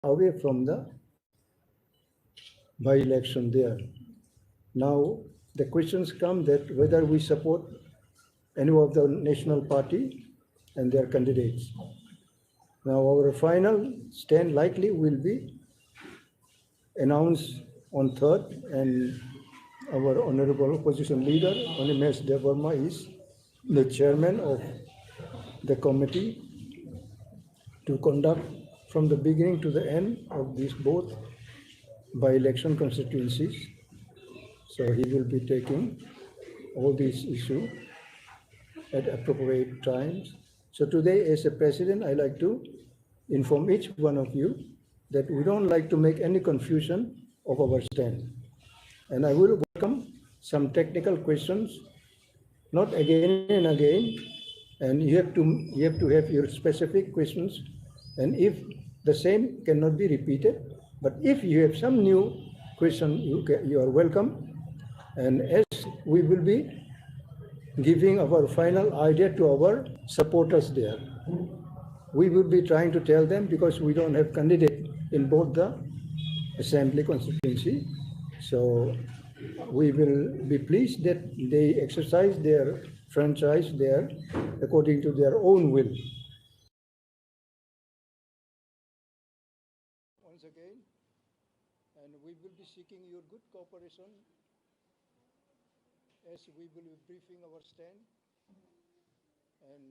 away from the by-election there. Now, the questions come that whether we support any of the national party and their candidates. Now, our final stand likely will be announced on 3rd, and our honorable opposition leader, Onimesh Devarma, is the chairman of the committee to conduct from the beginning to the end of these both by-election constituencies. So he will be taking all these issues at appropriate times. So today, as a president, I like to inform each one of you that we don't like to make any confusion of our stand. And I will welcome some technical questions, not again and again. And you have to have your specific questions. And if the same cannot be repeated, but if you have some new question, you are welcome. And as we will be giving our final idea to our supporters there, we will be trying to tell them, because we don't have candidate in both the assembly constituency. So we will be pleased that they exercise their franchise there according to their own will. Once again, and we will be seeking your good cooperation as we will be briefing our stand, and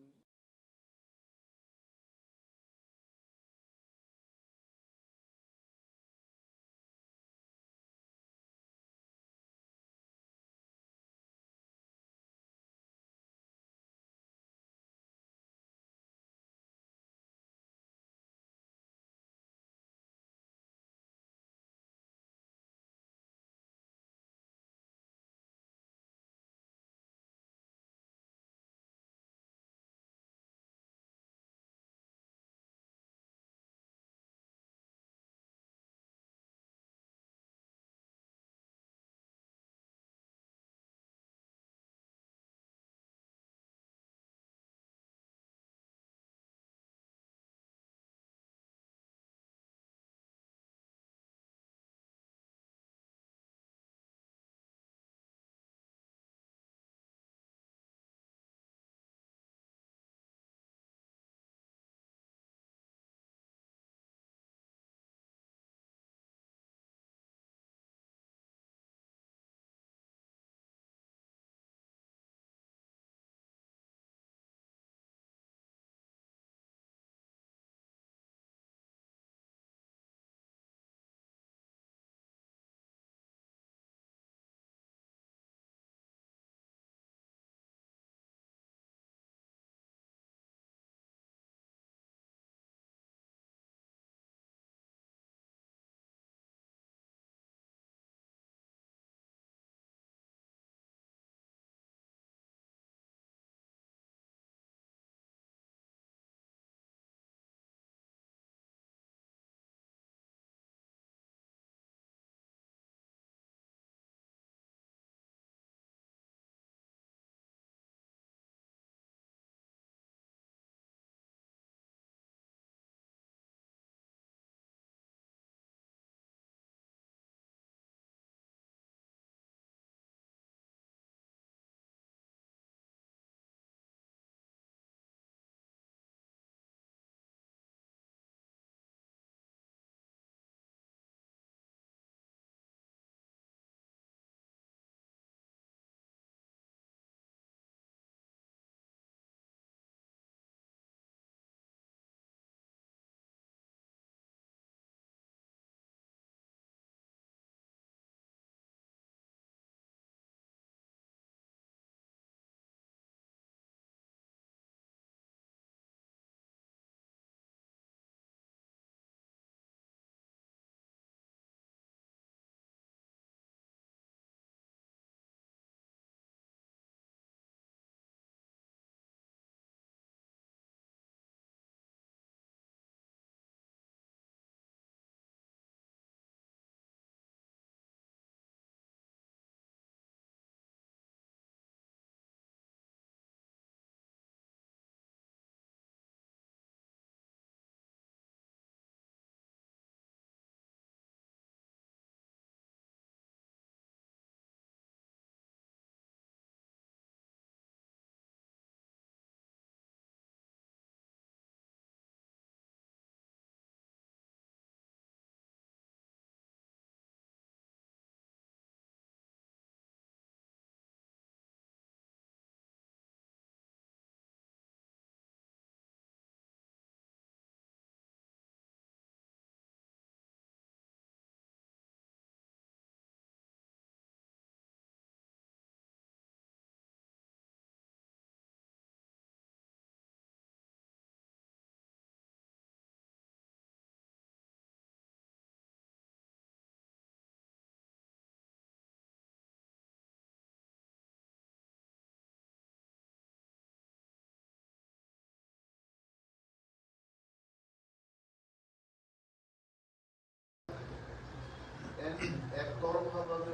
একতরফাভাবে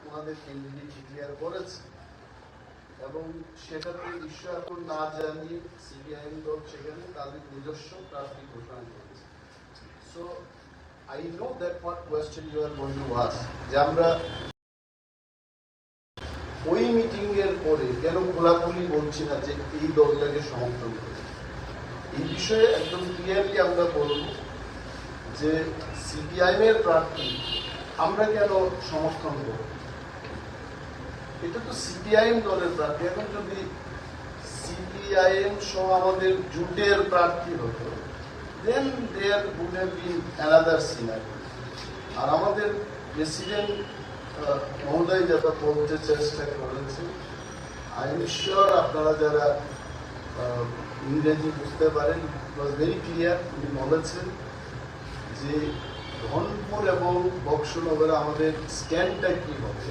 ওনাদের candidate declare করেছে এবং সেটাতে issue এখন না জানিয়ে CPIM দল সেখানে তাদের নিজস্ব প্রার্থী ঘোষণা করেছে। So I know that what question you are going to ask, যে আমরা ওই মিটিং এর পরে কেন খোলাখুলি বলছি না যে এই দলটাকে সমর্থন করে। এই বিষয়ে একদম ক্লিয়ারলি আমরা বলব যে সিপিআইএম এর প্রার্থী আমরা কেন সমর্থন করব। এটা তো সিপিআইএম দলের প্রার্থী। এখন যদি সিপিআইএম সহ আমাদের জুটের প্রার্থী হতো, then there would have been another scenario. আর আমাদের প্রেসিডেন্ট মহোদয় যেটা বলতে চেষ্টা করেছে, আই এম শিওর আপনারা যারা ইংরেজি বুঝতে পারেন, ইট ওয়াজ ভেরি ক্লিয়ার। উনি বলেছেন যে ধনপুর এবং বক্সনগরে আমাদের স্ট্যান্ডটা কি হবে,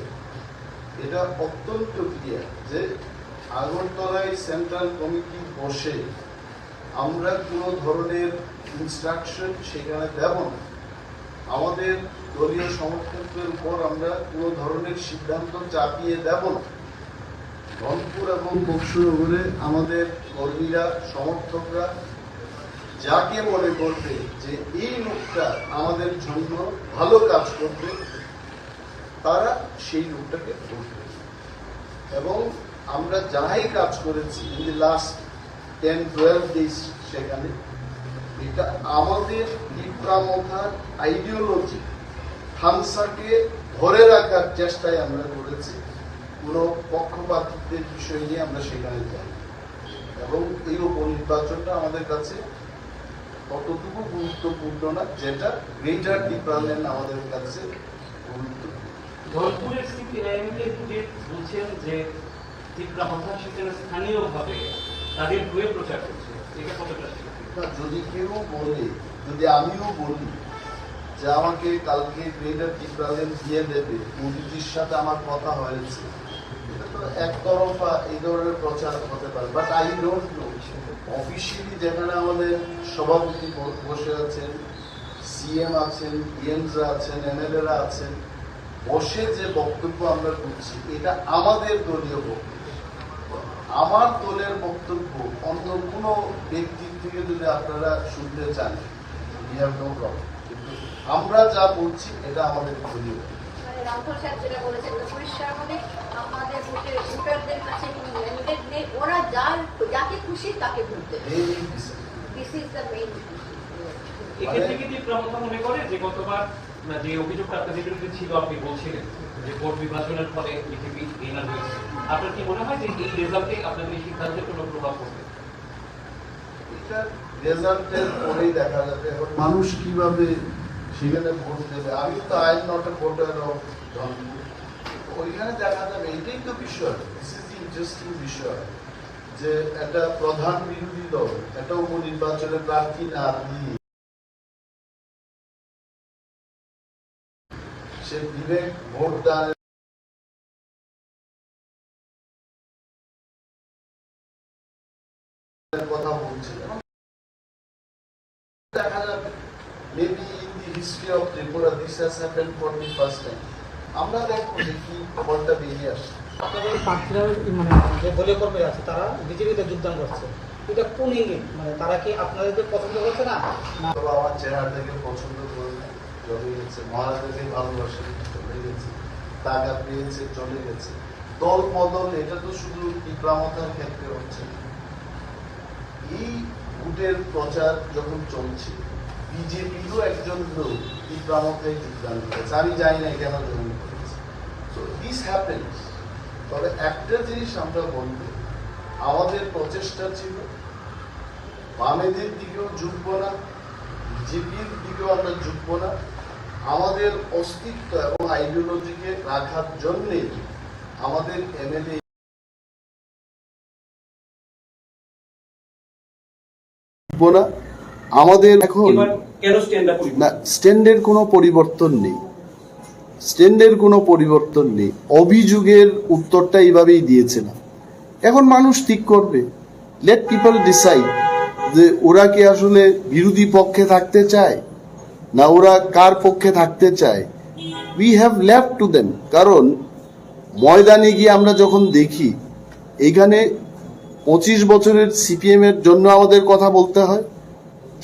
এটা অত্যন্ত ক্লিয়ার যে আগরতলায় সেন্ট্রাল কমিটি বসে আমরা কোনো ধরনের ইনস্ট্রাকশন সেখানে দেব না। আমাদের দলীয় সমর্থকদের উপর আমরা কোনো ধরনের সিদ্ধান্ত চাপিয়ে দেব না। রংপুর এবং বক্সনগরে আমাদের কর্মীরা, সমর্থকরা যাকে মনে করবে যে এই লোকটা আমাদের জন্য ভালো কাজ করবে, তারা সেই লোকটাকে করবে। এবং আমরা যাই কাজ করেছি ইন দি লাস্ট 10-12 ডেজ, সেখানে এটা আমাদের বিপ্রামথার আইডিওলজি হামসাকে ধরে রাখার চেষ্টায় আমরা করেছি। কোনো পক্ষপাতিত্বের বিষয় নিয়ে আমরা সেখানে যাই এবং এই উপনির্বাচনটা আমাদের কাছে ততটুকু গুরুত্বপূর্ণ না যেটা গ্রেটার ডিপার্টমেন্ট আমাদের কাছে গুরুত্বপূর্ণ। ধনপুরের সিপিআইএমকে বলছেন যে তীব্রামথা সেখানে স্থানীয়ভাবে তাদের হয়ে প্রচার করছে, এটা কতটা? যদি কেউ বলে, যদি আমিও বলি যে আমাকে কালকে গ্রেটার ডিপার্টমেন্ট দিয়ে দেবে, মোদিজির সাথে আমার কথা হয়েছে, এটা তো একতরফা এই ধরনের প্রচার হতে পারে। But I don't know officially যেখানে আমাদের সভাপতি বসে আছেন, সিএম আছেন, পিএমরা আছেন, এমএলএরা আছেন, বসে যে বক্তব্য আমরা করছি এটা আমাদের দলীয় বক্তব্য। আমার দলের বক্তব্য অন্য কোনো ব্যক্তির থেকে যদি আপনারা শুনতে চান, কিন্তু আমরা যা বলছি এটা আমাদের দলীয়। রামফল সাহেব যেটা বলেছেন পরিষ্কার ভাবে আমাদের ভোটারদের কাছে ওরা যাকে খুশি তাকে ভোট দেবে। This is the main. এক্ষেত্রে কি তীব্রামথা মনে করে যে গতবার যে অভিযোগটা আপনাদের বিরুদ্ধে ছিল, আপনি বলছিলেন যে ভোট বিভাজনের ফলে বিজেপি এনার হয়েছে, আপনার কি মনে হয় যে এই রেজাল্টে আপনাদের এই সিদ্ধান্তের কোনো প্রভাব পড়বে? এটা রেজাল্টের পরেই দেখা যাবে এখন মানুষ কিভাবে সেখানে ভোট দেবে। আমি তো I am not a voter of Dhanpur, ওইখানে দেখা যাবে। এটাই তো বিষয়, দিস ইজ দি ইন্টারেস্টিং বিষয় যে একটা প্রধান বিরোধী দল একটা উপনির্বাচনে প্রার্থী না দিয়ে সে বিবেক ভোট দানের কথা বলছে। দেখা যাবে maybe in the history of Tripura this has happened for the first time. আমরা দেখবো যে কি খবরটা বেরিয়ে আসে। আপনাদের প্রার্থীরা মানে যে দলীয় কর্মীরা আছে তারা বিজেপিতে যোগদান করছে, এটা কোন ইঙ্গিত? মানে তারা কি আপনাদের পছন্দ করছে না? আমার চেহারা থেকে পছন্দ করে না, চলে গেছে। মহারাজকে ভালোবাসে, চলে গেছে। টাকা পেয়েছে, চলে গেছে। দল বদল এটা তো শুধু তীব্রামথার ক্ষেত্রে হচ্ছে। এই ভোটের প্রচার যখন চলছে, বিজেপিরও একজন লোক তীব্রামথায় যোগদান করেছে। আমি জানি না কেন জয়েন করেছে। So this happens. তবে একটা জিনিস আমরা বলবো, আমাদের প্রচেষ্টা ছিল বামেদের দিকেও ঝুঁকবো না, বিজেপির দিকেও আমরা ঝুঁকবো না। আমাদের অস্তিত্ব এবং আইডিওলজিকে রাখার জন্যে আমাদের এমএলএ না। আমাদের এখন না স্ট্যান্ডের কোনো পরিবর্তন নেই, স্ট্যান্ডের কোনো পরিবর্তন নেই। অভিযোগের উত্তরটা এইভাবেই দিয়েছে না। এখন মানুষ ঠিক করবে। লেট পিপল ডিসাইড যে ওরা কি আসলে বিরোধী পক্ষে থাকতে চায় না ওরা কার পক্ষে থাকতে চায়। We have left to them. কারণ ময়দানে গিয়ে আমরা যখন দেখি এখানে 25 বছরের সিপিএম এর জন্য আমাদের কথা বলতে হয়,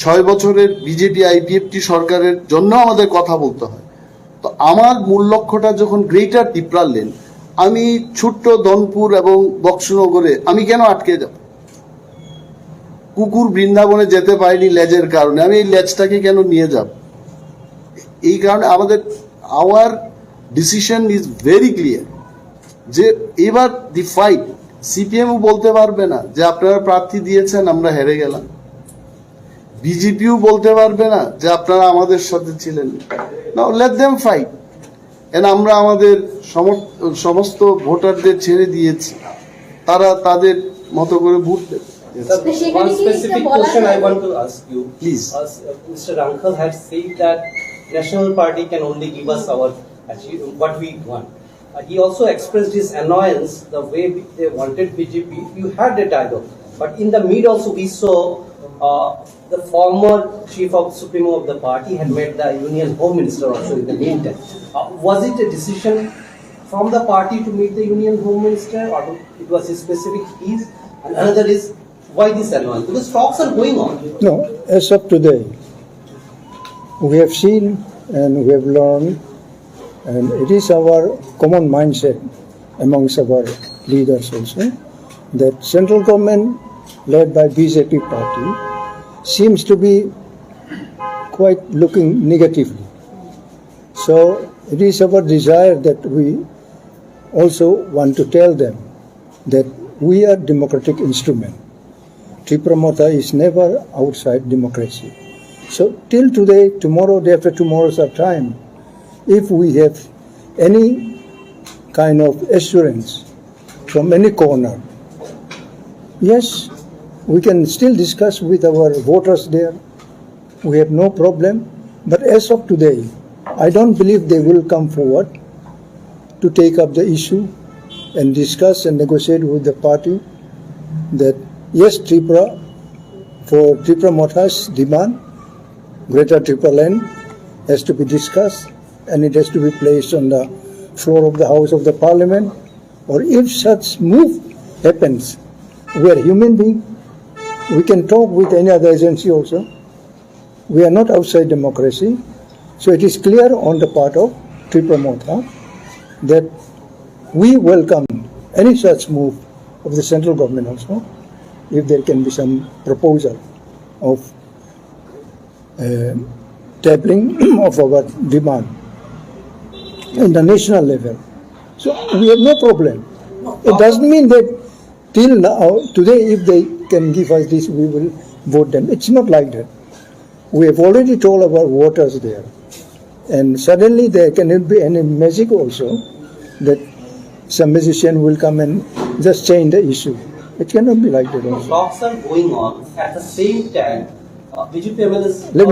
6 বছরের বিজেপি আইপিএফটি সরকারের জন্য আমাদের কথা বলতে হয়। তো আমার মূল লক্ষ্যটা যখন গ্রেটার টিপ্রালেন, আমি ছোট্ট দনপুর এবং বক্সনগরে আমি কেন আটকে যাব? কুকুর বৃন্দাবনে যেতে পারিনি লেজের কারণে, আমি এই লেজটাকে কেন নিয়ে যাব? এই কারণে আমাদের our decision is very clear যে এবার দি ফাইট, সিপিএমও বলতে পারবে না যে আপনারা প্রার্থী দিয়েছেন আমরা হেরে গেলাম, বিজেপিও বলতে পারবে না যে আপনারা আমাদের সাথে ছিলেন। নাও লেট দেম ফাইট। আমরা আমাদের সমস্ত ভোটারদের ছেড়ে দিয়েছি, তারা তাদের মতো করে ভোট দেবে। Sir, one specific question I want to ask you. Please. Mr. Rankhal had said that National Party can only give us our what we want. He also expressed his annoyance the way they wanted BJP. You had a dialogue, but in the mid also we saw the former chief of Supremo of the party had met the Union Home Minister also in the meantime. Was it a decision from the party to meet the Union Home Minister, or it was a specific piece? And another is, why this annoyance? Because talks are going on. No, as of today, we have seen and we have learned, and it is our common mindset amongst our leaders also, that central government led by BJP party seems to be quite looking negatively. So it is our desire that we also want to tell them that we are democratic instrument. Tripura Motha is never outside democracy. So till today, tomorrow, day after tomorrow's our time, if we have any kind of assurance from any corner, yes, we can still discuss with our voters there. We have no problem. But as of today, I don't believe they will come forward to take up the issue and discuss and negotiate with the party that yes, Tripura, for Tripura Motha's demand, Greater Tripura Land has to be discussed and it has to be placed on the floor of the House of the Parliament. Or if such move happens, we are human beings. We can talk with any other agency also. We are not outside democracy. So it is clear on the part of Tripura Motha that we welcome any such move of the central government also, if there can be some proposal of tabling of our demand in the national level. So we have no problem. It doesn't mean that till now, today, if they can give us this, we will vote them. It's not like that. We have already told our voters there. And suddenly there cannot be any magic also that some musician will come and just change the issue. It cannot be like that also. Talks are going on at the same time. BJP MLAs. Let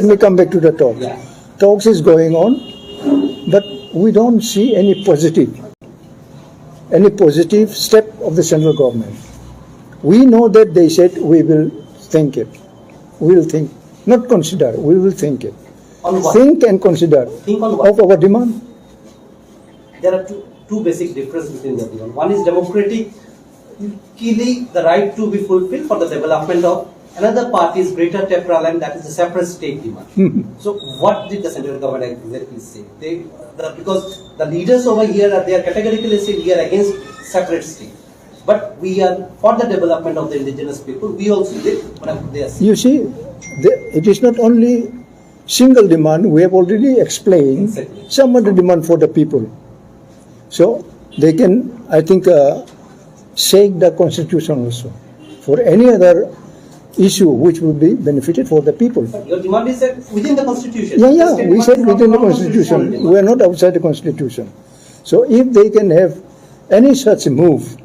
me come back to the talk. Yeah. Talks is going on, but we don't see any positive step of the central government. We know that they said we will think it. We will think, not consider, we will think it. On what? Think and consider Think on what? of our demand. There are two basic differences between the two. One is democratically the right to be fulfilled for the development of another party's Greater Tripura Land, that is a separate state demand. So what did the central government exactly say? Because the leaders over here they are categorically saying we are against separate state, but we are for the development of the indigenous people. We also did what they are saying. You see, it is not only single demand, we have already explained Exactly. some other demand for the people. So they can, I think, shake the constitution also for any other issue which will be benefited for the people. Your demand is that within the constitution. Yeah, State we demand said is not within the from constitution. constitutional We are not outside the constitution. So if they can have any such move,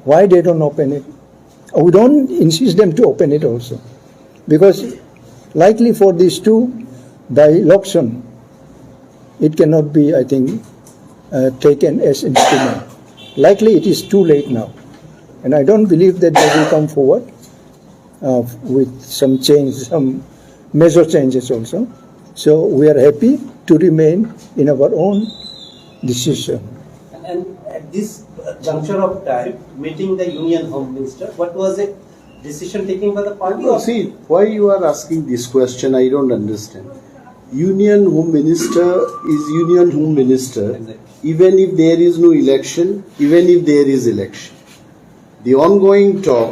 why they don't open it? We don't insist them to open it also. Because likely for these two, by election, it cannot be, I think, taken as instrument. Likely it is too late now. And I don't believe that they will come forward with some change, some major changes also. So we are happy to remain in our own decision. And at this juncture of time, meeting the Union Home Minister, what was it? Decision taken by the party? No, see, why you are asking this question, I don't understand. Union Home Minister is Union Home Minister, Exactly. even if there is no election, even if there is election. The ongoing talk,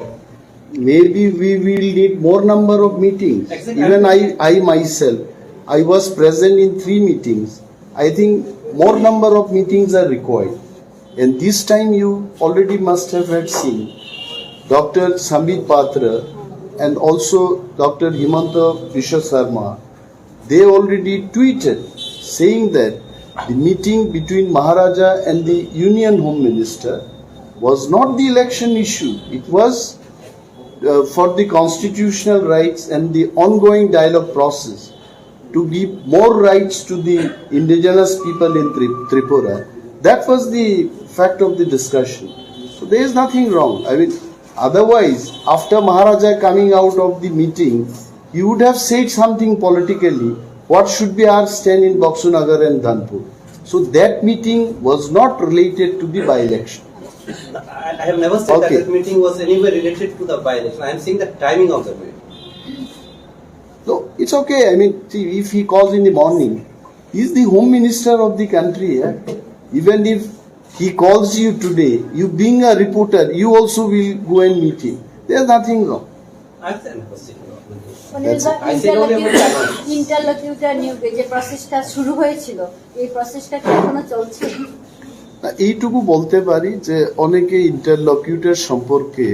maybe we will need more number of meetings. Exactly. Even I myself, I was present in 3 meetings. I think more number of meetings are required. And this time you already must have had seen Dr. Sambit Patra and also Dr. Himanta Biswa Sarma, they already tweeted saying that the meeting between Maharaja and the Union Home Minister was not the election issue. It was for the constitutional rights and the ongoing dialogue process to give more rights to the indigenous people in Tripura. That was the fact of the discussion. So there is nothing wrong. I mean, otherwise, after Maharaja coming out of the meeting, he would have said something politically, what should be our stand in Baksunagar and Dhanpur. So that meeting was not related to the by-election. I have never said Okay. that meeting was anywhere related to the by-election. I am saying the timing of the meeting. No, it's okay. I mean, see, if he calls in the morning, he is the Home Minister of the country. Even if he calls you today, you being a reporter, you also will go and meet him. There's nothing wrong. I never said no. That's it. I said only about that. ইন্টারলকিউটার নিয়োগে যে প্রসেসটা শুরু হয়েছিল এই প্রসেসটা কি এখনো চলছে? না, এইটুকু বলতে পারি যে অনেকে ইন্টারলকিউটর সম্পর্কে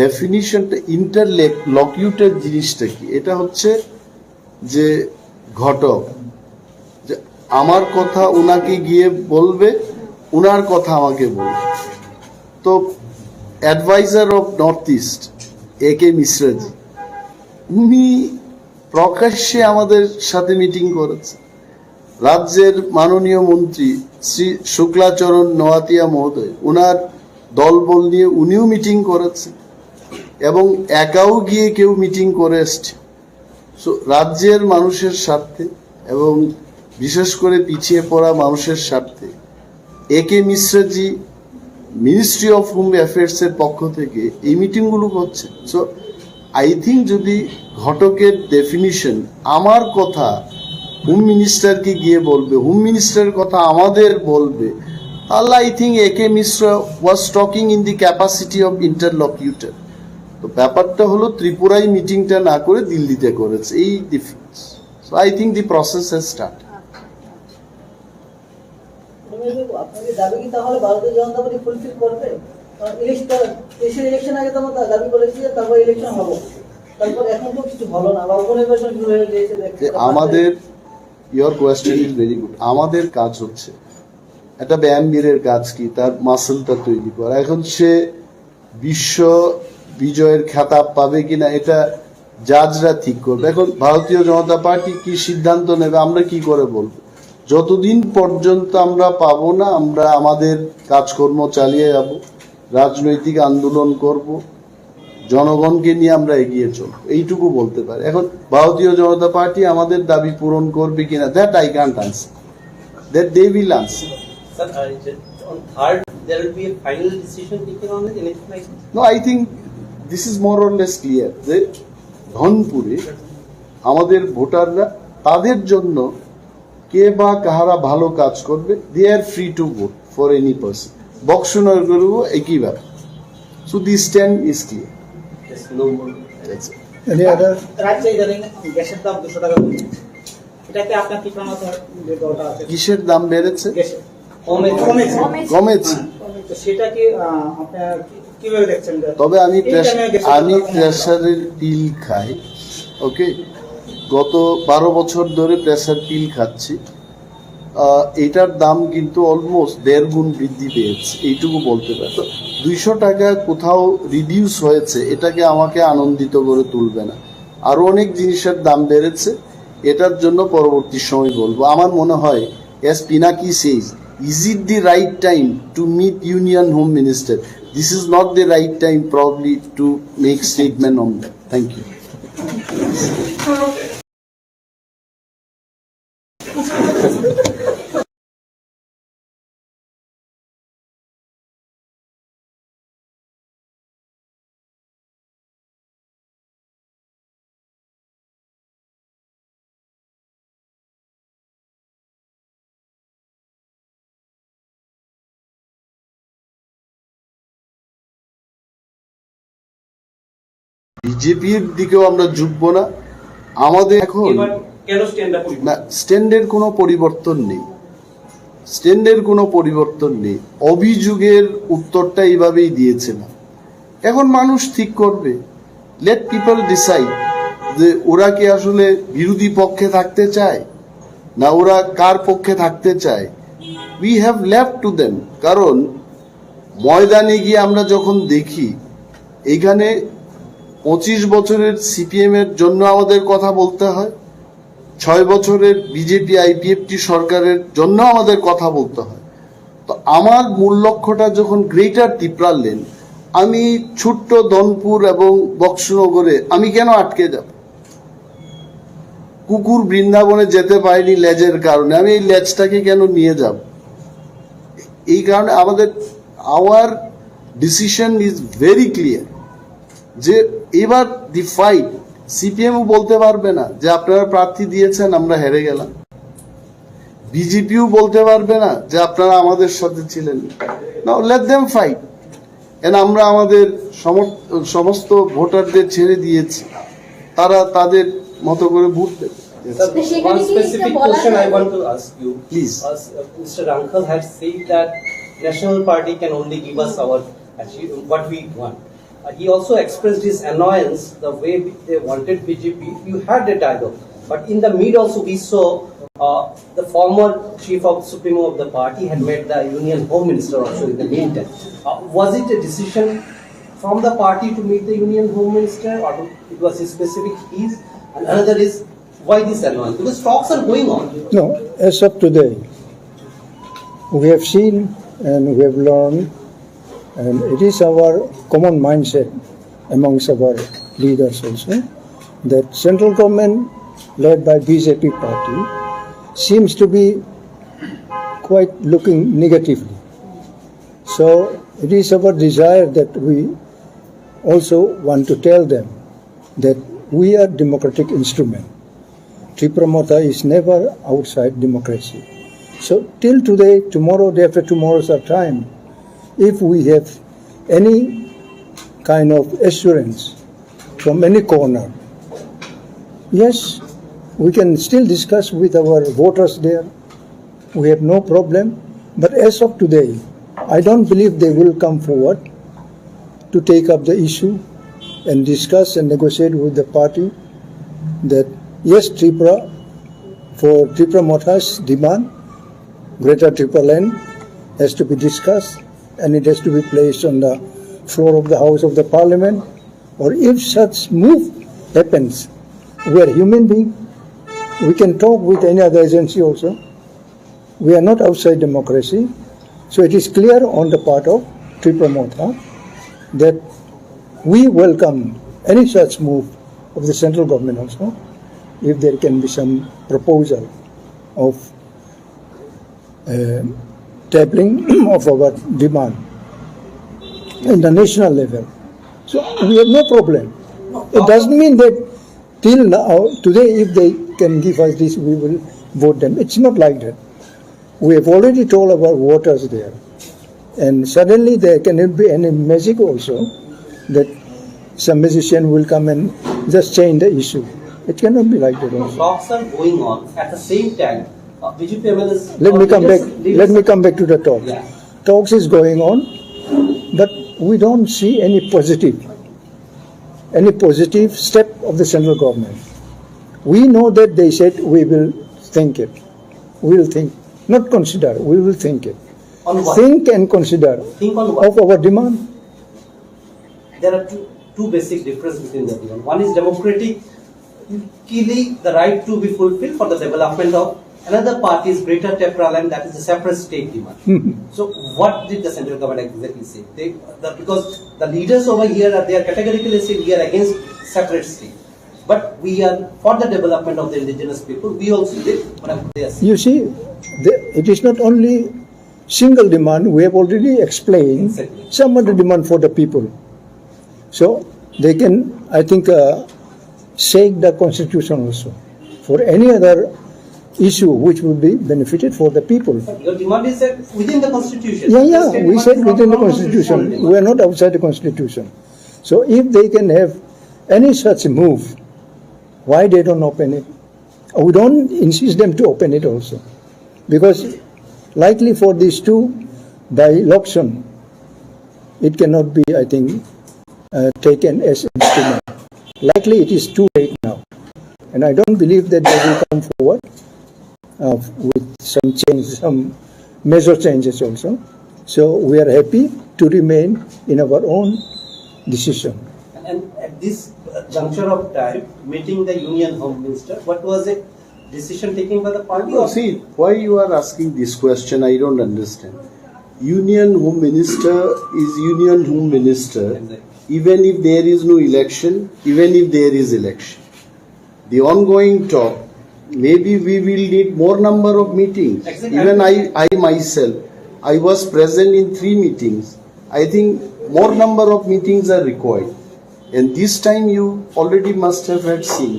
ডেফিনিশনটা ইন্টারলকিউটর জিনিসটা কি, এটা হচ্ছে যে ঘটক, যে আমার কথা ওনাকে গিয়ে বলবে, ওনার কথা আমাকে বলবে। তো advisor of North East A.K. Mishraji, উনি প্রকাশ্যে আমাদের সাথে মিটিং করেছে। রাজ্যের মাননীয় মন্ত্রী শ্রী শুক্লাচরণ নোয়াতিয়া মহোদয়, ওনার দলবল নিয়ে উনিও মিটিং করেছেন এবং একাও গিয়ে কেউ মিটিং করে এসছে। সো রাজ্যের মানুষের স্বার্থে এবং বিশেষ করে পিছিয়ে পড়া মানুষের স্বার্থে A.K. মিশ্রাজি মিনিস্ট্রি অফ হোম অ্যাফেয়ার্সের পক্ষ থেকে এই মিটিংগুলো করছে। সো আই থিঙ্ক যদি ঘটকের ডেফিনিশন আমার কথা হোম মিনিস্টারকে গিয়ে বলবে, হোম মিনিস্টারের কথা আমাদের বলবে, তাহলে I think A.K. Mishra was talking in the capacity of interlocutor. তো ব্যাপারটা হলো ত্রিপুরায় মিটিংটা না করে দিল্লিতে করেছে, এই difference. So I think the process has start. আপনাদের দাবি কি তাহলে ভারতীয় জনতা পার্টি ফুলফিল করবে? কারণ দেশের ইলেকশন আগে তো আমরা দাবি করেছি যে তারপর ইলেকশন হবো, তারপর এখন তো কিছু হলো না, বা উপনির্বাচন শুরু হয়ে গিয়েছে। আমাদের your question is very good. আমাদের কাজ হচ্ছে একটা ব্যায়ামবীরের কাজ কি, তার মাসেলটা তৈরি করা। এখন সে বিশ্ব বিজয়ের খেতাব পাবে কিনা এটা জাজরা ঠিক করবে। এখন ভারতীয় জনতা পার্টি কি সিদ্ধান্ত নেবে আমরা কি করে বলবো? যতদিন পর্যন্ত আমরা পাবো না, আমরা আমাদের কাজকর্ম চালিয়ে যাব, রাজনৈতিক আন্দোলন করব, জনগণকে নিয়ে আমরা এগিয়ে চলবো, এইটুকু বলতে পারি। এখন ভারতীয় জনতা পার্টি আমাদের দাবি পূরণ করবে কিনা, that I can't answer, that they will answer. Sir, on third, there will be a final decision taken on it, anything like that? No, I think this is more or less clear যে ধনপুরে আমাদের ভোটাররা তাদের জন্য কে বা কাহারা ভালো কাজ করবে, they are free to vote for any person. বক্সনগরেও একই ব্যাপার। So the stand is clear. Yes, no more. That's it. Any other? রাজ্যে ইদানিং গ্যাসের দাম 200 টাকা বেড়েছে, এটাকে আপনার কি প্রমাণ যে দলটা আছে কিসের দাম বেড়েছে? গ্যাসের কমেছে। কমেছে। তো সেটা কি আপনার কিভাবে দেখছেন? তবে আমি এই টাইমে গ্যাসের আমি দাম কমানো। প্রেসারের পিল খাই, ওকে, গত 12 বছর ধরে প্রেসার পিল খাচ্ছি। এটার দাম কিন্তু অলমোস্ট 1.5 গুণ বৃদ্ধি পেয়েছে, এইটুকু বলতে পারি। তো 200 টাকা কোথাও রিডিউস হয়েছে, এটাকে আমাকে আনন্দিত করে তুলবে না। আরো অনেক জিনিসের দাম বেড়েছে, এটার জন্য পরবর্তী সময় বলবো। আমার মনে হয়, as Pinaki says, is it the right time to meet Union Home Minister? This is not the right time probably to make statement on that. Thank you. বিজেপির দিকেও আমরা ঝুঁকবো না। আমাদের এখন এবার কেন স্ট্যান্ড আপ না, স্ট্যান্ডের কোনো পরিবর্তন নেই, স্ট্যান্ডের কোনো পরিবর্তন নেই। অভিযোগের উত্তরটা এইভাবেই দিয়েছে না, এখন মানুষ ঠিক করবে। লেট পিপল ডিসাইড যে ওরা কি আসলে বিরোধী পক্ষে থাকতে চায় না ওরা কার পক্ষে থাকতে চায়। We have left to them. কারণ ময়দানে গিয়ে আমরা যখন দেখি এইখানে 25 বছরের সিপিএম এর জন্য আমাদের কথা বলতে হয়, 6 বছরের বিজেপি আইপিএফটি সরকারের জন্য আমাদের কথা বলতে হয়। তো আমার মূল লক্ষ্যটা যখন গ্রেটার ত্রিপুরাল্যান্ড, আমি ছোট্ট ধনপুর এবং বক্সনগরে আমি কেন আটকে যাব? কুকুর বৃন্দাবনে যেতে পারেনি লেজের কারণে, আমি এই লেজটাকে কেন নিয়ে যাব? এই কারণে আমাদের our decision is very clear যে এবার দি ফাইট, সিপিএমও বলতে পারবে না যে আপনারা প্রার্থী দিয়েছেন আমরা হেরে গেলাম, বিজেপিও বলতে পারবে না যে আপনারা আমাদের সাথে ছিলেন না। Let them fight. এন্ড আমরা আমাদের সমস্ত ভোটারদের ছেড়ে দিয়েছি, তারা তাদের মতো করে ভোট দেবে। One specific question I want to ask you. Please. Mr. Rankal had said that National Party can only give us our what we want. He also expressed his annoyance the way they wanted BJP. You had a dialogue, but in the mid also we saw the former chief of Supremo of the party had met the Union Home Minister also in the meantime. Was it a decision from the party to meet the Union Home Minister, or it was a specific case? And another is, why this annoyance? Because talks are going on. No, as of today, we have seen and we have learned, and it is our common mindset amongst our leaders also, that central government led by BJP party seems to be quite looking negatively. So it is our desire that we also want to tell them that we are democratic instrument. Tripura Motha is never outside democracy. So till today, tomorrow, day after tomorrow's our time. If we have any kind of assurance from any corner, yes, we can still discuss with our voters there. We have no problem. But as of today, I don't believe they will come forward to take up the issue and discuss and negotiate with the party that yes, Tripura, for Tripura Motha's demand, Greater Tripura Land has to be discussed and it has to be placed on the floor of the House of the Parliament. Or if such move happens, we are human beings. We can talk with any other agency also. We are not outside democracy. So it is clear on the part of Tripura Motha that we welcome any such move of the central government also, if there can be some proposal of tabling of our demand in the national level. So we have no problem. It doesn't mean that till now, today, if they can give us this, we will vote them. It's not like that. We have already told our voters there. And suddenly there cannot be any magic also that some magician will come and just change the issue. It cannot be like that also. Talks are going on at the same time. BJP MLAs. Let me come back to the talk. Yeah. Talks is going on, but we don't see any positive step of the central government. We know that they said we will think it. We will think, not consider, we will think it. On what? Think and consider Think on what? of our demand. There are two basic differences between the two. One is democratically the right to be fulfilled for the development of another party's Greater Tripura Land, that is a separate state demand. So what did the central government exactly say? Because the leaders over here they are categorically saying we are against separate state. but we are for the development of the indigenous people. We also did. Yes. You see, it is not only single demand. We have already explained Exactly. some of the demand for the people. So they can, I think, shake the constitution also for any other issue which will be benefited for the people. Your demand is that within the constitution. Yeah, The state we demand said is within the not constitution. constitutional We are not outside the constitution. So if they can have any such move, why they don't open it? We don't insist them to open it also. Because likely for these two, by election, it cannot be, I think, taken as instrument. Likely it is too late now. And I don't believe that they will come forward with some change, some major changes also. So we are happy to remain in our own decision. And at this juncture of time, meeting the Union Home Minister, what was it? Decision taken by the party? No, see, why you are asking this question, I don't understand. Union Home Minister is Union Home Minister, Exactly. even if there is no election, even if there is election. The ongoing talk, maybe we will need more number of meetings. Exactly. Even I myself, I was present in 3 meetings. I think more number of meetings are required. And this time you already must have had seen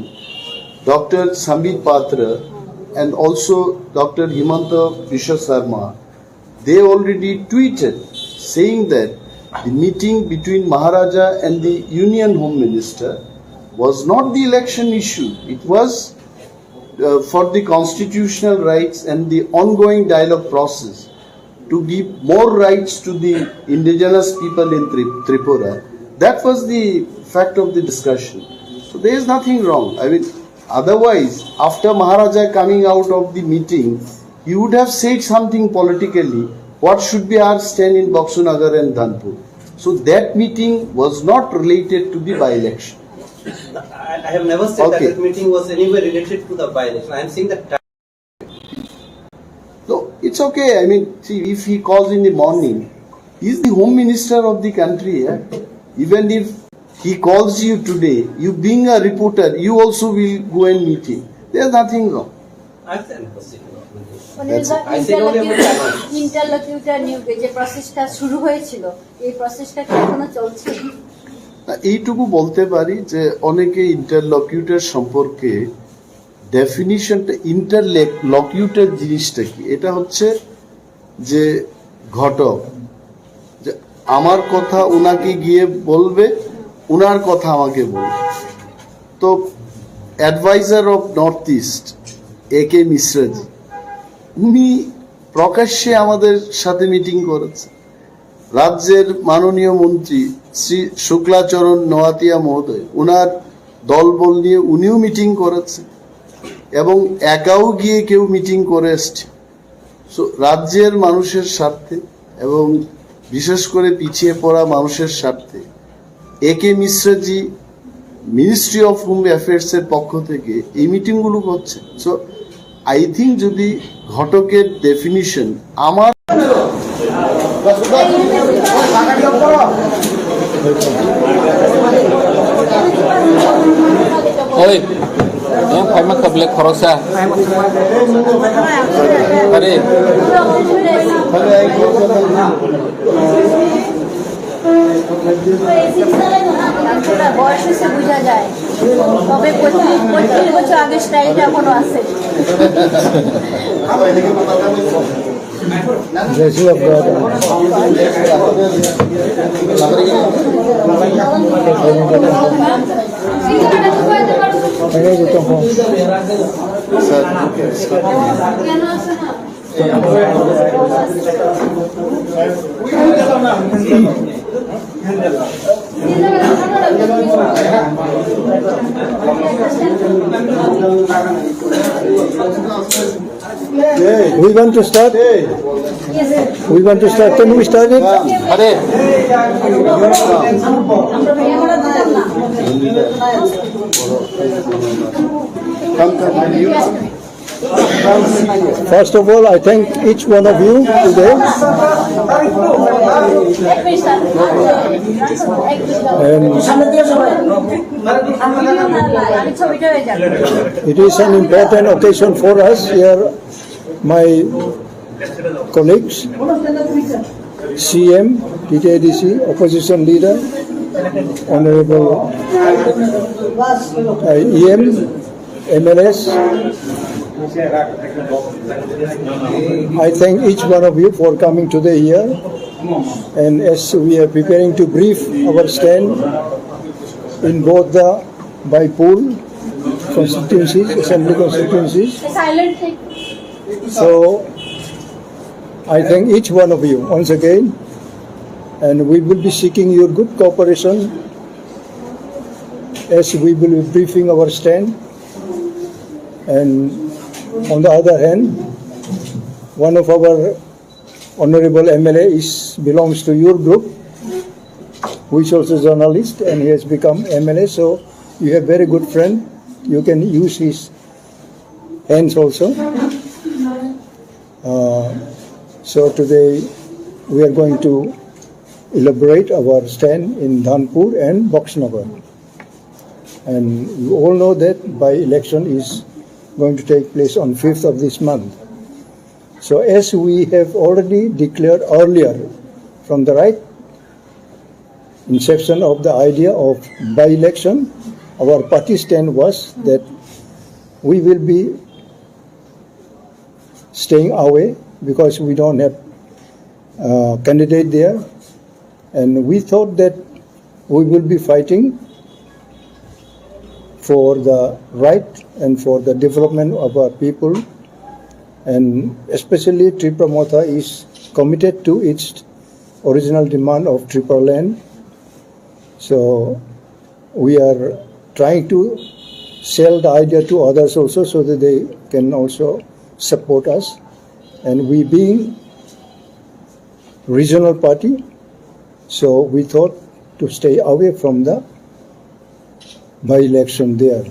Dr. Sambit Patra and also Dr. Himanta Biswa Sarma, they already tweeted saying that the meeting between Maharaja and the Union Home Minister was not the election issue. It was for the constitutional rights and the ongoing dialogue process to give more rights to the indigenous people in Tripura. That was the fact of the discussion. So there is nothing wrong. I mean, otherwise, after Maharaja coming out of the meeting, he would have said something politically, what should be our stand in Baksunagar and Dhanpur. So that meeting was not related to the by-election. I have never said Okay. that meeting was anywhere related to the by-election. I am saying that. No, it's okay. I mean, see, if he calls in the morning, he is the Home Minister of the country. Yeah? Even if he calls you today, you being a reporter, you also will go and meet him. There's nothing wrong. I said never said. মানে I said only about that. ইন্টারলকিউটার নিয়োগে যে প্রসেসটা শুরু হয়েছিল এই প্রসেসটা কি এখনো চলছে? না, এইটুকু বলতে পারি যে অনেকে ইন্টারলকিউটর সম্পর্কে ডেফিনিশনটা ইন্টারলকিউটর জিনিসটা কি, এটা হচ্ছে যে ঘটক, যে আমার কথা ওনাকে গিয়ে বলবে, ওনার কথা আমাকে বলবে। তো advisor of North East A.K. Mishraji, উনি প্রকাশ্যে আমাদের সাথে মিটিং করেছে। রাজ্যের মাননীয় মন্ত্রী শ্রী শুক্লাচরণ নোয়াতিয়া মহোদয়, ওনার দলবল নিয়ে উনিও মিটিং করেছে এবং একাও গিয়ে কেউ মিটিং করে এসছে। সো রাজ্যের মানুষের স্বার্থে এবং বিশেষ করে পিছিয়ে পড়া মানুষের স্বার্থে A.K. মিশ্রাজি মিনিস্ট্রি অফ হোম অ্যাফেয়ার্সের পক্ষ থেকে এই মিটিংগুলো করছে। সো আই থিঙ্ক যদি ঘটকের ডেফিনিশন আমার Oi, yang kay makablek korosa. Pare. বয়স হচ্ছে বোঝা যায়, তবে 25 বছর আগে স্টাইলটা এখনো আছে। Blessing of God. Ini gitu kok. We want to start. We want to start. Can we start it? Pare. First of all, I thank each one of you today. It is an important occasion for us here, my colleagues, CM, TTIDC, opposition leader, Honorable EM, MLS. I thank each one of you for coming today here. And as we are preparing to brief our stand in both the by-pool constituencies, assembly constituencies. So I thank each one of you once again, and we will be seeking your good cooperation as we will be briefing our stand. And on the other hand, one of our honorable MLA belongs to your group, who is also a journalist, and he has become MLA, so you have very good friend. You can use his hands also. So today we are going to elaborate our stand in Dhanpur and Boxnagar. And you all know that by-election is going to take place on 5th of this month. So as we have already declared earlier, from the right inception of the idea of by-election, our party stand was that we will be staying away because we don't have a candidate there, and we thought that we will be fighting for the right and for the development of our people, and especially Tripura is committed to its original demand of Tripura land. So we are trying to sell the idea to others also so that they can also support us. And we being regional party, so we thought to stay away from the by-election there.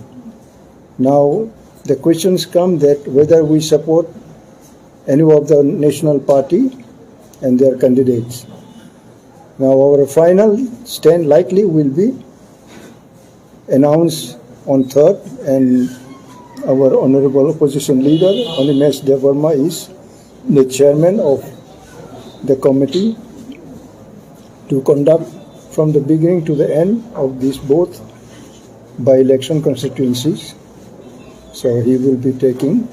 Now the questions come that whether we support any of the national party and their candidates. Now our final stand likely will be announced on 3rd, and our honorable opposition leader, Honorable Devarma, is the chairman of the committee to conduct from the beginning to the end of these both by-election constituencies. So he will be taking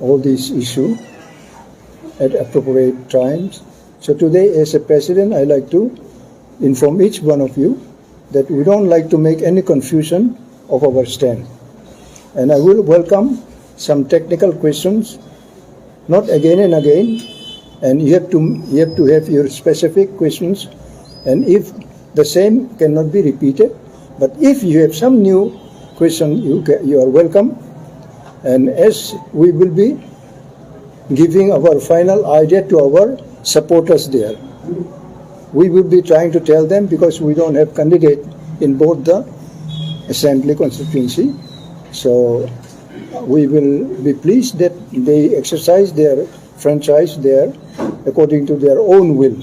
all these issues at appropriate times. So today, as a president, I like to inform each one of you that we don't like to make any confusion of our stand. And I will welcome some technical questions, not again and again, and you have to have your specific questions, and if the same cannot be repeated, but if you have some new question, you are welcome. And as we will be giving our final idea to our supporters there, we will be trying to tell them, because we don't have candidate in both the assembly constituency, so we will be pleased that they exercise their franchise there according to their own will.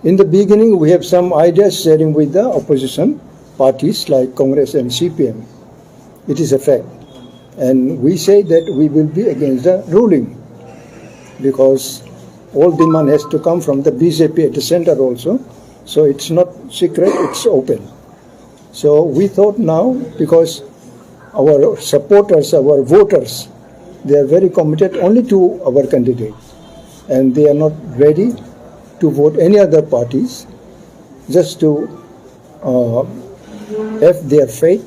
In the beginning, we have some ideas sharing with the opposition parties like Congress and CPM. It is a fact. And we say that we will be against the ruling, because all demand has to come from the BJP at the center also. So it's not secret, it's open. So we thought now, because our supporters, our voters, they are very committed only to our candidate, and they are not ready to vote any other parties, just to have their faith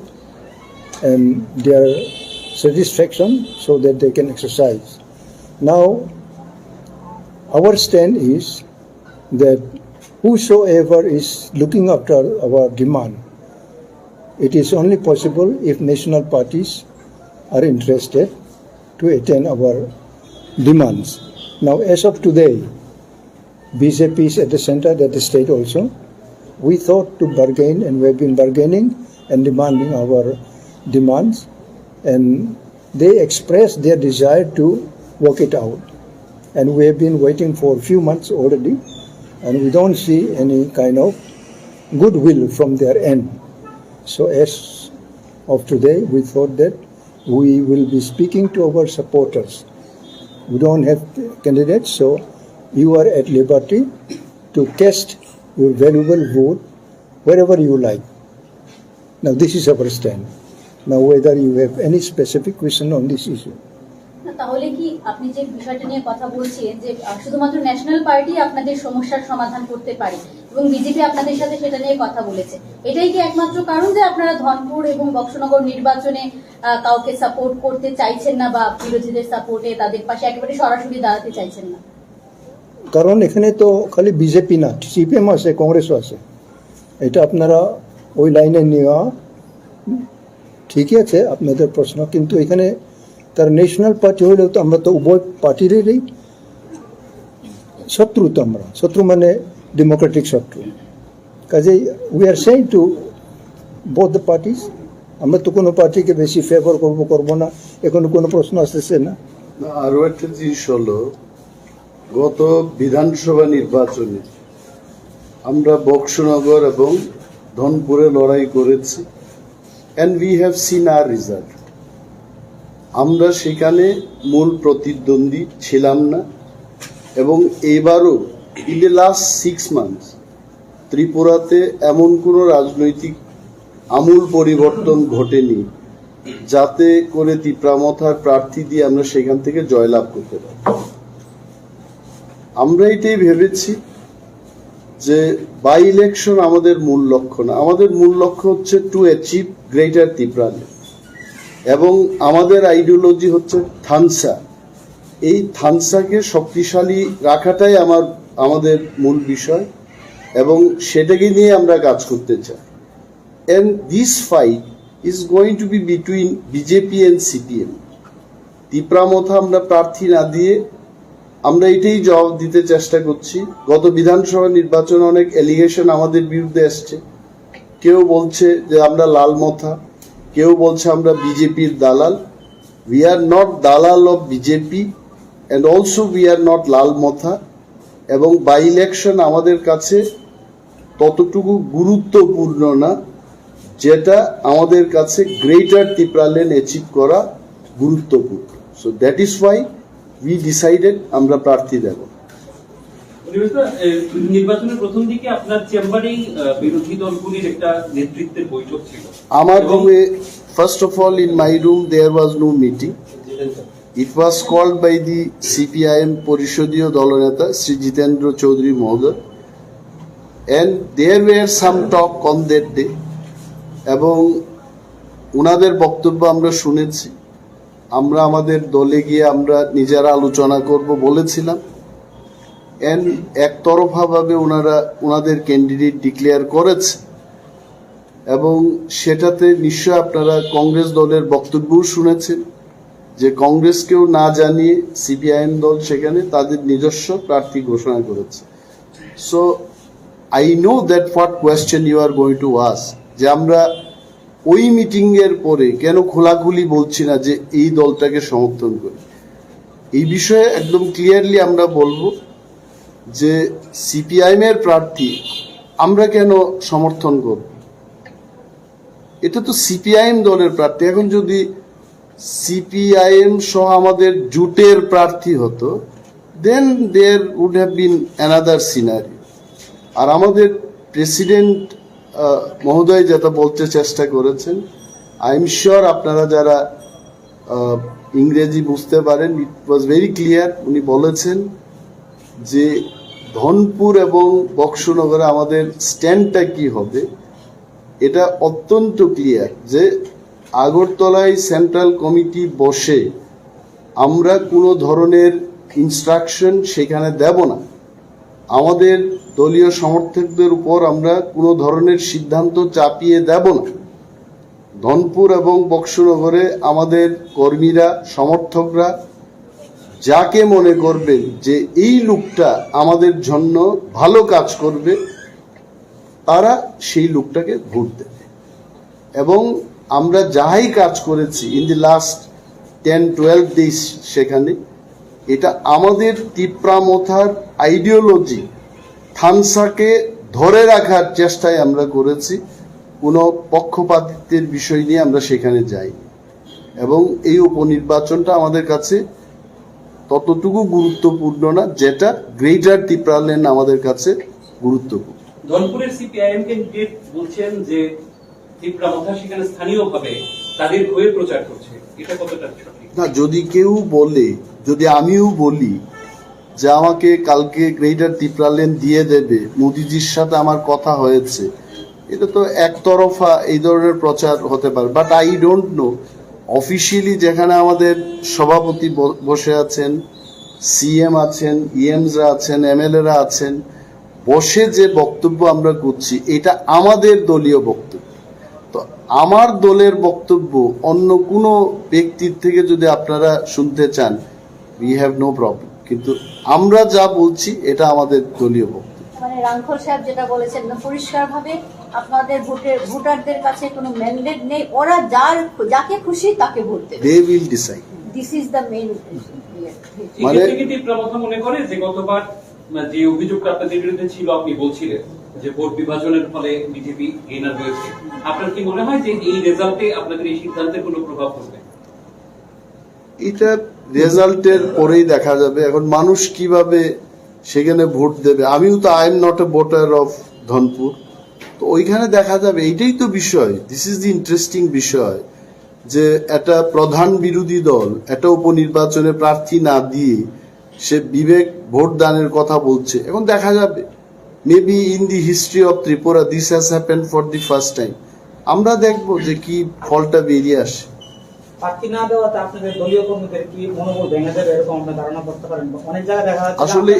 and their satisfaction so that they can exercise. Now, our stand is that whosoever is looking after our demand, it is only possible if national parties are interested to attain our demands. Now, as of today, BJP is at the center, at the state also. We thought to bargain, and we have been bargaining and demanding our demands. And they expressed their desire to work it out. And we have been waiting for a few months already, and we don't see any kind of goodwill from their end. So as of today, we thought that we will be speaking to our supporters. We don't have candidates, so you are at liberty to cast your valuable vote wherever you like. Now this is our stand. Now whether you have any specific question on this issue. তাহলে কি আপনি যে বিষয়টা নিয়ে কথা বলছেন যে শুধুমাত্র ন্যাশনাল পার্টি আপনাদের সমস্যার সমাধান করতে পারে এবং বিজেপি আপনাদের সাথে সেটা নিয়ে কথা বলেছে, এটাই কি একমাত্র কারণ যে আপনারা ধনপুর এবং বক্সনগর নির্বাচনে কাউকে সাপোর্ট করতে চাইছেন না বা বিরোধীদের সাপোর্টে তাদের পাশে একেবারে সরাসরি দাঁড়াতে চাইছেন না? কারণ এখানে তো খালি বিজেপি না, সিপিএম আছে, কংগ্রেসও আছে। এটা আপনারা ওই লাইনে নেওয়া ঠিকই আছে আপনাদের প্রশ্ন, কিন্তু এখানে তার ন্যাশনাল পার্টি হলেও তো আমরা তো উভয় পার্টিরই শত্রু, তো আমরা শত্রু মানে ডেমোক্রেটিক শত্রু। কাজেই we are saying to both the parties. আমরা তো কোনো পার্টিকে বেশি ফেভার করবো না, এখনো কোনো প্রশ্ন আসতেছে না। আরো একটা জিনিস হলো, গত বিধানসভা নির্বাচনে আমরা বক্সনগর এবং ধনপুরে লড়াই করেছি, and we have seen our result. আমরা সেখানে মূল প্রতিদ্বন্দ্বী ছিলাম না, এবং এবারও in the last 6 months ত্রিপুরাতে এমন কোনো রাজনৈতিক আমূল পরিবর্তন ঘটেনি যাতে করে তীব্রামথার প্রার্থী দিয়ে আমরা সেখান থেকে জয়লাভ করতে পারি। আমরা এটাই ভেবেছি যে বাই ইলেকশন আমাদের মূল লক্ষ্য না, আমাদের মূল লক্ষ্য হচ্ছে টু অ্যাচিভ গ্রেটার ত্রিপুরাল্যান্ড, এবং আমাদের আইডিওলজি হচ্ছে থানসা। এই থানসাকে শক্তিশালী রাখাটাই আমাদের মূল বিষয়, এবং সেটাকে নিয়ে আমরা কাজ করতে চাই। And this fight is going to be between BJP and CPM. তীব্রামথা আমরা প্রার্থী না দিয়ে আমরা এটাই জবাব দিতে চেষ্টা করছি। গত বিধানসভা নির্বাচনে অনেক এলিগেশন আমাদের বিরুদ্ধে আসছে, কেউ বলছে যে আমরা লালমথা, কেউ বলছে আমরা বিজেপির দালাল। We are not dalal of BJP and also we are not লালমথা, এবং বাই ইলেকশন আমাদের কাছে ততটুকু গুরুত্বপূর্ণ না যেটা আমাদের কাছে গ্রেটার ত্রিপুরাল্যান্ড অ্যাচিভ করা গুরুত্বপূর্ণ। So that is why we decided আমরা প্রার্থী দেব। নির্বাচনের প্রথম দিকে আপনার চেম্বারেই বিরোধী দলগুলির একটা নেতৃত্বের বৈঠক ছিল। আমার রুমে, first of all in my room there was no meeting. It was called by the CPIM পরিষদীয় দলনেতা শ্রী জিতেন্দ্র চৌধুরী মহোদয়, and there were some talk on that day, এবং ওনাদের বক্তব্য আমরা শুনেছি। আমরা আমাদের দলে গিয়ে আমরা নিজেরা আলোচনা করব বলেছিলাম, এন্ড একতরফাভাবে ওনারা ওনাদের ক্যান্ডিডেট ডিক্লেয়ার করেছে, এবং সেটাতে নিশ্চয় আপনারা কংগ্রেস দলের বক্তব্যও শুনেছেন যে কংগ্রেসকেও না জানিয়ে সিপিআইএম দল সেখানে তাদের নিজস্ব প্রার্থী ঘোষণা করেছে। So I know that what question you are going to ask, যে আমরা ওই মিটিং এর পরে কেন খোলাখুলি বলছি না যে এই দলটাকে সমর্থন করি। এই বিষয়ে একদম ক্লিয়ারলি আমরা বলবো যে সিপিআইএম এর প্রার্থী আমরা কেন সমর্থন করব, এটা তো সিপিআইএম দলের প্রার্থী। এখন যদি সিপিআইএম সহ আমাদের জোটের প্রার্থী হতো, then there would have been another scenario. আর আমাদের প্রেসিডেন্ট মহোদয় যেটা বলতে চেষ্টা করেছেন, আই এম শিওর আপনারা যারা ইংরেজি বুঝতে পারেন, ইট ওয়াজ ভেরি ক্লিয়ার। উনি বলেছেন যে ধনপুর এবং বক্সনগরে আমাদের স্ট্যান্ডটা কি হবে, এটা অত্যন্ত ক্লিয়ার যে আগরতলায় সেন্ট্রাল কমিটি বসে আমরা কোনো ধরনের ইনস্ট্রাকশন সেখানে দেব না। আমাদের দলীয় সমর্থকদের উপর আমরা কোনো ধরনের সিদ্ধান্ত চাপিয়ে দেব না। ধনপুর এবং বক্সনগরে আমাদের কর্মীরা, সমর্থকরা যাকে মনে করবেন যে এই লোকটা আমাদের জন্য ভালো কাজ করবে, তারা সেই লোকটাকে ভোট দেবে। এবং আমরা যাই কাজ করেছি ইন দি লাস্ট 10-12 days সেখানে। এটা আমাদের তিপ্রামথার আইডিওলজি থানসাকে ধরে রাখার চেষ্টায় আমরা করেছি, কোনো পক্ষপাতিত্বের বিষয় নিয়ে আমরা সেখানে যাই, এবং এই উপনির্বাচনটা আমাদের কাছে ততটুকু গুরুত্বপূর্ণ না যেটা গ্রেটার তিপ্রাল্যান্ড আমাদের কাছে গুরুত্বপূর্ণ। ধনপুরের সিপিআইএম ক্যান্ডিডেট বলছেন যে তিপ্রামথা সেখানে স্থানীয়ভাবে তাদের হয়ে প্রচার করছে, এটা কতটা সঠিক? না, যদি কেউ বলে, যদি আমিও বলি যে আমাকে কালকে গ্রেটার তিপ্রাল্যান্ড দিয়ে দেবে, মোদিজির সাথে আমার কথা হয়েছে, এটা তো একতরফা এই ধরনের প্রচার হতে পারে। But I don't know officially যেখানে আমাদের সভাপতি বসে আছেন, সিএম আছেন, ইএমসরা আছেন, এমএলএরা আছেন, বসে যে বক্তব্য আমরা করছি এটা আমাদের দলীয় বক্তব্য। তো আমার দলের বক্তব্য অন্য কোনো ব্যক্তির থেকে যদি আপনারা শুনতে চান, উই হ্যাভ নো প্রবলেম, কিন্তু আমরা যা বলছি এটা আমাদের দলীয় বক্তব্য। মানে রাংখল সাহেব যেটা বলেছেন না, পরিষ্কারভাবে আপনাদের ভোটারদের কাছে কোনো ম্যান্ডেট নেই, ওরা যাকে খুশি তাকে ভোট দেবে। They will decide. This is the main. মানে তিপ্রামথা মনে করে যে গতবার যে অভিযোগটা আপনাদের বিরুদ্ধে ছিল, আপনি বলছিলেন যে ভোট বিভাজনের ফলে বিজেপি গেইনার হয়েছে, আপনার কি মনে হয় যে এই রেজাল্টে আপনাদের এই সিদ্ধান্তের কোনো প্রভাব পড়বে? এটা রেজাল্টের পরেই দেখা যাবে। এখন মানুষ কিভাবে সেখানে ভোট দেবে, আমিও তো I am not a voter of Dhanpur, তো ওইখানে দেখা যাবে। এইটাই তো বিষয়, দিস ইজ দি ইন্টারেস্টিং বিষয়, যে একটা প্রধান বিরোধী দল একটা উপনির্বাচনে প্রার্থী না দিয়ে সে বিবেক ভোট দানের কথা বলছে। এখন দেখা যাবে, maybe in the history of Tripura this has happened for the first time. আমরা দেখবো যে কি ফলটা বেরিয়ে আসে। প্রার্থী না দেওয়াতে আপনাদের দলীয় কর্মীদের কি মনোবল ভেঙে যাবে এরকম আপনি ধারণা করতে পারেন? অনেক জায়গায় দেখা যাচ্ছে, আসলে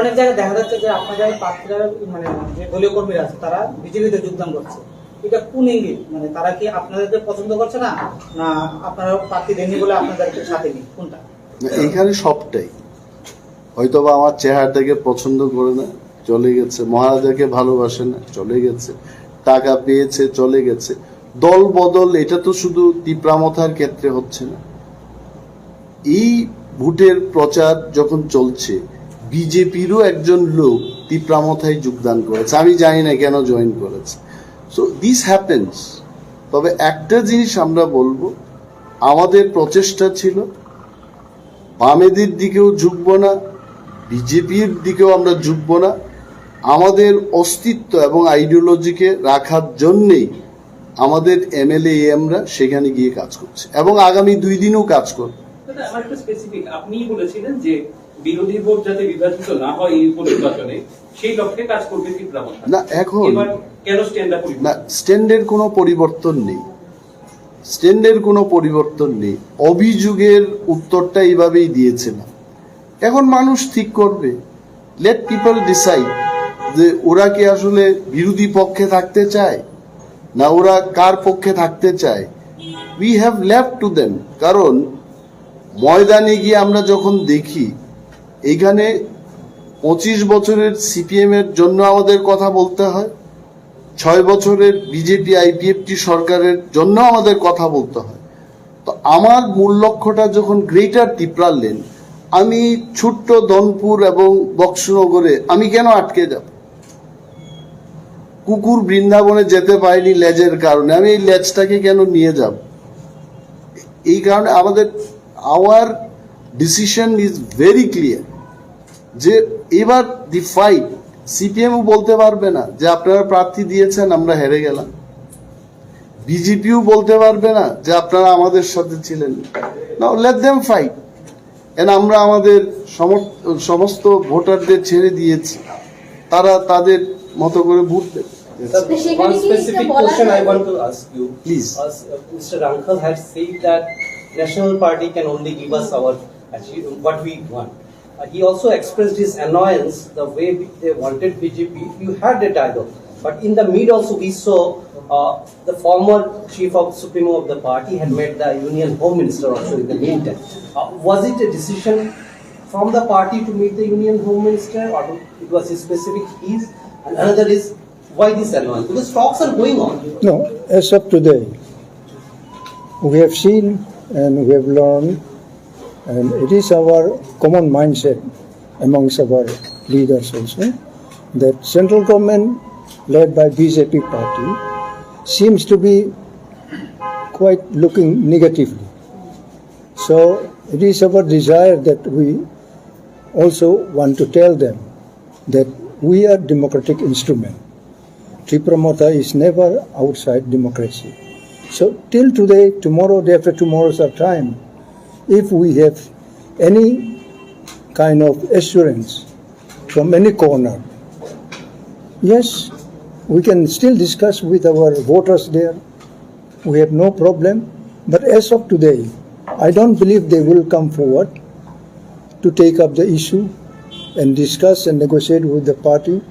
অনেক জায়গায় দেখা যাচ্ছে যে আপনাদের প্রার্থীরা মানে যে দলীয় কর্মীরা আছে তারা বিজেপিতে যোগদান করছে, এটা কোন ইঙ্গিত? মানে তারা কি আপনাদেরকে পছন্দ করছে না, না আপনারা প্রার্থী দেননি বলে আপনাদেরকে সাথে নেই, কোনটা? এইখানে সবটাই, হয়তোবা আমার চেহারাটাকে পছন্দ করে না, চলে গেছে, মহারাজাকে ভালোবাসে না, চলে গেছে, টাকা পেয়েছে, চলে গেছে। দল বদল এটা তো শুধু তিপ্রামথার ক্ষেত্রে হচ্ছে না। এই ভোটের প্রচার যখন চলছে, বিজেপিরও একজন লোক তিপ্রামথায় যোগদান করেছে, আমি জানি না কেন জয়েন করেছে। So this happens. তবে একটা জিনিস আমরা বলবো, আমাদের প্রচেষ্টা ছিল বামেদের দিকেও ঝুঁকবো না, বিজেপির দিকেও আমরা ঝুঁকবো না, আমাদের অস্তিত্ব এবং আইডিওলজিকে রাখার জন্যেই আমাদের এমএলএ এমরা সেখানে গিয়ে কাজ করছে, এবং আগামী 2 দিনও কাজ করবে। আমার একটু স্পেসিফিক, আপনি বলেছিলেন যে বিরোধী ভোট যাতে বিভাজিত না হয় এই উপনির্বাচনে, সেই লক্ষ্যে কাজ করবে তিপ্রামথা। না, এখন এবার কেন স্ট্যান্ডটা পরিবর্তন? না, স্ট্যান্ডের কোনো পরিবর্তন নেই, স্ট্যান্ডের কোনো পরিবর্তন নেই। অভিযোগের উত্তরটা এইভাবেই দিয়েছে না, এখন মানুষ ঠিক করবে। লেট পিপল ডিসাইড যে ওরা কি আসলে বিরোধী পক্ষে থাকতে চায় না ওরা কার পক্ষে থাকতে চায়। We have left to them. কারণ ময়দানে গিয়ে আমরা যখন দেখি এইখানে 25 বছরের সিপিএম এর জন্য আমাদের কথা বলতে হয়, 6 বছরের বিজেপি আইপিএফটি সরকারের জন্য আমাদের কথা বলতে হয়। তো আমার মূল লক্ষ্যটা যখন গ্রেটার তিপ্রাল্যান্ড, আমি ছোট্ট ধনপুর এবং বক্সনগরে আমি কেন আটকে যাব? কুকুর বৃন্দাবনে যেতে পারেনি লেজের কারণে, আমি এই লেজটাকে কেন নিয়ে যাব? এই কারণে আমাদের our decision is very clear যে এবার দি ফাইট, সিপিএমও বলতে পারবে না যে আপনারা প্রার্থী দিয়েছেন আমরা হেরে গেলাম, বিজেপিও বলতে পারবে না যে আপনারা আমাদের সাথে ছিলেন। নাও লেট দেম ফাইট। এন্ড আমরা আমাদের সমস্ত ভোটারদের ছেড়ে দিয়েছি, তারা তাদের মতো করে ভোট দেবে। One specific question I want to ask you. Please. Mr. Rankal had said that National Party can only give us our what we want. He also expressed his annoyance the way they wanted BJP. You had a dialogue, but in the mid also we saw the former chief of Supremo of the party had met the Union Home Minister also in the meantime. Was it a decision from the party to meet the Union Home Minister, or it was a specific case? And another is, why this annoyance? Because talks are going on. No, as of today, we have seen and we have learned, and it is our common mindset amongst our leaders also, that central government led by BJP party seems to be quite looking negatively. So it is our desire that we also want to tell them that we are democratic instrument. Tripura Motha is never outside democracy. So till today, tomorrow, day after tomorrow is our time. If we have any kind of assurance from any corner, yes, we can still discuss with our voters there. We have no problem. But as of today, I don't believe they will come forward to take up the issue and discuss and negotiate with the party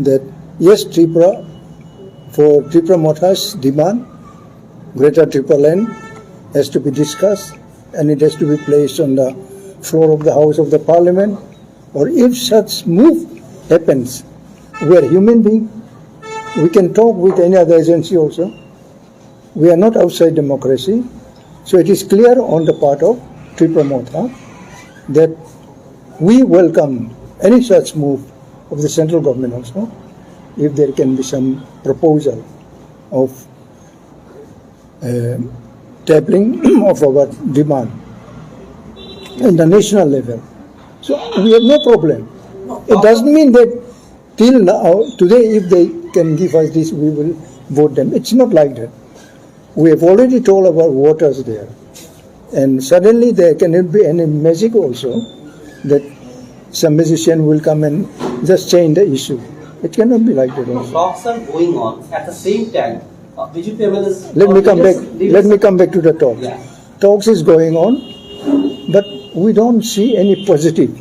that yes, Tripura, for Tripura Motha's demand, Greater Tripura land has to be discussed and it has to be placed on the floor of the House of the Parliament. Or if such move happens, we are human beings. We can talk with any other agency also. We are not outside democracy. So it is clear on the part of Tripura Motha that we welcome any such move of the central government also, if there can be some proposal of tabling of our demand in the national level. So we have no problem. It doesn't mean that till now, today, if they can give us this, we will vote them. It's not like that. We have already told our voters there. And suddenly there cannot be any magic also that some musician will come and just change the issue. It cannot be like that also. Talks are going on at the same time. BJP MLAs. Let me come back to the talk. Yeah. Talks is going on, but we don't see any positive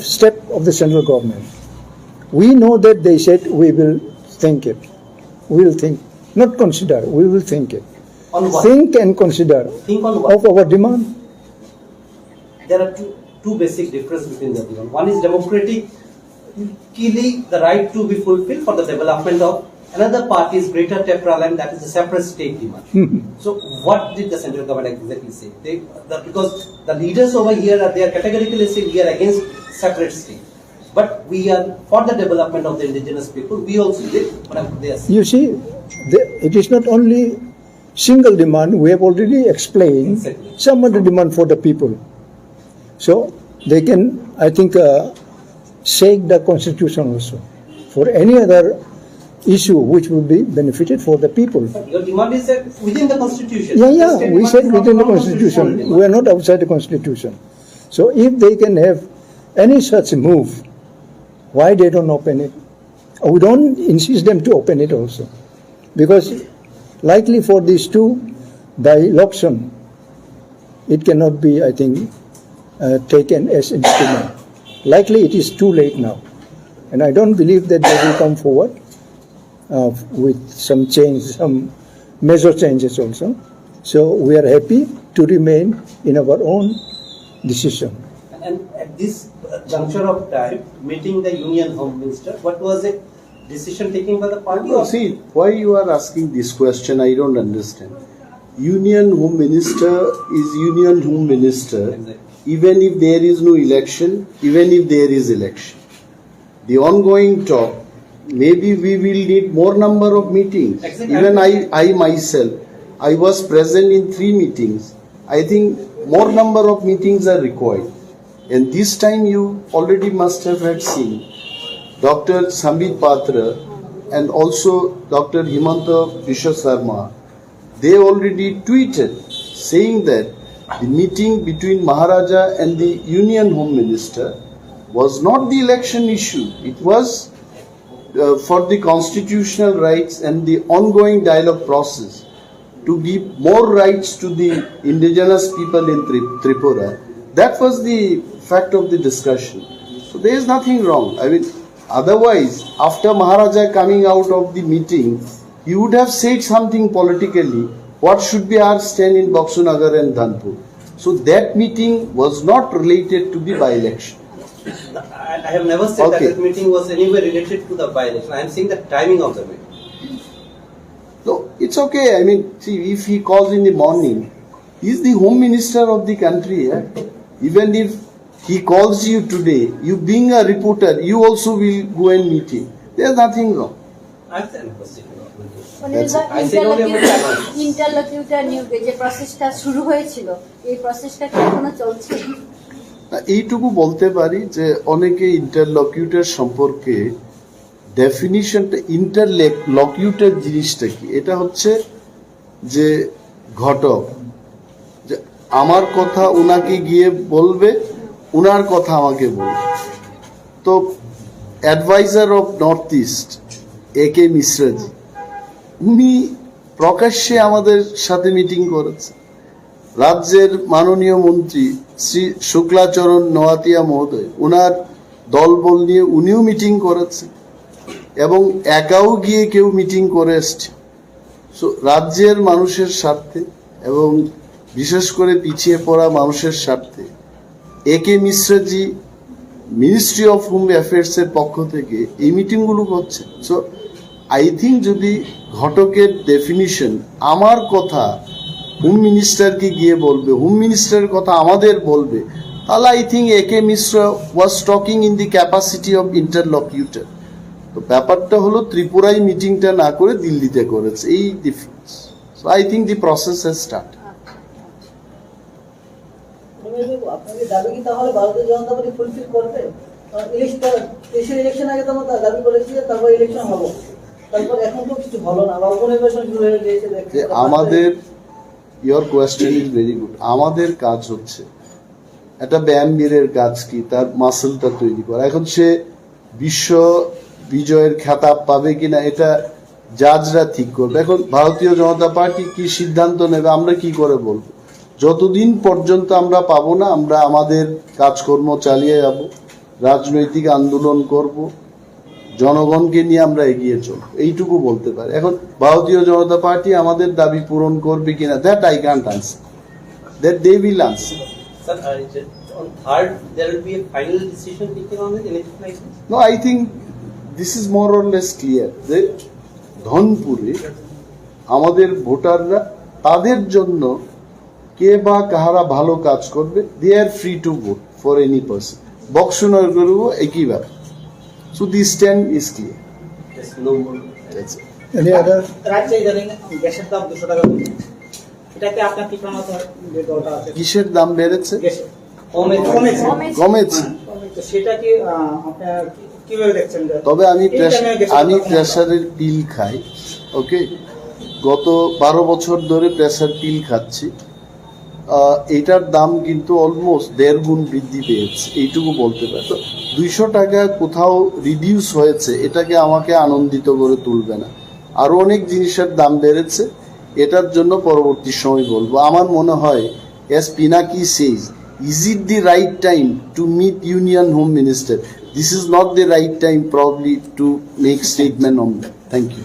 step of the central government. We know that they said we will think it. We will think, not consider, we will think it. On what? Think and consider Think on what? of our demand. There are two basic differences between the demand. One is democratically the right to be fulfilled for the development of another party's Greater Tripura land, that is a separate state demand. So what did the central government exactly say? Because the leaders over here they are categorically saying we are against separate state. But we are for the development of the indigenous people. We also did what they are saying. You see, it is not only single demand. We have already explained Exactly. some of the demand for the people. So they can, I think, shake the constitution also for any other issue which will be benefited for the people. But your demand is within the constitution. Yeah, State we demand said is not within the non-constitutional constitution. demand. We are not outside the constitution. So if they can have any such move, why they don't open it? We don't insist them to open it also. Because likely for these two, by election, it cannot be, I think, taken as instrument. Likely it is too late now. And I don't believe that they will come forward with some change, some major changes also. So we are happy to remain in our own decision. And at this juncture of time, meeting the Union Home Minister, what was it? Decision taken by the party? No, see, why you are asking this question, I don't understand. Union Home Minister is Union Home Minister, Exactly. even if there is no election, even if there is election. The ongoing talk, maybe we will need more number of meetings. Exactly. Even I myself, I was present in 3 meetings. I think more number of meetings are required. And this time you already must have had seen Dr. Sambit Patra and also Dr. Himanta Biswa Sarma, they already tweeted saying that the meeting between Maharaja and the Union Home Minister was not the election issue. It was for the constitutional rights and the ongoing dialogue process to give more rights to the indigenous people in Tripura. That was the fact of the discussion. So there is nothing wrong. I mean, otherwise, after Maharaja coming out of the meeting, he would have said something politically, what should be our stand in Baksunagar and Dhanpur. So that meeting was not related to the by-election. I have never said Okay. that meeting was anywhere related to the by-election. I am saying the timing of the meeting. So It's okay. I mean, see, if he calls in the morning, he's the home minister of the country. Even if he calls you today, you being a reporter, you also will go and meet him. There's nothing wrong. ইন্টারলকিউটর নিয়োগে যে প্রসেসটা শুরু হয়েছিল এই প্রসেসটা কি এখনো চলছে? এইটুকু বলতে পারি যে অনেকে ইন্টারলকিউটর সম্পর্কে ডেফিনিশনটা, ইন্টারলকিউটর জিনিসটা কি, এটা হচ্ছে যে ঘটক, যে আমার কথা ওনাকে গিয়ে বলবে, ওনার কথা আমাকে বলবে। তো advisor of North East AK Mishraji, উনি প্রকাশ্যে আমাদের সাথে মিটিং করেছে। রাজ্যের মাননীয় মন্ত্রী শ্রী শুক্লাচরণ নোয়াতিয়া মহোদয়, ওনার দলবল নিয়ে উনিও মিটিং করেছে এবং একাও গিয়ে কেউ মিটিং করে এসছে। সো রাজ্যের মানুষের স্বার্থে এবং বিশেষ করে পিছিয়ে পড়া মানুষের স্বার্থে AK মিশ্রাজি মিনিস্ট্রি অফ হোম অ্যাফেয়ার্সের পক্ষ থেকে এই মিটিংগুলো করছে। সো আই থিঙ্ক যদি ঘটকের ডেফিনিশন আমার কথা হোম মিনিস্টারকে গিয়ে বলবে, হোম মিনিস্টারের কথা আমাদের বলবে, তাহলে I think AK Mishra was talking in the capacity of interlocutor. তো ব্যাপারটা হলো ত্রিপুরায় মিটিংটা না করে দিল্লিতে করেছে, এই difference. So I think the process has start. আপনাদের দাবি কি তাহলে ভারতীয় জনতা পার্টি ফুলফিল করবে? দেশের ইলেকশন আগে তো আমরা দাবি করেছি তারপর ইলেকশন হবো, তারপর এখন তো কিছু হলো না বা উপনির্বাচন শুরু হয়ে গিয়েছে। আমাদের, your question is very good. আমাদের কাজ হচ্ছে একটা ব্যায়ামবীরের কাজ কি, তার মাসেলটা তৈরি করা। এখন সে বিশ্ব বিজয়ের খেতাব পাবে কিনা এটা জাজরা ঠিক করবে। এখন ভারতীয় জনতা পার্টি কি সিদ্ধান্ত নেবে আমরা কি করে বলবো? যতদিন পর্যন্ত আমরা পাবো না, আমরা আমাদের কাজকর্ম চালিয়ে যাব, রাজনৈতিক আন্দোলন করব, জনগণকে নিয়ে আমরা এগিয়ে চলব, এইটুকু বলতে পারি। এখন ভারতীয় জনতা পার্টি আমাদের দাবি পূরণ করবে কিনা, that I can't answer, that they will answer. Sir, on third, there will be a final decision taken on it, anything like this? No, I think this is more or less clear যে ধনপুরে আমাদের ভোটাররা তাদের জন্য কে বা কাহারা ভালো কাজ করবে, they are free to vote for any person. Boxanagar করব একই ব্যাপার। So the stand is clear. Yes, no more. That's it. Any other? রাজ্যে ইদানিং গ্যাসের দাম 200 টাকা কমে, এটাকে আপনার কি প্রমাণ হয় যে দরটা আছে? কিসের দাম বেড়েছে? গ্যাসের কমেছে। তো সেটা কি আপনার কিভাবে দেখছেন? তবে আমি প্রেসারের পিল খাই, ওকে, গত 12 বছর ধরে প্রেসার পিল খাচ্ছি। এটার দাম কিন্তু অলমোস্ট 1.5 গুণ বৃদ্ধি পেয়েছে, এইটুকু বলতে পারি। তো 200 টাকা কোথাও রিডিউস হয়েছে, এটাকে আমাকে আনন্দিত করে তুলবে না। আরো অনেক জিনিসের দাম বেড়েছে, এটার জন্য পরবর্তী সময় বলবো। আমার মনে হয়, as Pinaki says, is it the right time to meet Union Home Minister? This is not the right time probably to make statement on that. Thank you.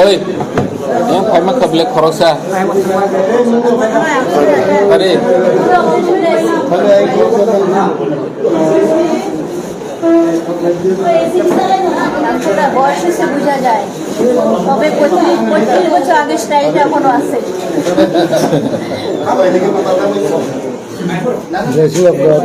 Oi, yang phải mắc cặp lệch khó xa. Aরে বয়স এসে বোঝা যায়, তবে 35 বছর আগে স্টাইলটা এখনো আছে। Jesse of God.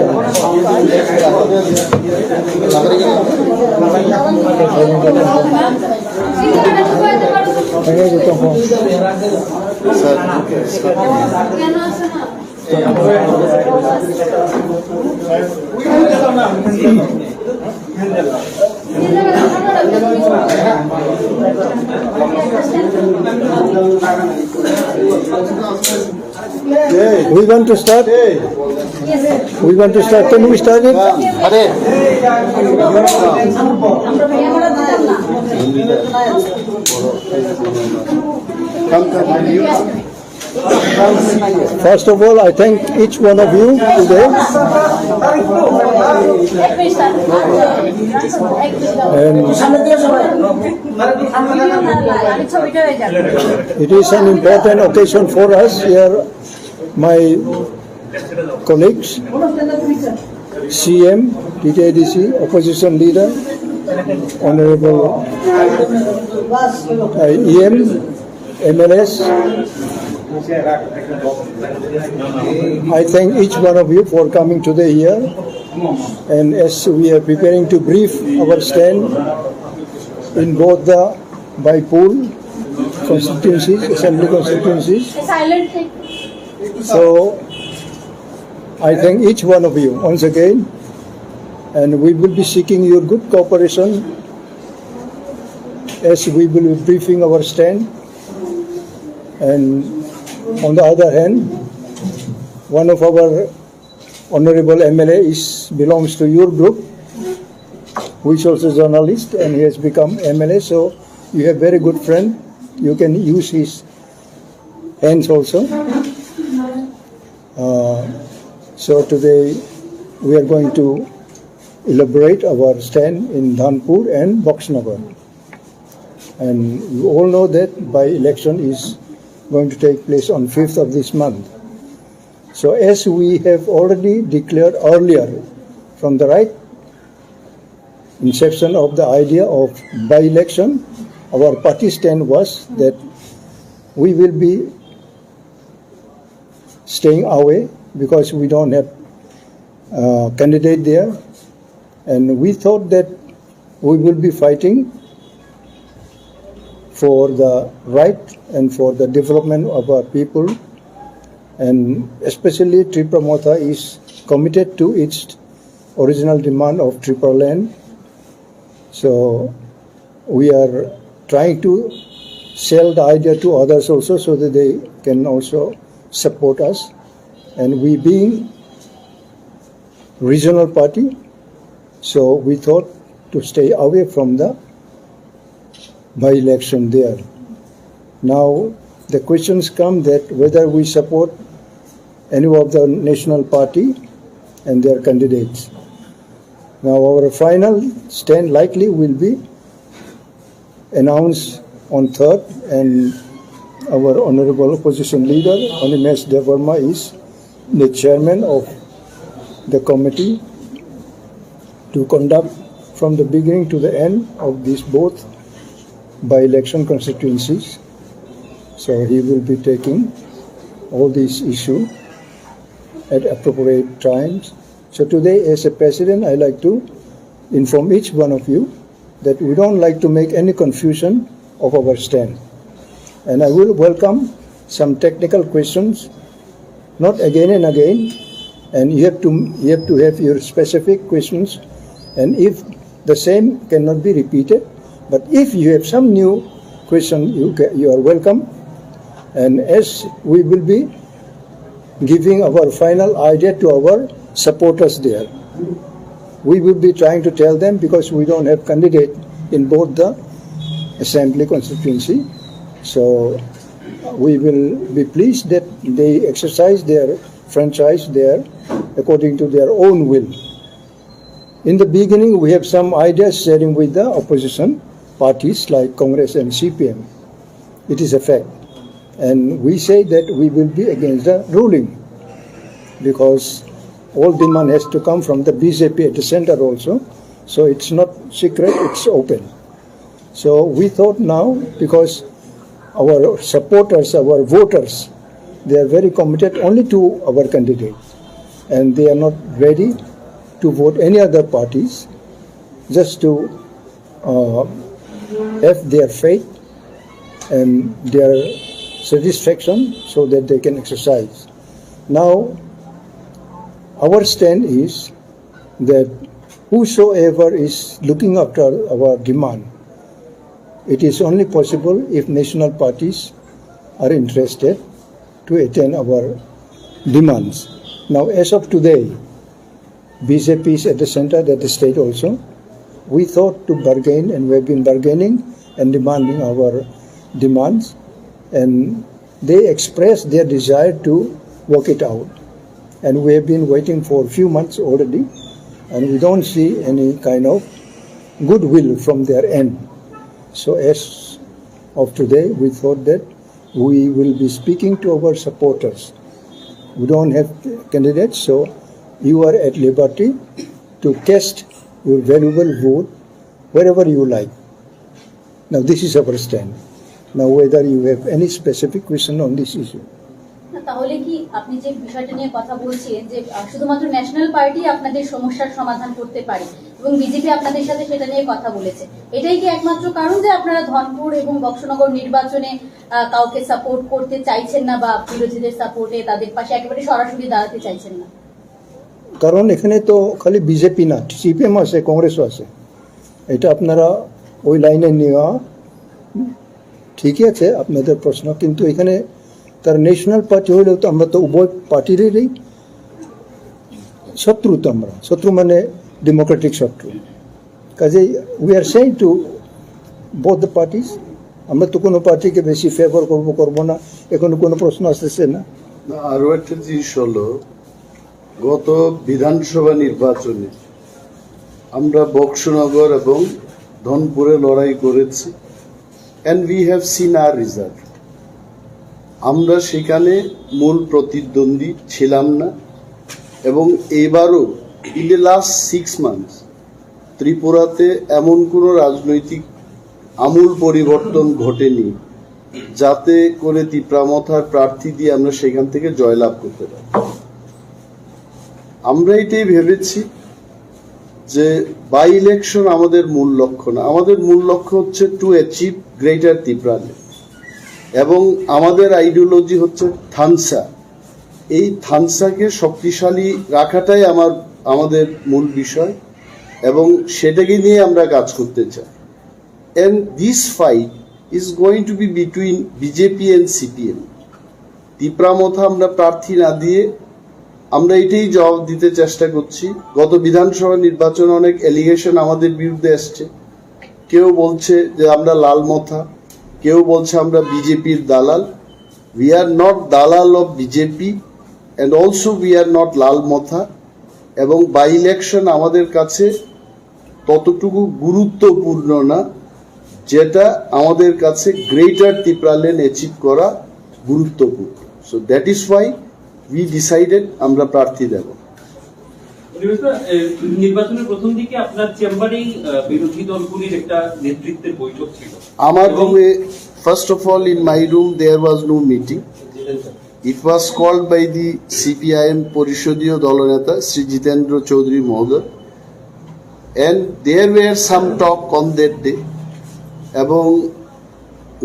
Hey, we want to start? We want to start. Can we start it? আরে First of all, I thank each one of you today. And it is an important occasion for us here my colleagues, CM, TKDC, opposition leader, Honorable EM, MLS. I thank each one of you for coming today here. And as we are preparing to brief our stand in both the by pool constituencies, assembly constituencies. A silent thing. So I thank each one of you once again, and we will be seeking your good cooperation as we will be briefing our stand. And on the other hand, one of our honorable MLA belongs to your group, who is also a journalist, and he has become MLA. So you have very good friend. You can use his hands also. So today we are going to elaborate our stand in Dhanpur and Boxnagar. And you all know that by-election is going to take place on 5th of this month. So as we have already declared earlier from the right inception of the idea of by-election, our party stand was that we will be staying away because we don't have a candidate there, and we thought that we will be fighting for the right and for the development of our people, and especially Tripura is committed to its original demand of Tripura land. So we are trying to sell the idea to others also so that they can also support us. And we being regional party, so we thought to stay away from the by-election there. Now the questions come that whether we support any of the national party and their candidates. Now our final stand likely will be announced on 3rd, and our honorable opposition leader, Honorable Devarma, is the chairman of the committee to conduct from the beginning to the end of these both by-election constituencies. So he will be taking all these issues at appropriate times. So today, as a president, I like to inform each one of you that we don't like to make any confusion of our stand. And I will welcome some technical questions, not again and again, and you have to have your specific questions, and if the same cannot be repeated, but if you have some new question, you are welcome. And as we will be giving our final idea to our supporters there, we will be trying to tell them, because we don't have candidate in both the assembly constituency, so we will be pleased that they exercise their franchise there according to their own will. In the beginning, we have some ideas sharing with the opposition parties like Congress and CPM. It is a fact. And we say that we will be against the ruling, because all demand has to come from the BJP at the center also. So it's not secret, it's open. So we thought now, because our supporters, our voters, they are very committed only to our candidate, and they are not ready to vote any other parties, just to have their faith and their satisfaction so that they can exercise. Now, our stand is that whosoever is looking after our demand, it is only possible if national parties are interested to attain our demands. Now, as of today, BJP is at the center, at the state also. We thought to bargain, and we have been bargaining and demanding our demands, and they expressed their desire to work it out. And we have been waiting for a few months already, and we don't see any kind of goodwill from their end. So as of today, we thought that we will be speaking to our supporters we don't have candidates, so you are at liberty to cast your valuable vote wherever you like. Now, this is our stand. Now, whether you have any specific question on this issue. না, তাহলে কি আপনি যে বিষয়টা নিয়ে কথা বলছেন যে শুধুমাত্র ন্যাশনাল পার্টি আপনাদের সমস্যার সমাধান করতে পারে এবং বিজেপি আপনাদের সাথে সেটা নিয়ে কথা বলেছে, এটাই কি একমাত্র কারণ যে আপনারা ধনপুর এবং বক্সনগর নির্বাচনে কাউকে সাপোর্ট করতে চাইছেন না বা বিরোধীদের সাপোর্টে তাদের পাশে একেবারে সরাসরি দাঁড়াতে চাইছেন না? কারণ এখানে তো খালি বিজেপি না, সিপিএম আছে, কংগ্রেসও আছে। এটা আপনারা ওই লাইনে নেওয়া ঠিকই আছে আপনাদের প্রশ্ন, কিন্তু এখানে তার ন্যাশনাল পার্টি হলেও তো আমরা তো উভয় পার্টিরই শত্রু, তো আমরা শত্রু মানে ডেমোক্রেটিক শত্রু। কাজেই we are saying to both the parties. আমরা তো কোনো পার্টিকে বেশি ফেভার করবো না, এখনো কোনো প্রশ্ন আসতেছে না। আরো একটা জিনিস হলো, গত বিধানসভা নির্বাচনে আমরা বক্সনগর এবং ধনপুরে লড়াই করেছি, and we have seen our result. আমরা সেখানে মূল প্রতিদ্বন্দ্বী ছিলাম না, এবং এবারও in the last 6 months ত্রিপুরাতে এমন কোনো রাজনৈতিক আমূল পরিবর্তন ঘটেনি যাতে করে তীব্রামথার প্রার্থী দিয়ে আমরা সেখান থেকে জয়লাভ করতে পারি। আমরা এটাই ভেবেছি যে বাই ইলেকশন আমাদের মূল লক্ষ্য না, আমাদের মূল লক্ষ্য হচ্ছে টু অ্যাচিভ গ্রেটার ত্রিপুরাল্যান্ড, এবং আমাদের আইডিওলজি হচ্ছে থানসা। এই থানসাকে শক্তিশালী রাখাটাই আমাদের মূল বিষয়, এবং সেটাকে নিয়ে আমরা কাজ করতে চাই। And this fight is going to be between BJP and CPM. তীব্রামথা আমরা প্রার্থী না দিয়ে আমরা এটাই জবাব দিতে চেষ্টা করছি। গত বিধানসভা নির্বাচনে অনেক এলিগেশন আমাদের বিরুদ্ধে আসছে, কেউ বলছে যে আমরা লালমথা, কেউ বলছে আমরা বিজেপির দালাল। We are not dalal of BJP and also we are not লালমথা, এবং বাই ইলেকশন আমাদের কাছে ততটুকু গুরুত্বপূর্ণ না যেটা আমাদের কাছে গ্রেটার ত্রিপুরাল্যান্ড অ্যাচিভ করা গুরুত্বপূর্ণ। So that is why we decided আমরা প্রার্থী দেব। নির্বাচনের প্রথম দিকে আপনার চেম্বারেই বিরোধী দলগুলির একটা নেতৃত্বের বৈঠক ছিল। আমার রুমে, first of all in my room there was no meeting. It was called by the CPIM পরিষদীয় দলনেতা শ্রী জিতেন্দ্র চৌধুরী মহোদয়, and there were some talk on that day, এবং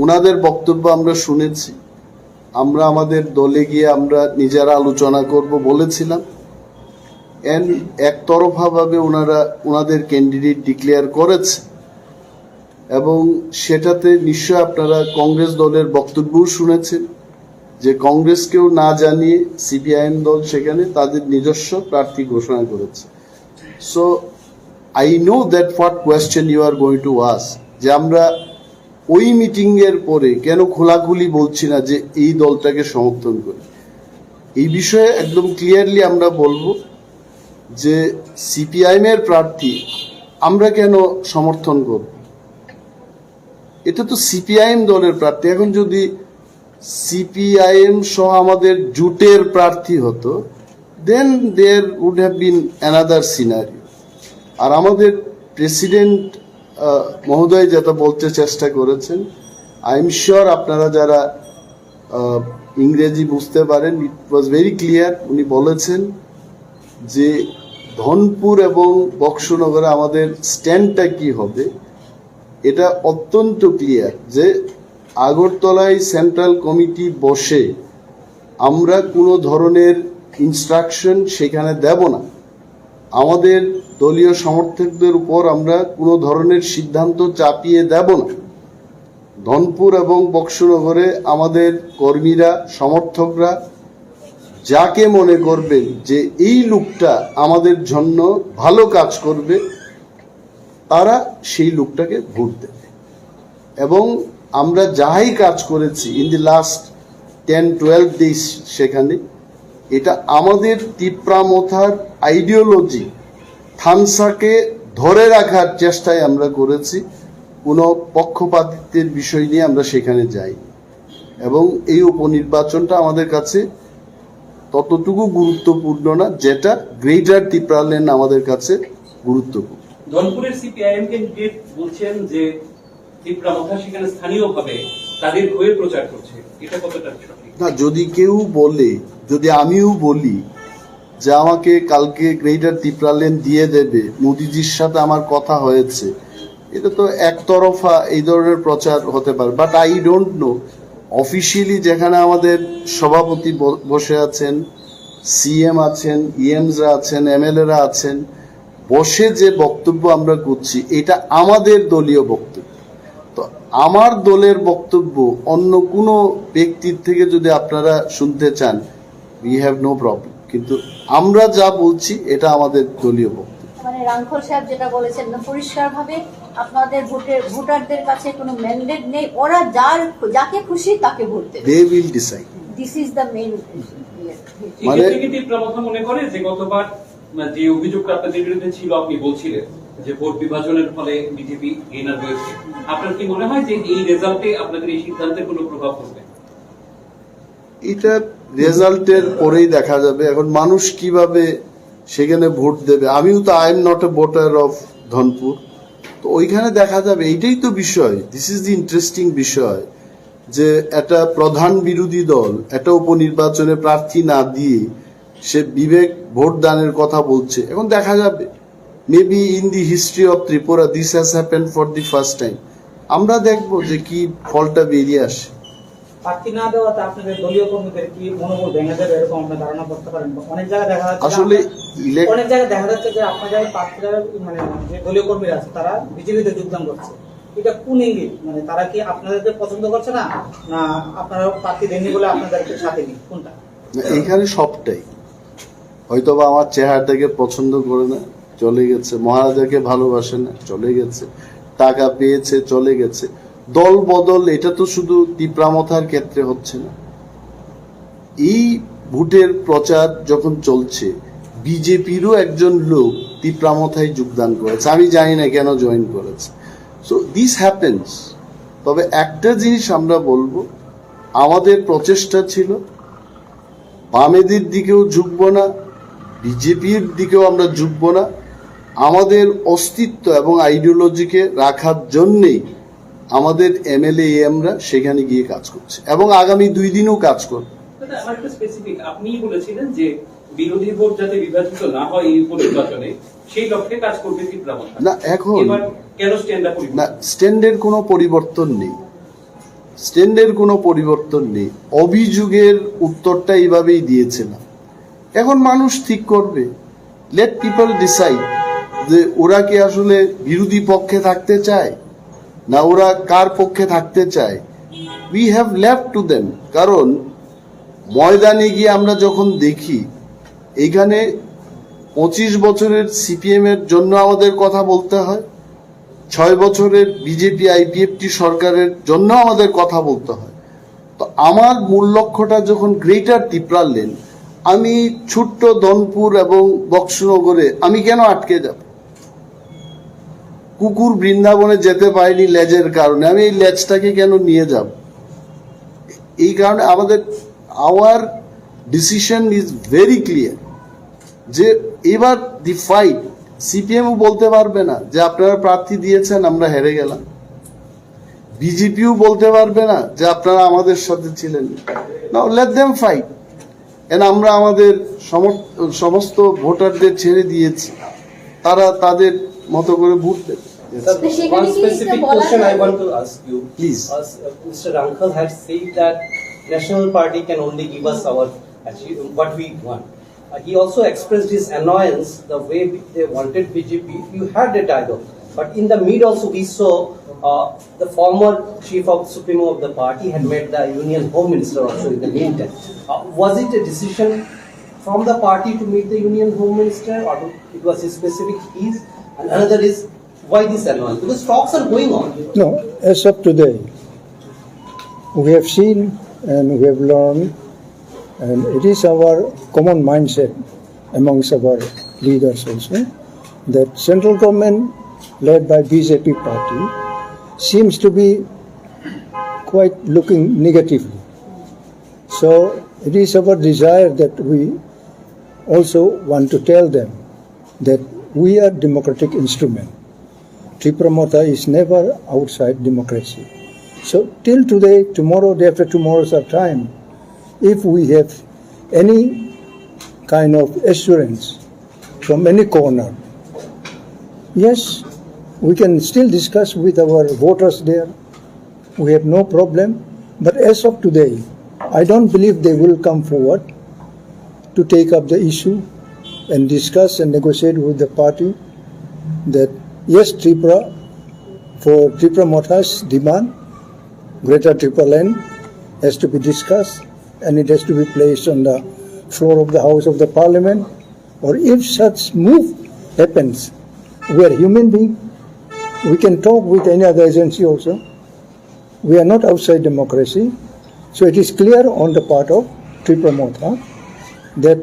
ওনাদের বক্তব্য আমরা শুনেছি। আমরা আমাদের দলে গিয়ে আমরা নিজেরা আলোচনা করব বলেছিলাম, এন্ড একতরফাভাবে ওনারা ওনাদের ক্যান্ডিডেট ডিক্লেয়ার করেছে, এবং সেটাতে নিশ্চয় আপনারা কংগ্রেস দলের বক্তব্যও শুনেছেন যে কংগ্রেসকেও না জানিয়ে সিপিআইএম দল সেখানে তাদের নিজস্ব প্রার্থী ঘোষণা করেছে। So I know that what question you are going to ask, যে আমরা ওই মিটিং এর পরে কেন খোলাখুলি বলছি না যে এই দলটাকে সমর্থন করি। এই বিষয়ে একদম ক্লিয়ারলি আমরা বলবো যে সিপিআইএম এর প্রার্থী আমরা কেন সমর্থন করব, এটা তো সিপিআইএম দলের প্রার্থী। এখন যদি সিপিআইএম সহ আমাদের জুটের প্রার্থী হতো, then there would have been another scenario. আর আমাদের প্রেসিডেন্ট মহোদয় যেটা বলতে চেষ্টা করেছেন, আই এম শিওর আপনারা যারা ইংরেজি বুঝতে পারেন, ইট ওয়াজ ভেরি ক্লিয়ার। উনি বলেছেন যে ধনপুর এবং বক্সনগরে আমাদের স্ট্যান্ডটা কি হবে, এটা অত্যন্ত ক্লিয়ার যে আগরতলায় সেন্ট্রাল কমিটি বসে আমরা কোনো ধরনের ইনস্ট্রাকশন সেখানে দেব না। আমাদের দলীয় সমর্থকদের উপর আমরা কোনো ধরনের সিদ্ধান্ত চাপিয়ে দেব না। ধনপুর এবং বক্সনগরে আমাদের কর্মীরা, সমর্থকরা যাকে মনে করবেন যে এই লোকটা আমাদের জন্য ভালো কাজ করবে, তারা সেই লোকটাকে ভোট দেবে। এবং আমরা যাই কাজ করেছি ইন দি লাস্ট 10-12 ডেজ সেখানে, এটা আমাদের তীব্রামথার আইডিওলজি থানসাকে ধরে রাখার চেষ্টায় আমরা করেছি। কোনো পক্ষপাতিত্বের বিষয় নিয়ে আমরা সেখানে যাই, এবং এই উপনির্বাচনটা আমাদের কাছে ততটুকু গুরুত্বপূর্ণ না যেটা গ্রেটার ত্রিপুরাল্যান্ড আমাদের কাছে গুরুত্বপূর্ণ। ধনপুরের সিপিআইএম ক্যান্ডিডেট বলছেন যে ত্রিপুরা মথা সেখানে স্থানীয়ভাবে তাদের হয়ে প্রচার করছে, এটা কতটা সঠিক? না, যদি কেউ বলে, যদি আমিও বলি যে আমাকে কালকে গ্রেটার ত্রিপুরাল্যান্ড দিয়ে দেবে, মোদিজির সাথে আমার কথা হয়েছে, এটা তো একতরফা এই ধরনের প্রচার হতে পারে। But I don't know officially যেখানে আমাদের সভাপতি বসে আছেন, সিএম আছেন, ইএমসরা আছেন, এমএলএরা আছেন, বসে যে বক্তব্য আমরা করছি এটা আমাদের দলীয় বক্তব্য। তো আমার দলের বক্তব্য অন্য কোনো ব্যক্তির থেকে যদি আপনারা শুনতে চান, উই হ্যাভ নো প্রবলেম, কিন্তু আমরা যা বলছি এটা আমাদের দলীয় বক্তব্য। মানে রাংখল সাহেব যেটা বলেছেন না, পরিষ্কারভাবে আপনাদের ভোটারদের কাছে কোনো ম্যান্ডেট নেই, ওরা যাকে খুশি তাকে ভোট দেবে। They will decide. This is the main. মানে ত্রিপুরা মথা মনে করে যে গতবার যে অভিযোগটা আপনাদের বিরুদ্ধে ছিল, আপনি বলছিলেন যে ভোট বিভাজনের ফলে বিজেপি গেইনার হয়েছে, আপনার কি মনে হয় যে এই রেজাল্টে আপনাদের এই সিদ্ধান্তের কোনো প্রভাব পড়বে? এটা রেজাল্টের পরেই দেখা যাবে। এখন মানুষ কিভাবে সেখানে ভোট দেবে, আমিও তো I am not a voter of Dhanpur, তো ওইখানে দেখা যাবে। এইটাই তো বিষয়, দিস ইজ দি ইন্টারেস্টিং বিষয়, যে একটা প্রধান বিরোধী দল একটা উপনির্বাচনে প্রার্থী না দিয়ে সে বিবেক ভোট দানের কথা বলছে। এখন দেখা যাবে, maybe in the history of Tripura this has happened for the first time. আমরা দেখবো যে কি ফলটা বেরিয়ে আসে। প্রার্থী না দেওয়াতে আপনাদের দলীয় কর্মীদের কি মনোবল ভেঙে যাবে এরকম আপনি ধারণা করতে পারেন? অনেক জায়গায় দেখা যাচ্ছে, আসলে অনেক জায়গায় দেখা যাচ্ছে যে আপনাদের প্রার্থীরা মানে যে দলীয় কর্মীরা আছে তারা বিজেপিতে যোগদান করছে, এটা কোন ইঙ্গিত? মানে তারা কি আপনাদেরকে পছন্দ করছে না, না আপনারা প্রার্থী দেননি বলে আপনাদেরকে সাথে নেই, কোনটা? এখানে সবটাই, হয়তোবা আমার চেহারাটাকে পছন্দ করে না, চলে গেছে, মহারাজাকে ভালোবাসে না, চলে গেছে, টাকা পেয়েছে, চলে গেছে। দল বদল এটা তো শুধু ত্রিপুরামথার ক্ষেত্রে হচ্ছে না। এই ভোটের প্রচার যখন চলছে, বিজেপিরও একজন লোক ত্রিপুরামথায় যোগদান করেছে, আমি জানি না কেন জয়েন করেছে। So this happens. তবে একটা জিনিস আমরা বলবো, আমাদের প্রচেষ্টা ছিল বামেদের দিকেও ঝুঁকবো না, বিজেপির দিকেও আমরা ঝুঁকবো না। আমাদের অস্তিত্ব এবং আইডিওলজিকে রাখার জন্যেই আমাদের এমএলএ এমরা সেখানে গিয়ে কাজ করছে এবং আগামী 2 দিনও কাজ করবে। আমার একটা স্পেসিফিক, আপনি বলেছিলেন যে বিরোধী ভোট যাতে বিভাজিত না হয় এই উপনির্বাচনে, সেই লক্ষ্যে কাজ করবে ত্রিপুরা মথা। না, এখন এবার কেন স্ট্যান্ডার্ড না, স্ট্যান্ডের কোনো পরিবর্তন নেই, স্ট্যান্ডের কোনো পরিবর্তন নেই। অভিযোগের উত্তরটা এইভাবেই দিয়েছিলাম। এখন মানুষ ঠিক করবে, লেট পিপল ডিসাইড যে ওরা কি আসলে বিরোধী পক্ষে থাকতে চায় না ওরা কার পক্ষে থাকতে চায়। We have left to them. কারণ ময়দানে গিয়ে আমরা যখন দেখি এইখানে 25 বছরের সিপিএম এর জন্য আমাদের কথা বলতে হয়, 6 বছরের বিজেপি আইপিএফটি সরকারের জন্য আমাদের কথা বলতে হয়। তো আমার মূল লক্ষ্যটা যখন গ্রেটার ত্রিপুরাল্যান্ড, আমি ছোট্ট ধনপুর এবং বক্সনগরে আমি কেন আটকে যাব? কুকুর বৃন্দাবনে যেতে পারেনি লেজের কারণে, আমি এই লেজটাকে কেন নিয়ে যাব? এই কারণে আমাদের our decision is very clear যে এবার দি ফাইট, সিপিএমও বলতে পারবে না যে আপনারা প্রার্থী দিয়েছেন আমরা হেরে গেলাম, বিজেপিও বলতে পারবে না যে আপনারা আমাদের সাথে ছিলেন। নাও লেট দেম ফাইট। এন্ড আমরা আমাদের সমস্ত ভোটারদের ছেড়ে দিয়েছি, তারা তাদের মতো করে ভোট দেবে। One specific question I want to ask you. Please. Mr. Rankal had said that National Party can only give us what we want. He also expressed his annoyance the way they wanted BJP. You had a dialogue, but in the mid also we saw the former chief of Supremo of the party had met the Union Home Minister also in the meantime. Was it a decision from the party to meet the Union Home Minister, or it was a specific his? And another is, why this annoyance? Because talks are going on. No, as of today, we have seen and we have learned, and it is our common mindset amongst our leaders also, that central government led by BJP party seems to be quite looking negatively. So it is our desire that we also want to tell them that we are democratic instrument. Tripura Motha is never outside democracy. So till today, tomorrow, day after tomorrow's our time, if we have any kind of assurance from any corner, yes, we can still discuss with our voters there. We have no problem. But as of today, I don't believe they will come forward to take up the issue and discuss and negotiate with the party that yes, Tripura, for Tripura Motha's demand, Greater Tripura land has to be discussed and it has to be placed on the floor of the House of the Parliament. Or if such move happens, we are human beings. We can talk with any other agency also. We are not outside democracy. So it is clear on the part of Tripura Motha that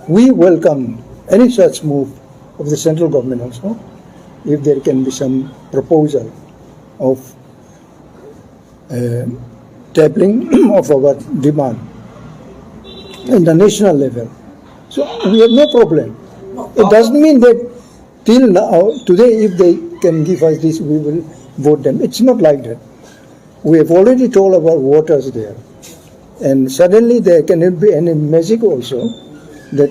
we welcome any such move of the central government also, if there can be some proposal of tabling of our demand in the national level. So we have no problem. It doesn't mean that till now, today, if they can give us this, we will vote them. It's not like that. We have already told our voters there. And suddenly there cannot be any magic also that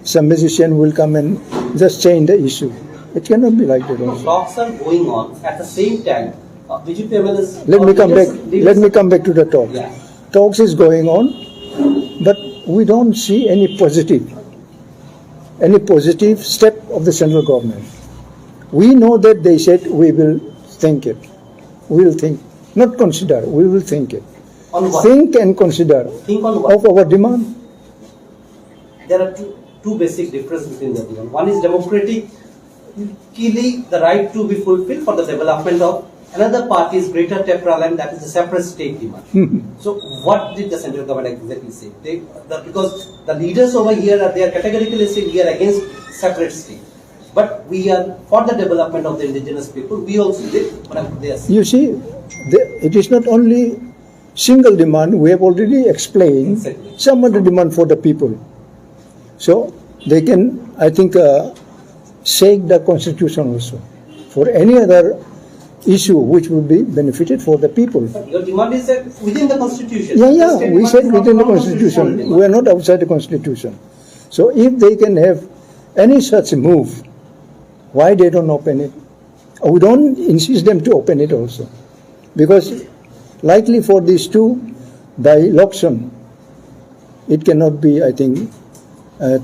some musician will come and just change the issue. It cannot be like that also. Talks are going on at the same time. BJP MLAs. Let me come back to the talk. Yeah. Talks is going on, but we don't see any positive step of the central government. We know that they said we will think it. We will think, not consider, we will think it. On what? Think and consider Think on what? of our demand. There are two basic differences between the demand. One is democratically the right to be fulfilled for the development of another party's Greater Tripura land, that is a separate state demand. So what did the central government exactly say? Because the leaders over here they are categorically saying we are against separate state. But we are for the development of the indigenous people. We also did, but they are saying. You see, it is not only single demand. We have already explained Exactly. some of the demand for the people. So they can, I think, shake the constitution also for any other issue which would be benefited for the people. But your demand is within the constitution. Yeah, State we demand said is not within the constitutional constitution. demand. We are not outside the constitution. So if they can have any such move, why they don't open it? We don't insist them to open it also. Because likely for these two, by election, it cannot be, I think,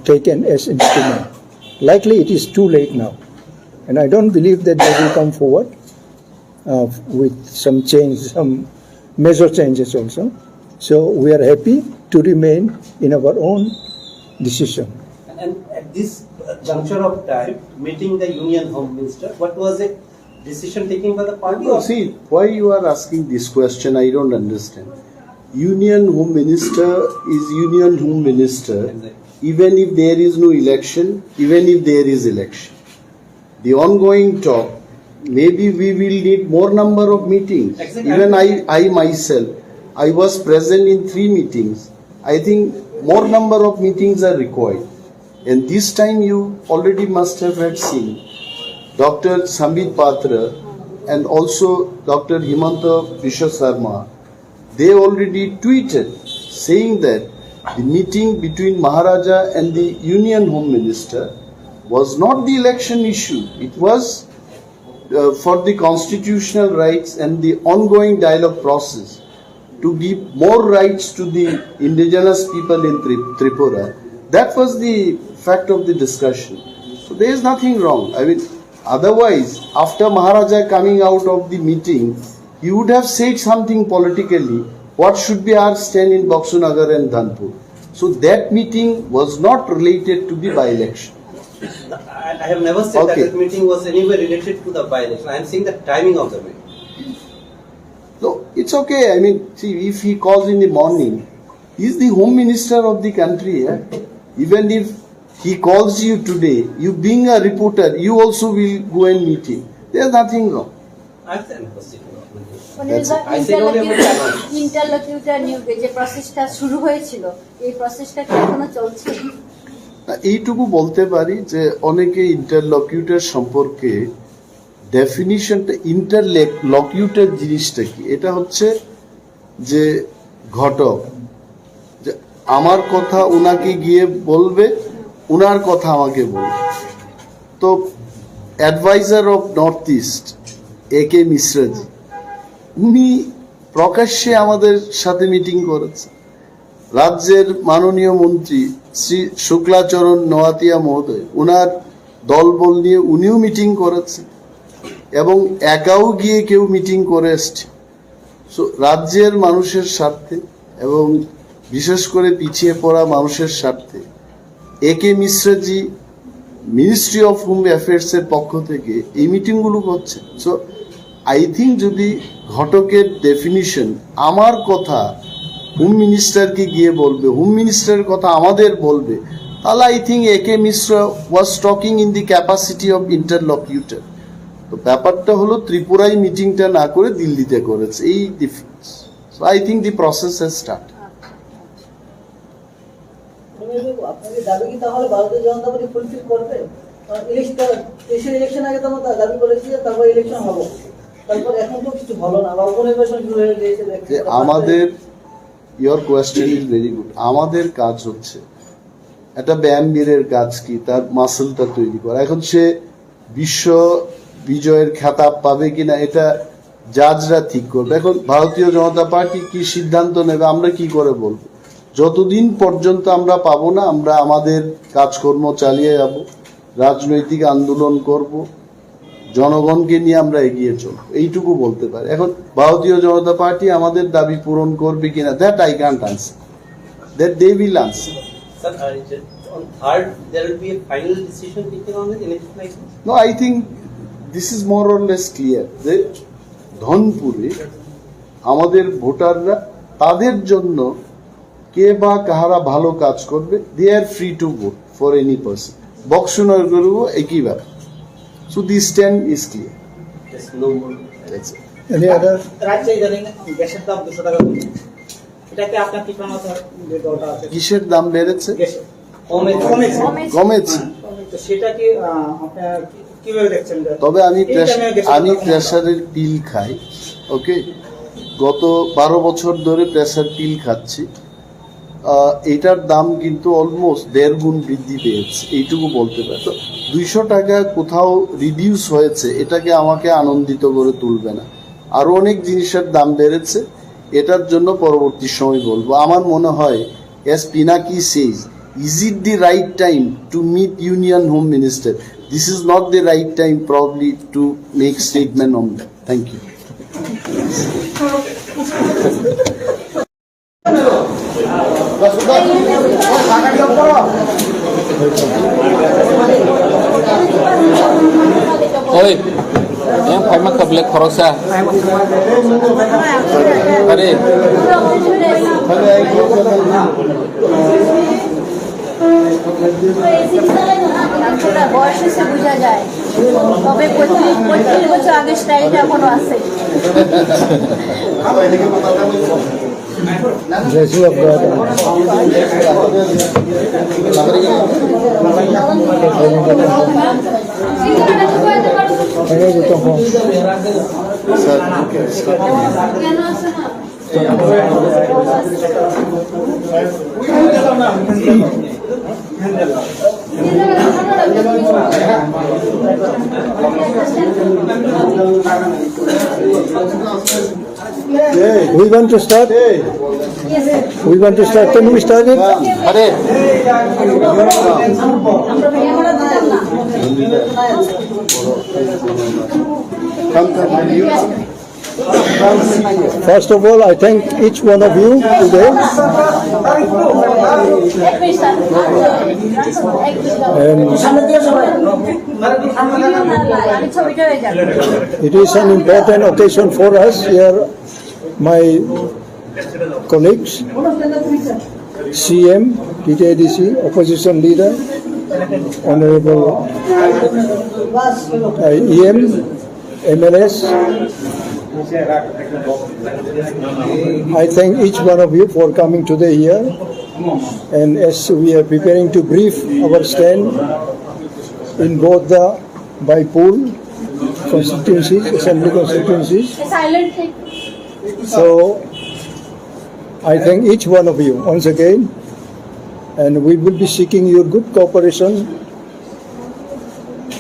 taken as instrument. Likely it is too late now. And I don't believe that they will come forward with some change, some major changes also. So we are happy to remain in our own decision. And at this juncture of time, meeting the Union Home Minister, what was it? Decision taken by the party? No, see, why you are asking this question, I don't understand. Union Home Minister is Union Home Minister, Exactly. even if there is no election, even if there is election. The ongoing talk, maybe we will need more number of meetings. Exactly. Even I myself, I was present in 3 meetings. I think more number of meetings are required. And this time you already must have had seen Dr. Sambit Patra and also Dr. Himanta Biswa Sarma. They already tweeted saying that the meeting between Maharaja and the Union Home Minister was not the election issue. It was for the constitutional rights and the ongoing dialogue process to give more rights to the indigenous people in Tripura. That was the fact of the discussion. So there is nothing wrong. I mean, otherwise, after Maharaja coming out of the meeting, he would have said something politically, what should be our stand in Baksunagar and Dhanpur. So that meeting was not related to the by-election. I have never said Okay. that meeting was anywhere related to the by-election. I am saying the timing of the meeting. No, it's okay. I mean, see, if he calls in the morning, he is the Home Minister of the country. Even if he calls you today, you being a reporter, you also will go and meet him. There's nothing wrong. That's ইন্টারলকিউটার নিয়োগে যে প্রসেসটা শুরু হয়েছিল এই প্রসেসটা কি এখনো চলছে? এইটুকু বলতে পারি যে অনেকে ইন্টারলকিউটর সম্পর্কে ডেফিনিশনটা ইন্টারলকিউটর জিনিসটা কি, এটা হচ্ছে যে ঘটক, যে আমার কথা উনাকে গিয়ে বলবে, উনার কথা আমাকে বলবে। তো advisor of North East AK Mishraji উনি প্রকাশ্যে আমাদের সাথে মিটিং করেছেন। রাজ্যের মাননীয় মন্ত্রী শ্রী শুক্লাচরণ নোয়াতিয়া মহোদয় উনার দলবল নিয়ে উনিও মিটিং করেছেন এবং একাও গিয়ে কেউ মিটিং করে এসছে। সো রাজ্যের মানুষের স্বার্থে এবং বিশেষ করে পিছিয়ে পড়া মানুষের স্বার্থে AK মিশ্রাজি মিনিস্ট্রি অফ হোম অ্যাফেয়ার্সের পক্ষ থেকে এই মিটিংগুলো করছে। সো আই থিঙ্ক যদি ঘটকের ডেফিনিশন আমার কথা হোম মিনিস্টারকে গিয়ে বলবে, হোম মিনিস্টারের কথা আমাদের বলবে, তাহলে I think AK Mishra was talking in the capacity of interlocutor. তো ব্যাপারটা হলো ত্রিপুরায় মিটিংটা না করে দিল্লিতে করেছে, এই difference. So I think the process has start. আপনাদের দাবি কি তাহলে ভারতীয় জনতা পার্টি ফুলফিল করবে? দেশের ইলেকশন আগে তো আমরা দাবি করেছি যে তারপর ইলেকশন হবো, তারপর এখন তো কিছু হলো না বা উপনির্বাচন শুরু হয়ে গিয়েছে। আমাদের your question is very good. আমাদের কাজ হচ্ছে একটা ব্যায়ামবীরের কাজ কি তার মাসেলটা তৈরি করা। এখন সে বিশ্ব বিজয়ের খেতাব পাবে কিনা এটা জাজরা ঠিক করবে। এখন ভারতীয় জনতা পার্টি কি সিদ্ধান্ত নেবে আমরা কি করে বলবো? যতদিন পর্যন্ত আমরা পাবো না আমরা আমাদের কাজকর্ম চালিয়ে যাব, রাজনৈতিক আন্দোলন করব, জনগণকে নিয়ে আমরা এগিয়ে চলবো, এইটুকু বলতে পারি। এখন ভারতীয় জনতা পার্টি আমাদের দাবি পূরণ করবে কিনা that I can't answer, that they will answer. Sir, on third, there will be a final decision taken on it, anything like this? No, I think this is more or less clear যে ধনপুরে আমাদের ভোটাররা তাদের জন্য কে বা কাহারা ভালো কাজ করবে, they are free to vote for any person. Boxanagar করব একই ব্যাপার। So the stand is clear. There's no more. That's it. Any other? রাজ্যে ইদানিং গ্যাসের দাম 200 টাকা কমেছে, এটাকে আপনার কি প্রমাণ যে দলটা আছে কিসের দাম বেড়েছে? গ্যাসের কমেছে। কমেছে। তো সেটা কি আপনারা কিভাবে দেখছেন? তবে আমি প্রেসারের পিল খাই, ওকে, গত 12 বছর ধরে প্রেসার পিল খাচ্ছি। এটার দাম কিন্তু অলমোস্ট 1.5 গুণ বৃদ্ধি পেয়েছে, এইটুকু বলতে পারি। তো 200 টাকা কোথাও রিডিউস হয়েছে, এটাকে আমাকে আনন্দিত করে তুলবে না। আরো অনেক জিনিসের দাম বেড়েছে, এটার জন্য পরবর্তী সময় বলবো। আমার মনে হয় as Pinaki says, is it the right time to meet Union Home Minister? This is not the right time probably to make statement on that. Thank you. Oi, yang phải mắc cập lệ khó xa. Đây. বয়স এসে বোঝা যায়, তবে 35 বছর আগে স্টাইলটা এখনো আছে। Blessing of God. We want to start. We want to start. Can we start it? Hare. First of all, I thank each one of you today. It is an important occasion for us here, my colleagues, CM, TTIDC, opposition leader, Honorable EM, MLAs, I thank each one of you for coming today here. And as we are preparing to brief our stand in both the by-pool constituencies, assembly constituencies. A silent thing. So I thank each one of you once again, and we will be seeking your good cooperation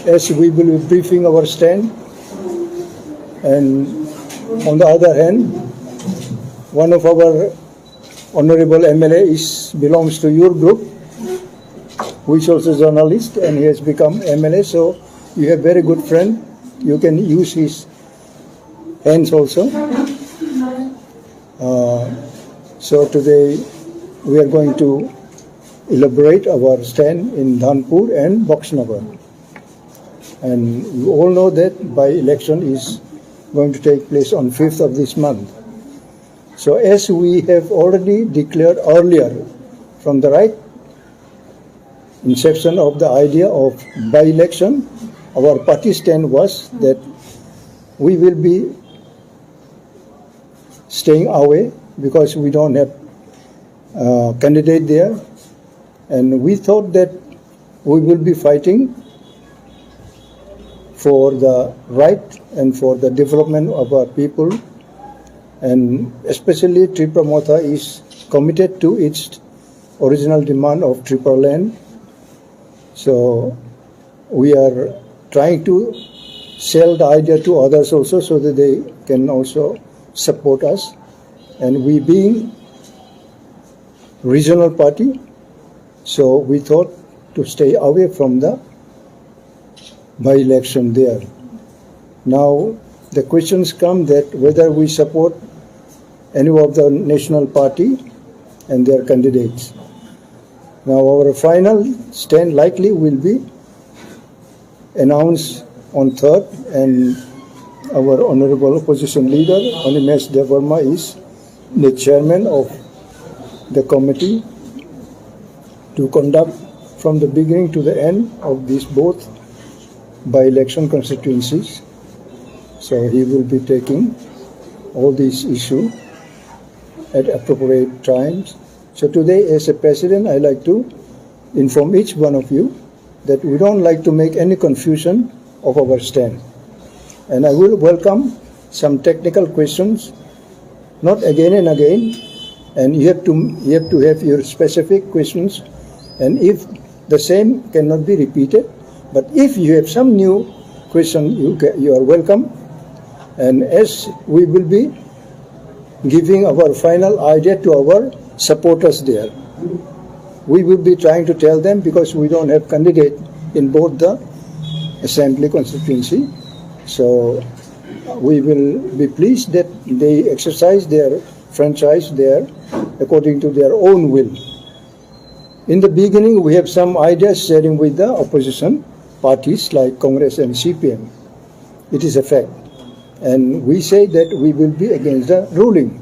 as we will be briefing our stand. And on the other hand, one of our honorable MLA belongs to your group, who is also a journalist, and he has become MLA. So you have very good friend. You can use his hands also. So today we are going to elaborate our stand in Dhanpur and Boxnagar. And you all know that by-election is going to take place on 5th of this month. So as we have already declared earlier from the right inception of the idea of by-election, our party stand was that we will be staying away because we don't have a candidate there, and we thought that we will be fighting for the right and for the development of our people, and especially Tripura Motha is committed to its original demand of Tripura land. So we are trying to sell the idea to others also so that they can also support us. And we being regional party, so we thought to stay away from the by-election there. Now the questions come that whether we support any of the national party and their candidates. Now our final stand likely will be announced on 3rd, and our honorable opposition leader, Animesh Devarma, is the chairman of the committee to conduct from the beginning to the end of these both by-election constituencies. So he will be taking all these issues at appropriate times. So today, as a president, I like to inform each one of you that we don't like to make any confusion of our stand. And I will welcome some technical questions, not again and again, and you have to have your specific questions, and if the same cannot be repeated, but if you have some new question, you are welcome. And as we will be giving our final idea to our supporters there, we will be trying to tell them, because we don't have candidate in both the assembly constituency, so we will be pleased that they exercise their franchise there according to their own will. In the beginning, we have some ideas sharing with the opposition parties like Congress and CPM. It is a fact. And we say that we will be against the ruling,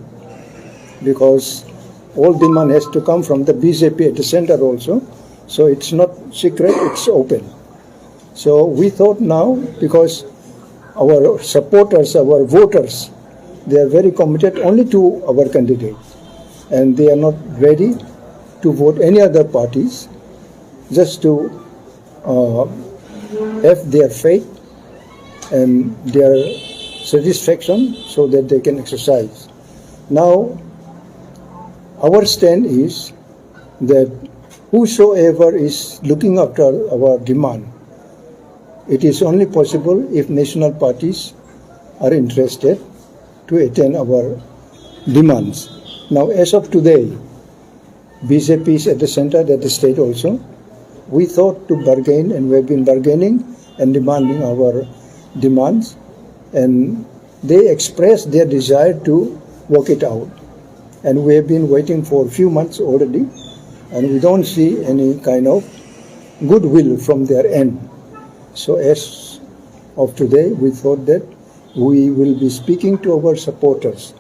because all demand has to come from the BJP at the center also. So it's not secret, it's open. So we thought now, because our supporters, our voters, they are very committed only to our candidate, and they are not ready to vote any other parties, just to have their faith and their satisfaction so that they can exercise. Now, our stand is that whosoever is looking after our demand, it is only possible if national parties are interested to attend our demands. Now, as of today, BJP is at the center, at the state also. We thought to bargain, and we have been bargaining and demanding our demands, and they expressed their desire to work it out. And we have been waiting for a few months already, and we don't see any kind of goodwill from their end. So as of today, we thought that we will be speaking to our supporters.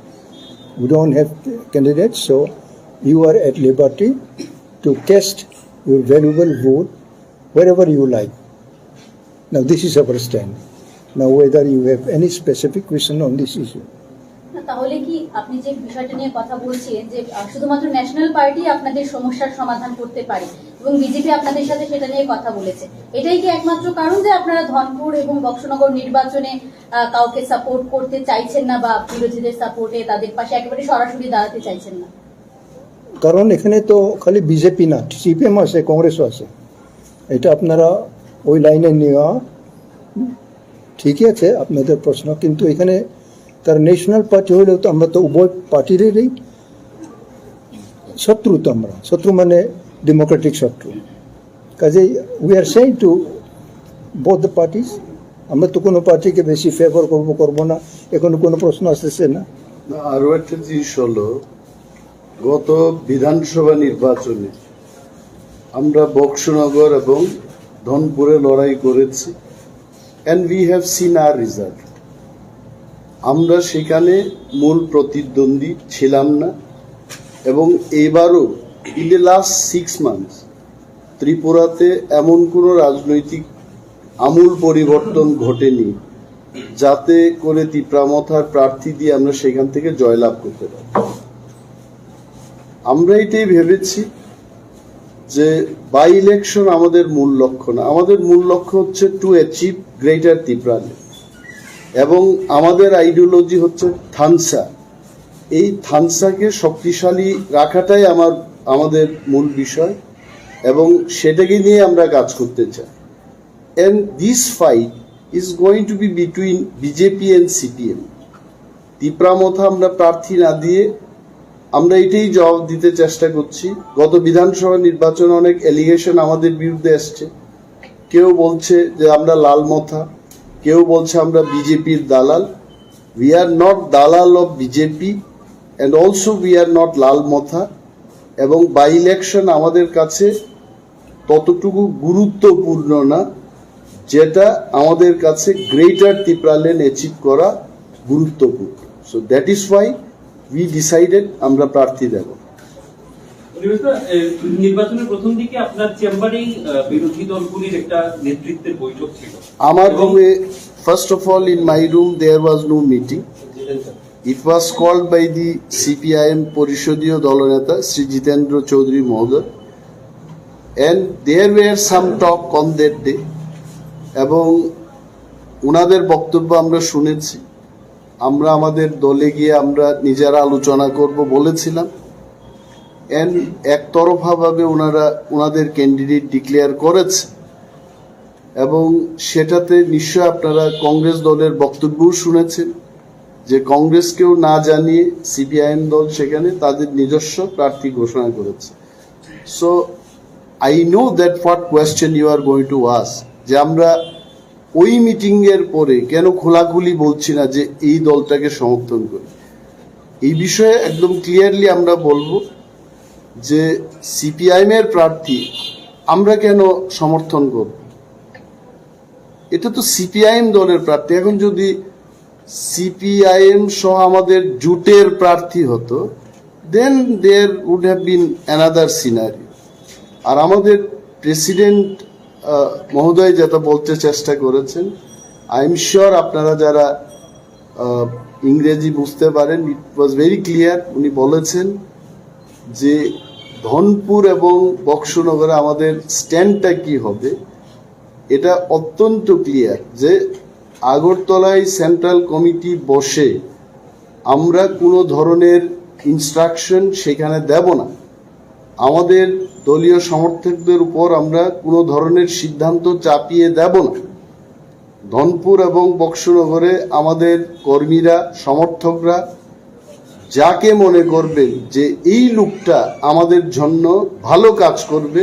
We don't have candidates, so you are at liberty to cast your valuable vote wherever you like. Now this is our stand. Now, whether you have any specific question on this issue. তাহলে কি আপনি যে বিষয়টা নিয়ে কথা বলছেন যে শুধুমাত্র ন্যাশনাল পার্টি আপনাদের সমস্যার সমাধান করতে পারে এবং বিজেপি আপনাদের সাথে সেটা নিয়ে কথা বলেছে, এটাই কি একমাত্র কারণ যে আপনারা ধনপুর এবং বক্সনগর নির্বাচনে কাউকে সাপোর্ট করতে চাইছেন না বা বিরোধীদের সাপোর্টে তাদের পাশে একেবারে সরাসরি দাঁড়াতে চাইছেন না? কারণ এখানে তো খালি বিজেপি না, সিপিএম আছে, কংগ্রেসও আছে। এটা আপনারা ওই লাইনে নেওয়া ঠিকই আছে আপনাদের প্রশ্ন, কিন্তু এখানে তার ন্যাশনাল পার্টি হলেও তো আমরা তো উভয় পার্টিরই শত্রু, তো আমরা শত্রু মানে ডেমোক্রেটিক শত্রু। কাজেই we are saying to both the parties. আমরা তো কোনো পার্টিকে বেশি ফেভার করবো না, এখনো কোনো প্রশ্ন আসতেছে না। আরো একটা জিনিস হলো, গত বিধানসভা নির্বাচনে আমরা বক্সনগর এবং ধনপুরে লড়াই করেছি, and we have seen our result. আমরা সেখানে মূল প্রতিদ্বন্দ্বী ছিলাম না, এবং এবারও in the last 6 months ত্রিপুরাতে এমন কোনো রাজনৈতিক আমূল পরিবর্তন ঘটেনি যাতে করে তীব্রামথার প্রার্থী দিয়ে আমরা সেখান থেকে জয়লাভ করতে পারি। আমরা এটাই ভেবেছি যে বাই ইলেকশন আমাদের মূল লক্ষ্য না, আমাদের মূল লক্ষ্য হচ্ছে টু অ্যাচিভ গ্রেটার ত্রিপুরাল্যান্ড, এবং আমাদের আইডিওলজি হচ্ছে থানসা। এই থানসাকে শক্তিশালী রাখাটাই আমাদের মূল বিষয়, এবং সেটাকে নিয়ে আমরা কাজ করতে চাই। And this fight is going to be between BJP and CPM. তীব্রামথা আমরা প্রার্থী না দিয়ে আমরা এটাই জবাব দিতে চেষ্টা করছি। গত বিধানসভা নির্বাচনে অনেক এলিগেশন আমাদের বিরুদ্ধে আসছে, কেউ বলছে যে আমরা লালমথা, কেউ বলছে আমরা বিজেপির দালাল। We are not dalal of BJP and also we are not লালমথা, এবং বাই ইলেকশন আমাদের কাছে ততটুকু গুরুত্বপূর্ণ না যেটা আমাদের কাছে গ্রেটার ত্রিপুরাল্যান্ড অ্যাচিভ করা গুরুত্বপূর্ণ। So that is why we decided আমরা প্রার্থী দেব। নির্বাচনের প্রথম দিকে আপনার চেম্বারেই বিরোধী দলগুলির একটা নেতৃত্বের বৈঠক ছিল। আমার রুমে, first of all in my room there was no meeting. It was called by the CPIM পরিষদীয় দলনেতা শ্রী জিতেন্দ্র চৌধুরী মহোদয়, and there were some talk on that day, এবং ওনাদের বক্তব্য আমরা শুনেছি। আমরা আমাদের দলে গিয়ে আমরা নিজেরা আলোচনা করব বলেছিলাম, এন্ড একতরফাভাবে ওনাদের ক্যান্ডিডেট ডিক্লেয়ার করেছে, এবং সেটাতে নিশ্চয় আপনারা কংগ্রেস দলের বক্তব্যও শুনেছেন যে কংগ্রেসকেও না জানিয়ে সিপিআইএম দল সেখানে তাদের নিজস্ব প্রার্থী ঘোষণা করেছে। So I know that what question you are going to ask, যে আমরা ওই মিটিং এর পরে কেন খোলাখুলি বলছি না যে এই দলটাকে সমর্থন করি। এই বিষয়ে একদম ক্লিয়ারলি আমরা বলবো যে সিপিআইএম এর প্রার্থী আমরা কেন সমর্থন করব, এটা তো সিপিআইএম দলের প্রার্থী। এখন যদি সিপিআইএম সহ আমাদের জোটের প্রার্থী হতো, then there would have been another scenario. আর আমাদের প্রেসিডেন্ট মহোদয় যেটা বলতে চেষ্টা করেছেন, আই এম শিওর আপনারা যারা ইংরেজি বুঝতে পারেন, ইট ওয়াজ ভেরি ক্লিয়ার। উনি বলেছেন যে ধনপুর এবং বক্সনগরে আমাদের স্ট্যান্ডটা কি হবে, এটা অত্যন্ত ক্লিয়ার যে আগরতলায় সেন্ট্রাল কমিটি বসে আমরা কোনো ধরনের ইনস্ট্রাকশন সেখানে দেব না। আমাদের দলীয় সমর্থকদের উপর আমরা কোনো ধরনের সিদ্ধান্ত চাপিয়ে দেব না। ধনপুর এবং বক্সনগরে আমাদের কর্মীরা, সমর্থকরা যাকে মনে করবেন যে এই লোকটা আমাদের জন্য ভালো কাজ করবে,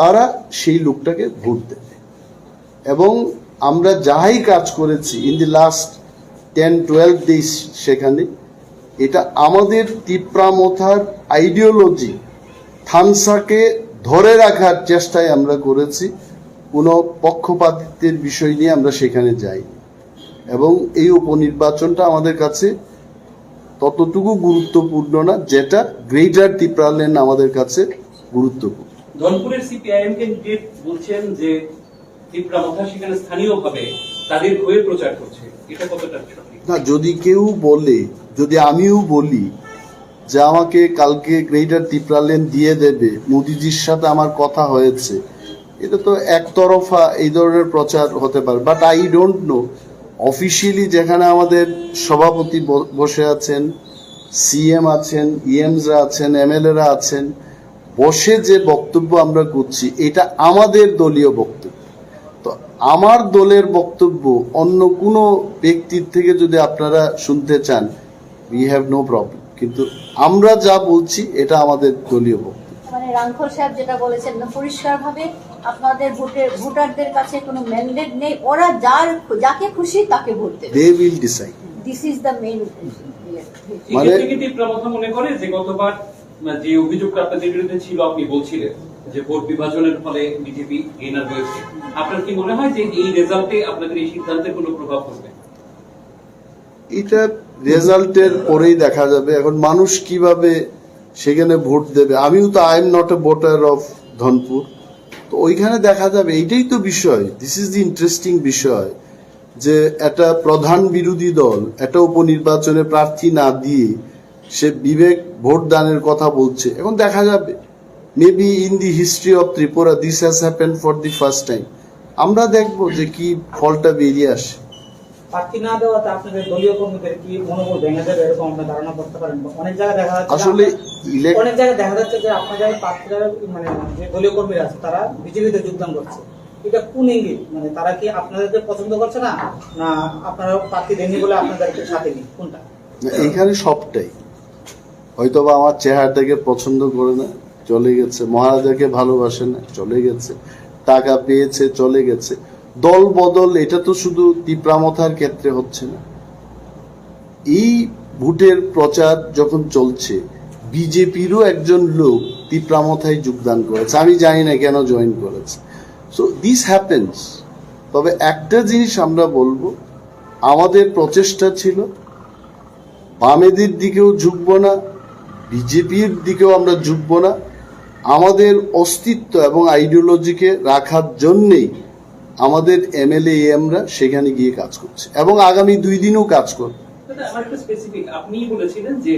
তারা সেই লোকটাকে ভোট দেবে। এবং আমরা যাই কাজ করেছি ইন দি লাস্ট 10-12 ডেজ, সেখানে এটা আমাদের তীব্রামথার আইডিওলজি থানসাকে ধরে রাখার চেষ্টায় আমরা করেছি। কোনো পক্ষপাতিত্বের বিষয় নিয়ে আমরা সেখানে যাই, এবং এই উপনির্বাচনটা আমাদের কাছে ততটুকু গুরুত্বপূর্ণ না যেটা গ্রেটার ত্রিপুরাল্যান্ড আমাদের কাছে গুরুত্বপূর্ণ। ধনপুরের সিপিআইএম ক্যান্ডিডেট বলছেন যে তীব্রামথা সেখানে স্থানীয়ভাবে তাদের হয়ে প্রচার করছে, এটা কতটা সঠিক? না, যদি কেউ বলে, যদি আমিও বলি যে আমাকে কালকে গ্রেটার ত্রিপুরাল্যান্ড দিয়ে দেবে, মোদিজির সাথে আমার কথা হয়েছে, এটা তো একতরফা এই ধরনের প্রচার হতে পারে। But I don't know officially যেখানে আমাদের সভাপতি বসে আছেন, সিএম আছেন, ইএমসরা আছেন, এমএলএরা আছেন, বসে যে বক্তব্য আমরা করছি এটা আমাদের দলীয় বক্তব্য। তো আমার দলের বক্তব্য অন্য কোনো ব্যক্তির থেকে যদি আপনারা শুনতে চান, উই হ্যাভ নো প্রবলেম, কিন্তু আমরা যা বলছি এটা আমাদের দলীয় বক্তব্য। মানে রাংখল সাহেব যেটা বলেছেন না, পরিষ্কারভাবে আপনাদের ভোটারদের কাছে কোনো ম্যান্ডেট নেই, ওরা যাকে খুশি তাকে ভোট দেবে। They will decide. This is the main. মানে এক্ষেত্রে কি তীব্রমথা মনে করে যে গতবার যে অভিযোগটা আপনাদের বিরুদ্ধে ছিল, আপনি বলছিলেন যে ভোট বিভাজনের ফলে বিজেপি গেইনার হয়েছে, আপনার কি মনে হয় যে এই রেজাল্টে আপনাদের এই সিদ্ধান্তের কোনো প্রভাব পড়বে? এটা রেজাল্টের পরেই দেখা যাবে। এখন মানুষ কিভাবে সেখানে ভোট দেবে, আমিও তো I am not a voter of Dhanpur, তো ওইখানে দেখা যাবে। এইটাই তো বিষয়, দিস ইজ দি ইন্টারেস্টিং বিষয়, যে একটা প্রধান বিরোধী দল একটা উপনির্বাচনে প্রার্থী না দিয়ে সে বিবেক ভোট দানের কথা বলছে। এখন দেখা যাবে, maybe in the history of Tripura this has happened for the first time. আমরা দেখবো যে কি ফলটা বেরিয়ে আসে। প্রার্থী না দেওয়াতে আপনাদের দলীয় কর্মীদের কি মনোবল ভেঙে যাবে এরকম আমরা ধারণা করতে পারেন? অনেক জায়গায় দেখা যাচ্ছে, আসলে অনেক জায়গায় দেখা যাচ্ছে যে আপনাদের প্রার্থীরা মানে যে দলীয় কর্মীরা আছে তারা বিজেপিতে যোগদান করছে, এটা কোন ইঙ্গিত? মানে তারা কি আপনাদেরকে পছন্দ করছে না, না আপনারা প্রার্থী দেননি বলে আপনাদেরকে সাথে নেই, কোনটা? এইখানে সবটাই, হয়তোবা আমার চেহারাটাকে পছন্দ করে না, চলে গেছে, মহারাজাকে ভালোবাসে না, চলে গেছে, টাকা পেয়েছে, চলে গেছে। দল বদল এটা তো শুধু তীব্রামথার ক্ষেত্রে হচ্ছে না। এই ভোটের প্রচার যখন চলছে, বিজেপিরও একজন লোক তীব্রামথায় যোগদান করেছে, আমি জানি না কেন জয়েন করেছে। So this happens. তবে একটা জিনিস আমরা বলবো, আমাদের প্রচেষ্টা ছিল বামেদের দিকেও ঝুঁকবো না, বিজেপির দিকেও আমরা ঝুঁকবো না। আমাদের অস্তিত্ব এবং আইডিওলজিকে রাখার জন্যেই আমাদের এমএলএ এমরা সেখানে গিয়ে কাজ করছে এবং আগামী 2 দিনও কাজ করবে। আমার একটু স্পেসিফিক, আপনি বলেছিলেন যে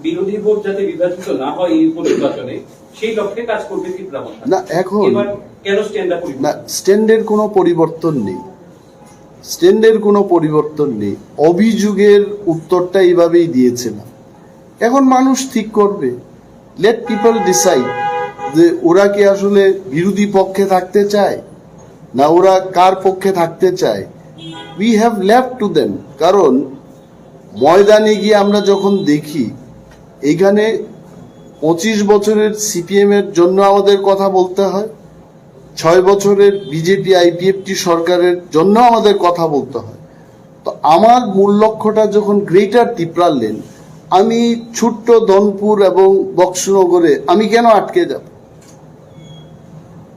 বিরোধী ভোট যাতে বিভাজিত না হয় এই উপনির্বাচনে, সেই লক্ষ্যে কাজ করবে তীব্রমথা। না, এখন এবার কেন স্ট্যান্ডটা পরিবর্তন? না, স্ট্যান্ডের কোনো পরিবর্তন নেই, স্ট্যান্ডের কোনো পরিবর্তন নেই। অভিযোগের উত্তরটা এইভাবেই দিয়েছিলাম। এখন মানুষ ঠিক করবে, লেট পিপল ডিসাইড যে ওরা কি আসলে বিরোধী পক্ষে থাকতে চায় না ওরা কার পক্ষে থাকতে চায়। We have left to them. কারণ ময়দানে গিয়ে আমরা যখন দেখি এইখানে 25 বছরের সিপিএম এর জন্য আমাদের কথা বলতে হয়, 6 বছরের বিজেপি আইপিএফটি সরকারের জন্য আমাদের কথা বলতে হয়। তো আমার মূল লক্ষ্যটা যখন গ্রেটার ত্রিপুরাল্যান্ড, আমি ছোট্ট ধনপুর এবং বক্সনগরে আমি কেন আটকে যাব?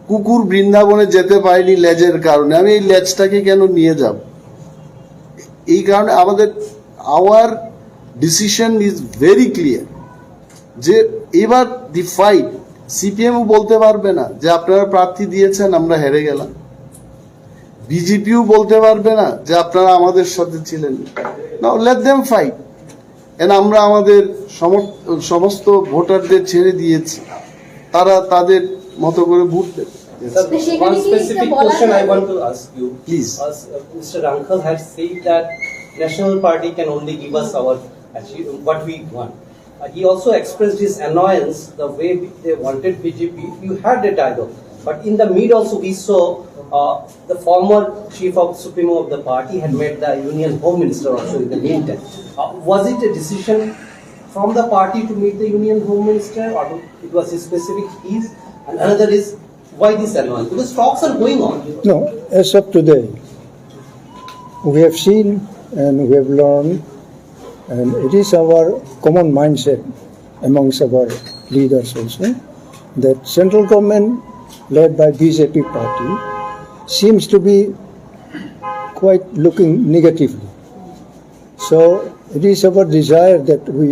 কুকুর বৃন্দাবনে যেতে পারেনি লেজের কারণে, আমি এই লেজটাকে কেন নিয়ে যাব? এই কারণে আমাদের our decision is very clear যে এবার দি ফাইট, সিপিএমও বলতে পারবে না যে আপনারা প্রার্থী দিয়েছেন আমরা হেরে গেলাম, বিজেপিও বলতে পারবে না যে আপনারা আমাদের সাথে ছিলেন। নাও লেট দেম ফাইট। এন্ড আমরা আমাদের সমস্ত ভোটারদের ছেড়ে দিয়েছি, তারা তাদের মতো করে ভোট দেবে। One specific question I want to ask you. Please. Mr. Rankal had said that National Party can only give us our what we want. He also expressed his annoyance the way they wanted BJP. You had a dialogue, but in the mid also we saw the former chief of Supremo of the party had met the Union Home Minister also in the meantime. Was it a decision from the party to meet the Union Home Minister, or it was a specific piece? And another is, why this annoyance? Because talks are going on. No, as of today, we have seen and we have learned, and it is our common mindset amongst our leaders also, that central government led by BJP party seems to be quite looking negatively. So it is our desire that we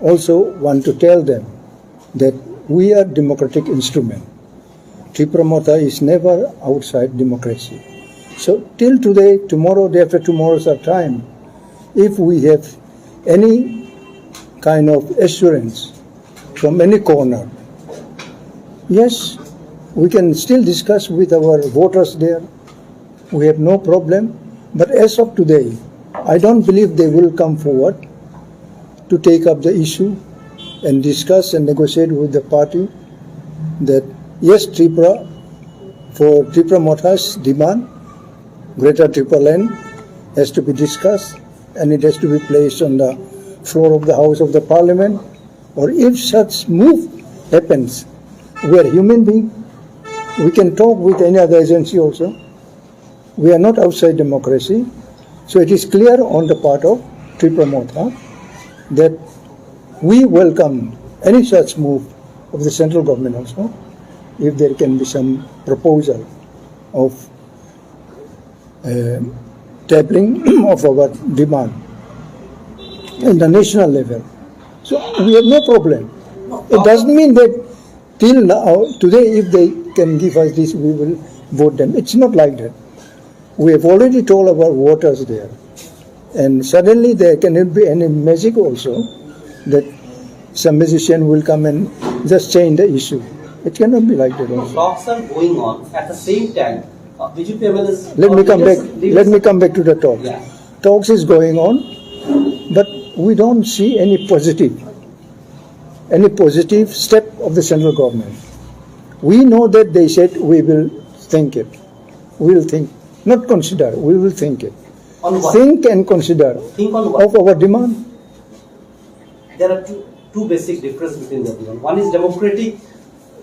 also want to tell them that we are democratic instrument. Tirupamata is never outside democracy. So till today, tomorrow, day after tomorrow's our time. If we have any kind of assurance from any corner, yes, we can still discuss with our voters there. We have no problem. But as of today, I don't believe they will come forward to take up the issue and discuss and negotiate with the party that yes, Tripura, for Tripura Motha's demand, Greater Tripura Land has to be discussed and it has to be placed on the floor of the House of the Parliament. Or if such move happens, we are human beings. We can talk with any other agency also. We are not outside democracy. So it is clear on the part of Tripura Motha that we welcome any such move of the central government also, if there can be some proposal of tabling of our demand in the national level. So we have no problem. It doesn't mean that till now, today, if they can give us this, we will vote them. It's not like that. We have already told our voters there. And suddenly there cannot be any magic also that some musician will come and just change the issue. It cannot be like that also. Talks are going on at the same time. BJP MLAs. Let me come back to the talk. Yeah. Talks is going on, but we don't see any positive step of the central government. We know that they said we will think it. We will think, not consider, we will think it. On what? Think and consider Think on what? of our demand. There are two basic differences between the two. One is democratically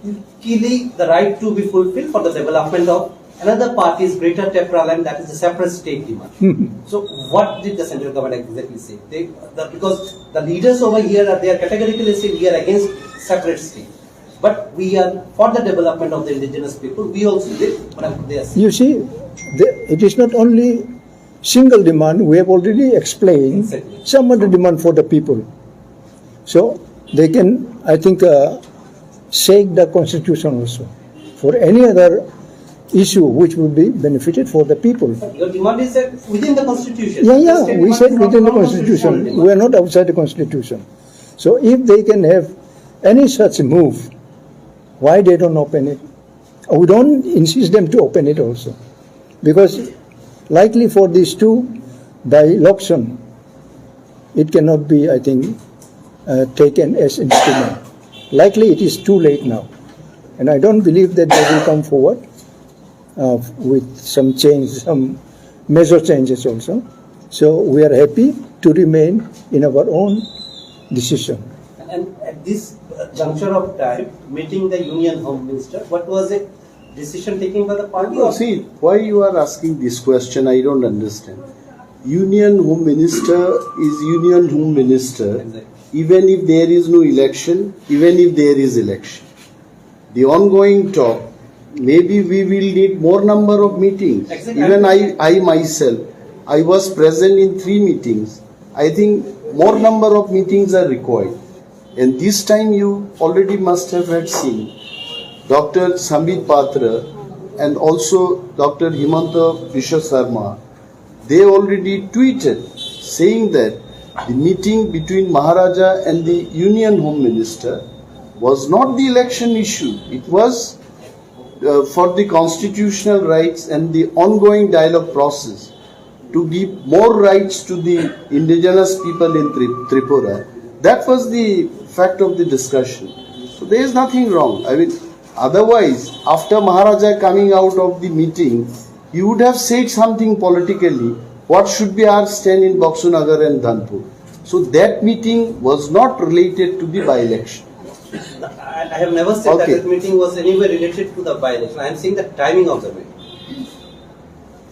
the right to be fulfilled for the development of another party's Greater Tripura Land, that is a separate state demand. So what did the central government exactly say? Because the leaders over here they are categorically saying we are against separate state. But we are for the development of the indigenous people. We also did what they are saying. You see, it is not only single demand. We have already explained Exactly. some other demand for the people. So they can, I think, shake the constitution also for any other issue which will be benefited for the people. Your demand is within the constitution. Yeah, State we demand said is not within the a constitutional constitution. demand. We are not outside the constitution. So if they can have any such move, why they don't open it? We don't insist them to open it also. Because likely for these two, by election, it cannot be, I think, taken as instrument. Likely it is too late now. And I don't believe that they will come forward with some change, some major changes also. So we are happy to remain in our own decision. And at this juncture of time, meeting the Union Home Minister, what was it? Decision taken by the party? No, see, why you are asking this question, I don't understand. Union Home Minister is Union Home Minister, Exactly. even if there is no election, even if there is election. The ongoing talk, maybe we will need more number of meetings. Exactly. Even I myself, I was present in 3 meetings. I think more number of meetings are required. And this time you already must have had seen Dr. Sambit Patra and also Dr. Himanta Biswa Sarma, they already tweeted saying that the meeting between Maharaja and the Union Home Minister was not the election issue. It was for the constitutional rights and the ongoing dialogue process to give more rights to the indigenous people in Tripura. That was the fact of the discussion. So there is nothing wrong. I mean, otherwise, after Maharaja coming out of the meeting, he would have said something politically, what should be our stand in Baksunagar and Dhanpur. So that meeting was not related to the by-election. I have never said Okay. that meeting was anywhere related to the by-election. I am saying the timing of the meeting.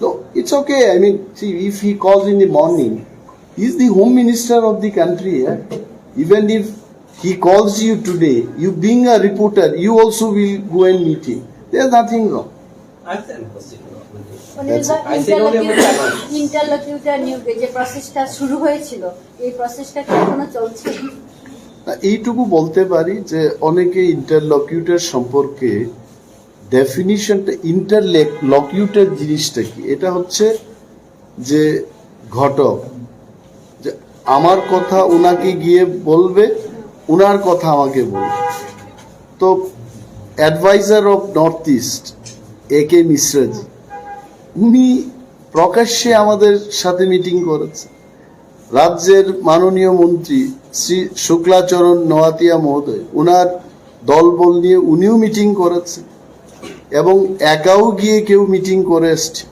No, it's okay. I mean, see, if he calls in the morning, he is the Home Minister of the country. Even if he calls you today, you being a reporter, you also will go and meet him. There's nothing wrong. I said never said no. That's- I said only about that. ইন্টারলকিউটার নিয়োগে যে প্রসেসটা শুরু হয়েছিল এই প্রসেসটা কি এখনো চলছে? এইটুকু বলতে পারি যে অনেকে ইন্টারলকিউটর সম্পর্কে ডেফিনিশনটা ইন্টারলকিউটের জিনিসটা কি, এটা হচ্ছে যে ঘটক যে আমার কথা ওনাকে গিয়ে বলবে, ওনার কথা আমাকে বলবে। তো advisor of North East AK Mishraji উনি প্রকাশ্যে আমাদের সাথে মিটিং করেছে। রাজ্যের মাননীয় মন্ত্রী শ্রী শুক্লাচরণ নোয়াতিয়া মহোদয় ওনার দলবল নিয়ে উনিও মিটিং করেছে এবং একাও গিয়ে কেউ মিটিং করে এসছে।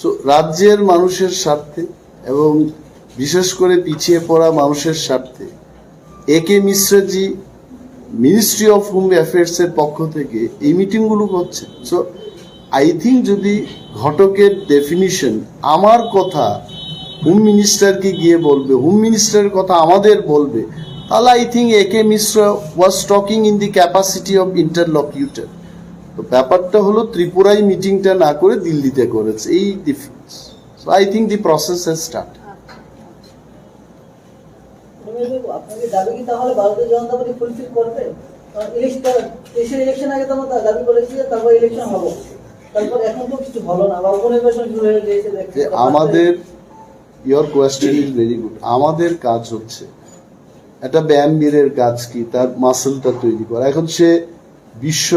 সো রাজ্যের মানুষের স্বার্থে এবং বিশেষ করে পিছিয়ে পড়া মানুষের স্বার্থে AK মিশ্রাজি মিনিস্ট্রি অফ হোম অ্যাফেয়ার্সের পক্ষ থেকে এই মিটিংগুলো করছে। সো আই থিঙ্ক যদি ঘটকের ডেফিনিশন আমার কথা হোম মিনিস্টারকে গিয়ে বলবে, হোম মিনিস্টারের কথা আমাদের বলবে, তাহলে I think AK Mishra was talking in the capacity of interlocutor. তো ব্যাপারটা হলো ত্রিপুরায় মিটিংটা না করে দিল্লিতে করেছে, এই difference. So I think the process has start. আপনাদের দাবি কি তাহলে ভারতীয় জনতা পার্টি ফুলফিল করবে? কারণ ইলেকশন আগে তো আমরা দাবি করেছি যে তারপর ইলেকশন হবো, তারপর এখন তো কিছু হলো না বা উপনির্বাচন শুরু হয়ে গিয়েছে। আমাদের your question is very good. আমাদের কাজ হচ্ছে একটা ব্যায়ামবীরের কাজ কি তার মাসেলটা তৈরি করা। এখন সে বিশ্ব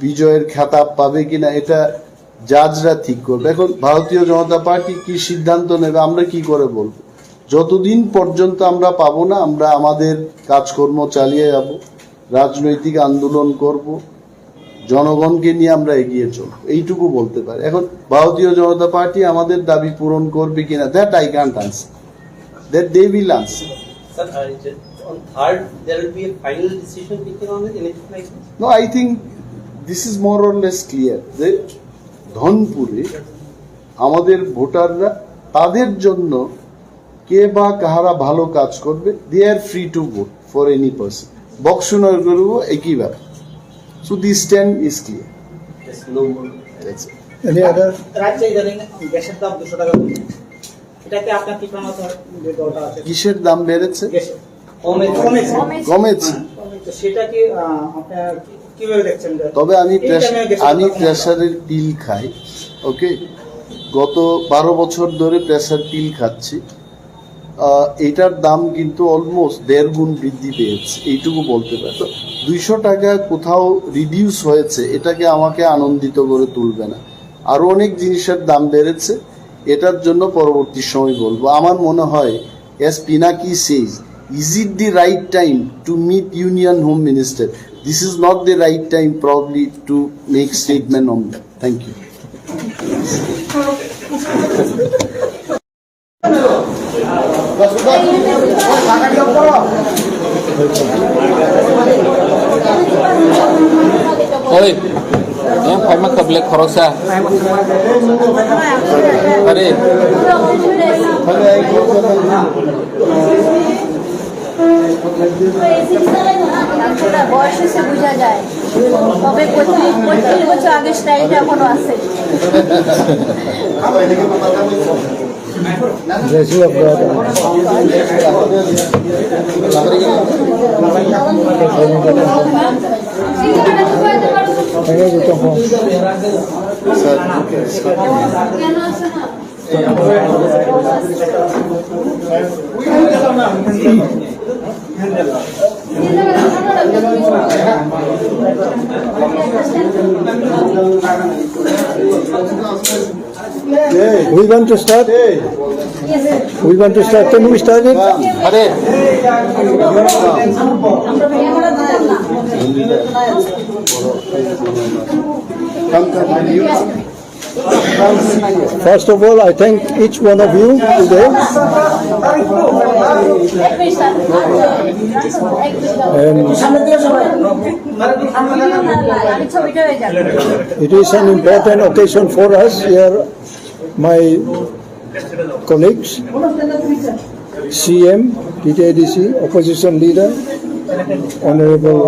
বিজয়ের খেতাব পাবে কিনা এটা জাজরা ঠিক করবে। এখন ভারতীয় জনতা পার্টি কি সিদ্ধান্ত নেবে আমরা কি করে বলবো? যতদিন পর্যন্ত আমরা পাবো না আমরা আমাদের কাজকর্ম চালিয়ে যাব, রাজনৈতিক আন্দোলন করব, জনগণকে নিয়ে আমরা এগিয়ে চলবো, এইটুকু বলতে পারি। এখন ভারতীয় জনতা পার্টি আমাদের দাবি পূরণ করবে কিনা that I can't answer, that they will answer. Sir, on third, there will be a final decision taken on it, anything like this? No, I think this is more or less clear যে ধনপুরে আমাদের ভোটাররা তাদের জন্য কে বা কাহারা ভালো কাজ করবে, they are free to vote for any person. Boxanagar করব একই ব্যাপার। So the stand is clear. Yes, no more. That's it. Any other? রাজ্যে ইদানিং গ্যাসের দাম 200 টাকা কমছে, এটাকে আপনার কি প্রমাণ যে দরকার আছে? কিসের দাম বেড়েছে? গ্যাসের কমেছে। তো সেটা কি আপনার কিভাবে দেখছেন? তবে আমি প্রেসারের পিল খাই, ওকে, গত 12 বছর ধরে প্রেসার পিল খাচ্ছি। এটার দাম কিন্তু অলমোস্ট 1.5 গুণ বৃদ্ধি পেয়েছে, এইটুকু বলতে পারি। তো 200 টাকা কোথাও রিডিউস হয়েছে, এটাকে আমাকে আনন্দিত করে তুলবে না। আরো অনেক জিনিসের দাম বেড়েছে, এটার জন্য পরবর্তী সময় বলবো। আমার মনে হয় as Pinaki says, is it the right time to meet Union Home Minister? This is not the right time probably to make statement on that. Thank you. Oi, yang phải mắc cập lệ khó xa. Aরে বয়স এসে বোঝা যায়, তবে 25 বছর আগে স্টাইলটা এখনো আছে। Jesse of God. We want to start. We want to start. Can we start it? আরে First of all, I thank each one of you today. It is an important occasion for us here, my colleagues, CM, TTIDC, opposition leader, Honorable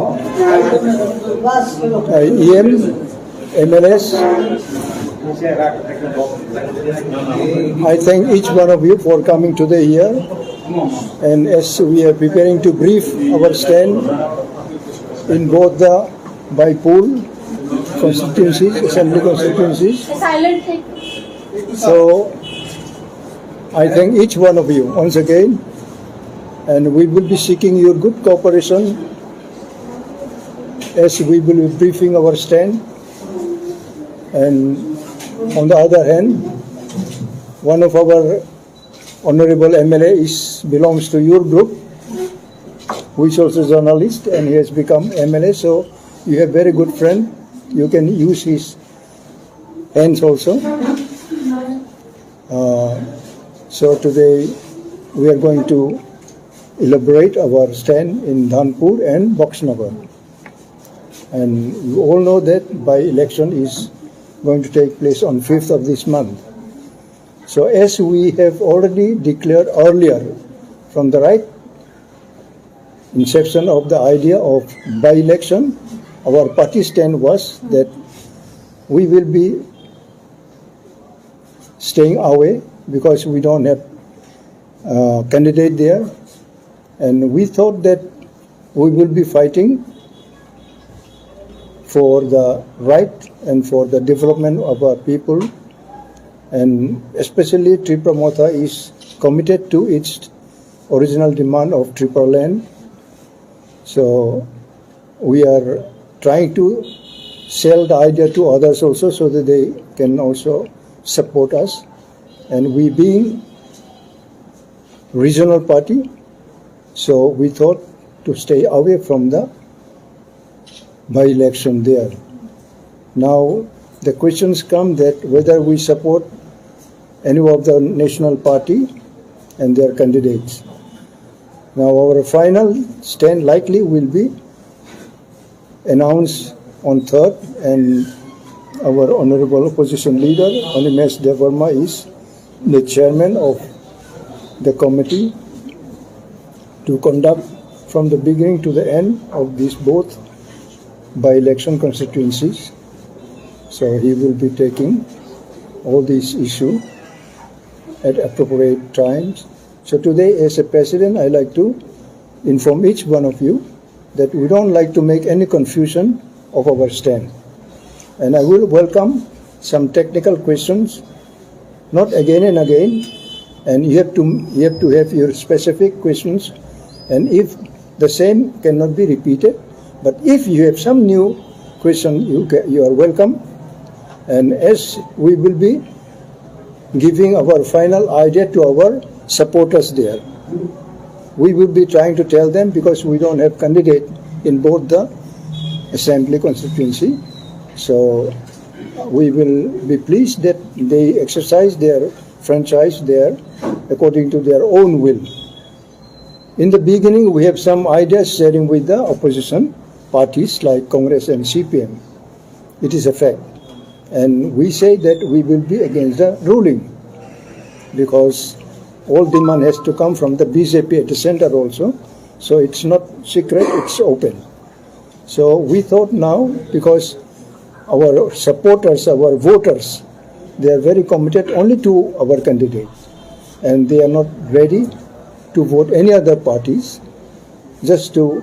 EM, MLS. I thank each one of you for coming today here. And as we are preparing to brief our stand in both the by pool constituencies, assembly constituencies. A silent thing. So I thank each one of you once again, and we will be seeking your good cooperation as we will be briefing our stand. And on the other hand, one of our honorable MLA belongs to your group, who is also a journalist, and he has become MLA. So you have very good friend. You can use his hands also. So today we are going to elaborate our stand in Dhanpur and Boxnagar. And you all know that by-election is going to take place on 5th of this month. So as we have already declared earlier from the right inception of the idea of by-election, our party stand was that we will be staying away because we don't have a candidate there, and we thought that we will be fighting for the right and for the development of our people, and especially Tripura is committed to its original demand of Tripura land. So we are trying to sell the idea to others also so that they can also support us. And we being regional party, so we thought to stay away from the by-election there. Now the questions come that whether we support any of the national party and their candidates. Now our final stand likely will be announced on 3rd, and our honorable opposition leader, Honorable Devarma, is the chairman of the committee to conduct from the beginning to the end of these both by-election constituencies. So he will be taking all these issues at appropriate times. So today, as a president, I like to inform each one of you that we don't like to make any confusion of our stand. And I will welcome some technical questions, not again and again, and you have to have your specific questions, and if the same cannot be repeated, but if you have some new question, you are welcome. And as we will be giving our final idea to our supporters there, we will be trying to tell them, because we don't have candidate in both the assembly constituency, so we will be pleased that they exercise their franchise there according to their own will. In the beginning, we have some ideas sharing with the opposition parties like Congress and CPM. It is a fact. And we say that we will be against the ruling, because all demand has to come from the BJP at the center also. So it's not secret, it's open. So we thought now, because our supporters, our voters, they are very committed only to our candidate, and they are not ready to vote any other parties, just to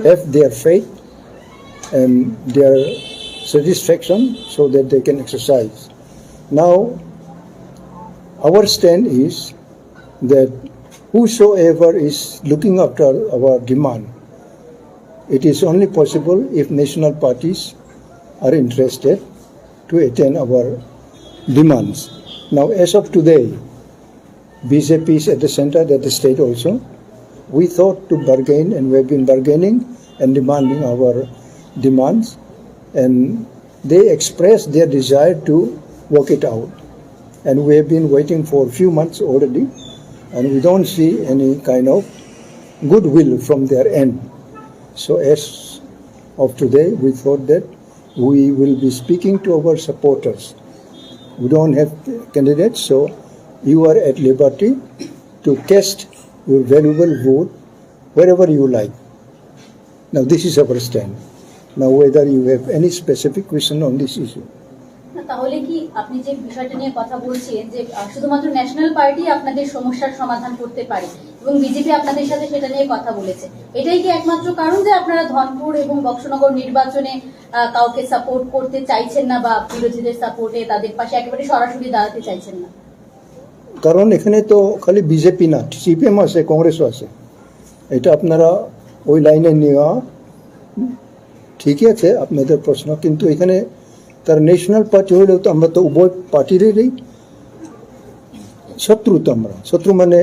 have their faith and their satisfaction so that they can exercise. Now, our stand is that whosoever is looking after our demand, it is only possible if national parties are interested to attain our demands. Now, as of today, BJP is at the center, at the state also. We thought to bargain, and we have been bargaining and demanding our demands, and they expressed their desire to work it out. And we have been waiting for a few months already, and we don't see any kind of goodwill from their end. So as of today, we thought that we will be speaking to our supporters. We don't have candidates, so you are at liberty to cast your valuable vote wherever you like. Now this is our stand. Now whether you have any specific question on this issue. তাহলে কি আপনি যে বিষয়টা নিয়ে কথা বলছেন যে শুধুমাত্র ন্যাশনাল পার্টি আপনাদের সমস্যার সমাধান করতে পারে এবং বিজেপি আপনাদের সাথে সেটা নিয়ে কথা বলেছে, এটাই কি একমাত্র কারণ যে আপনারা ধনপুর এবং বক্সনগর নির্বাচনে কাউকে সাপোর্ট করতে চাইছেন না বা বিরোধীদের সাপোর্টে তাদের পাশে একেবারে সরাসরি দাঁড়াতে চাইছেন না? কারণ এখানে তো খালি বিজেপি না, সিপিএম আছে, কংগ্রেসও আছে। এটা আপনারা ওই লাইনে নেওয়া ঠিকই আছে আপনাদের প্রশ্ন, কিন্তু এখানে তার ন্যাশনাল পার্টি হলেও তো আমরা তো উভয় পার্টিরই শত্রু, তো আমরা শত্রু মানে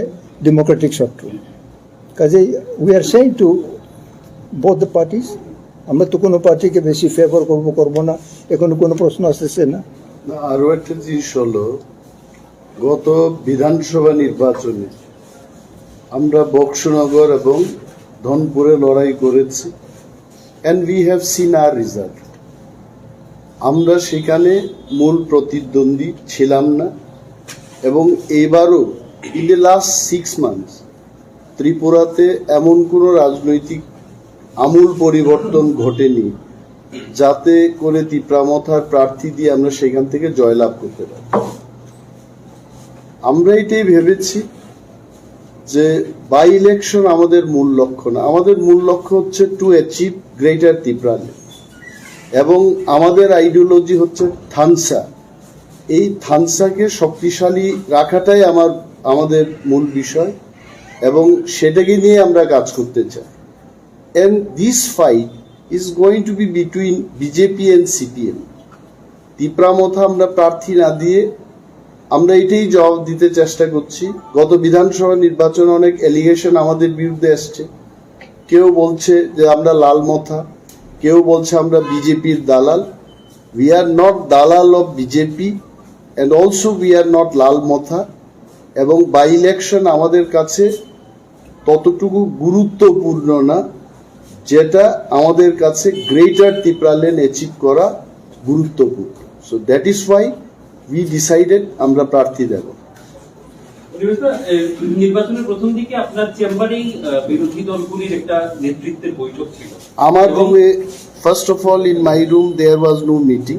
ডেমোক্রেটিক শত্রু। কাজেই we are saying to both the parties. আমরা তো কোনো পার্টিকে বেশি ফেভার করবো না, এখনো কোনো প্রশ্ন আসতেছে না। আরো একটা জিনিস হলো, গত বিধানসভা নির্বাচনে আমরা বক্সনগর এবং ধনপুরে লড়াই করেছি, and we have seen our result. আমরা সেখানে মূল প্রতিদ্বন্দ্বী ছিলাম না, এবং এবারও in the last 6 months ত্রিপুরাতে এমন কোনো রাজনৈতিক আমূল পরিবর্তন ঘটেনি যাতে করে তীব্রামথার প্রার্থী দিয়ে আমরা সেখান থেকে জয়লাভ করতে পারি। আমরা এটাই ভেবেছি যে বাই ইলেকশন আমাদের মূল লক্ষ্য না, আমাদের মূল লক্ষ্য হচ্ছে টু অ্যাচিভ গ্রেটার ত্রিপুরাল্যান্ড, এবং আমাদের আইডিওলজি হচ্ছে থানসা। এই থানসাকে শক্তিশালী রাখাটাই আমাদের মূল বিষয়, এবং সেটাকে নিয়ে আমরা কাজ করতে চাই। And this fight is going to be between BJP and CPM. তীব্রামথা আমরা প্রার্থী না দিয়ে আমরা এটাই জবাব দিতে চেষ্টা করছি। গত বিধানসভা নির্বাচনে অনেক এলিগেশন আমাদের বিরুদ্ধে আসছে, কেউ বলছে যে আমরা লালমথা, কেউ বলছে আমরা বিজেপির দালাল। We are not dalal of BJP and also we are not লালমথা, এবং বাই ইলেকশন আমাদের কাছে ততটুকু গুরুত্বপূর্ণ না যেটা আমাদের কাছে গ্রেটার ত্রিপুরাল্যান্ড অ্যাচিভ করা গুরুত্বপূর্ণ। So that is why we decided আমরা প্রার্থী দেব। নির্বাচনের প্রথম দিকে আপনার চেম্বারেই বিরোধী দলগুলির একটা নেতৃত্বের বৈঠক ছিল। আমার রুমে, first of all in my room there was no meeting.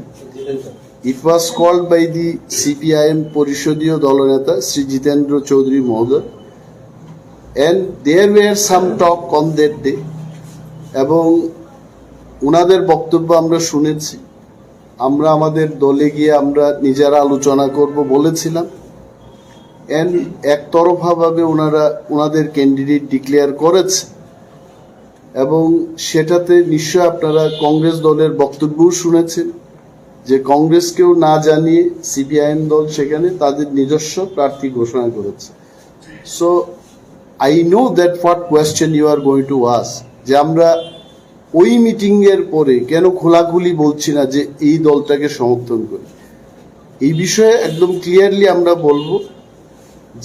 It was called by the CPIM পরিষদীয় দলনেতা শ্রী জিতেন্দ্র চৌধুরী মহোদয়, and there were some talk on that day, এবং ওনাদের বক্তব্য আমরা শুনেছি। আমরা আমাদের দলে গিয়ে আমরা নিজেরা আলোচনা করব বলেছিলাম, এন্ড একতরফাভাবে ওনারা ওনাদের ক্যান্ডিডেট ডিক্লেয়ার করেছে, এবং সেটাতে নিশ্চয় আপনারা কংগ্রেস দলের বক্তব্যও শুনেছেন যে কংগ্রেসকেও না জানিয়ে সিপিআইএম দল সেখানে তাদের নিজস্ব প্রার্থী ঘোষণা করেছে। So I know that what question you are going to ask, যে আমরা ওই মিটিং এর পরে কেন খোলাখুলি বলছি না যে এই দলটাকে সমর্থন করি। এই বিষয়ে একদম ক্লিয়ারলি আমরা বলবো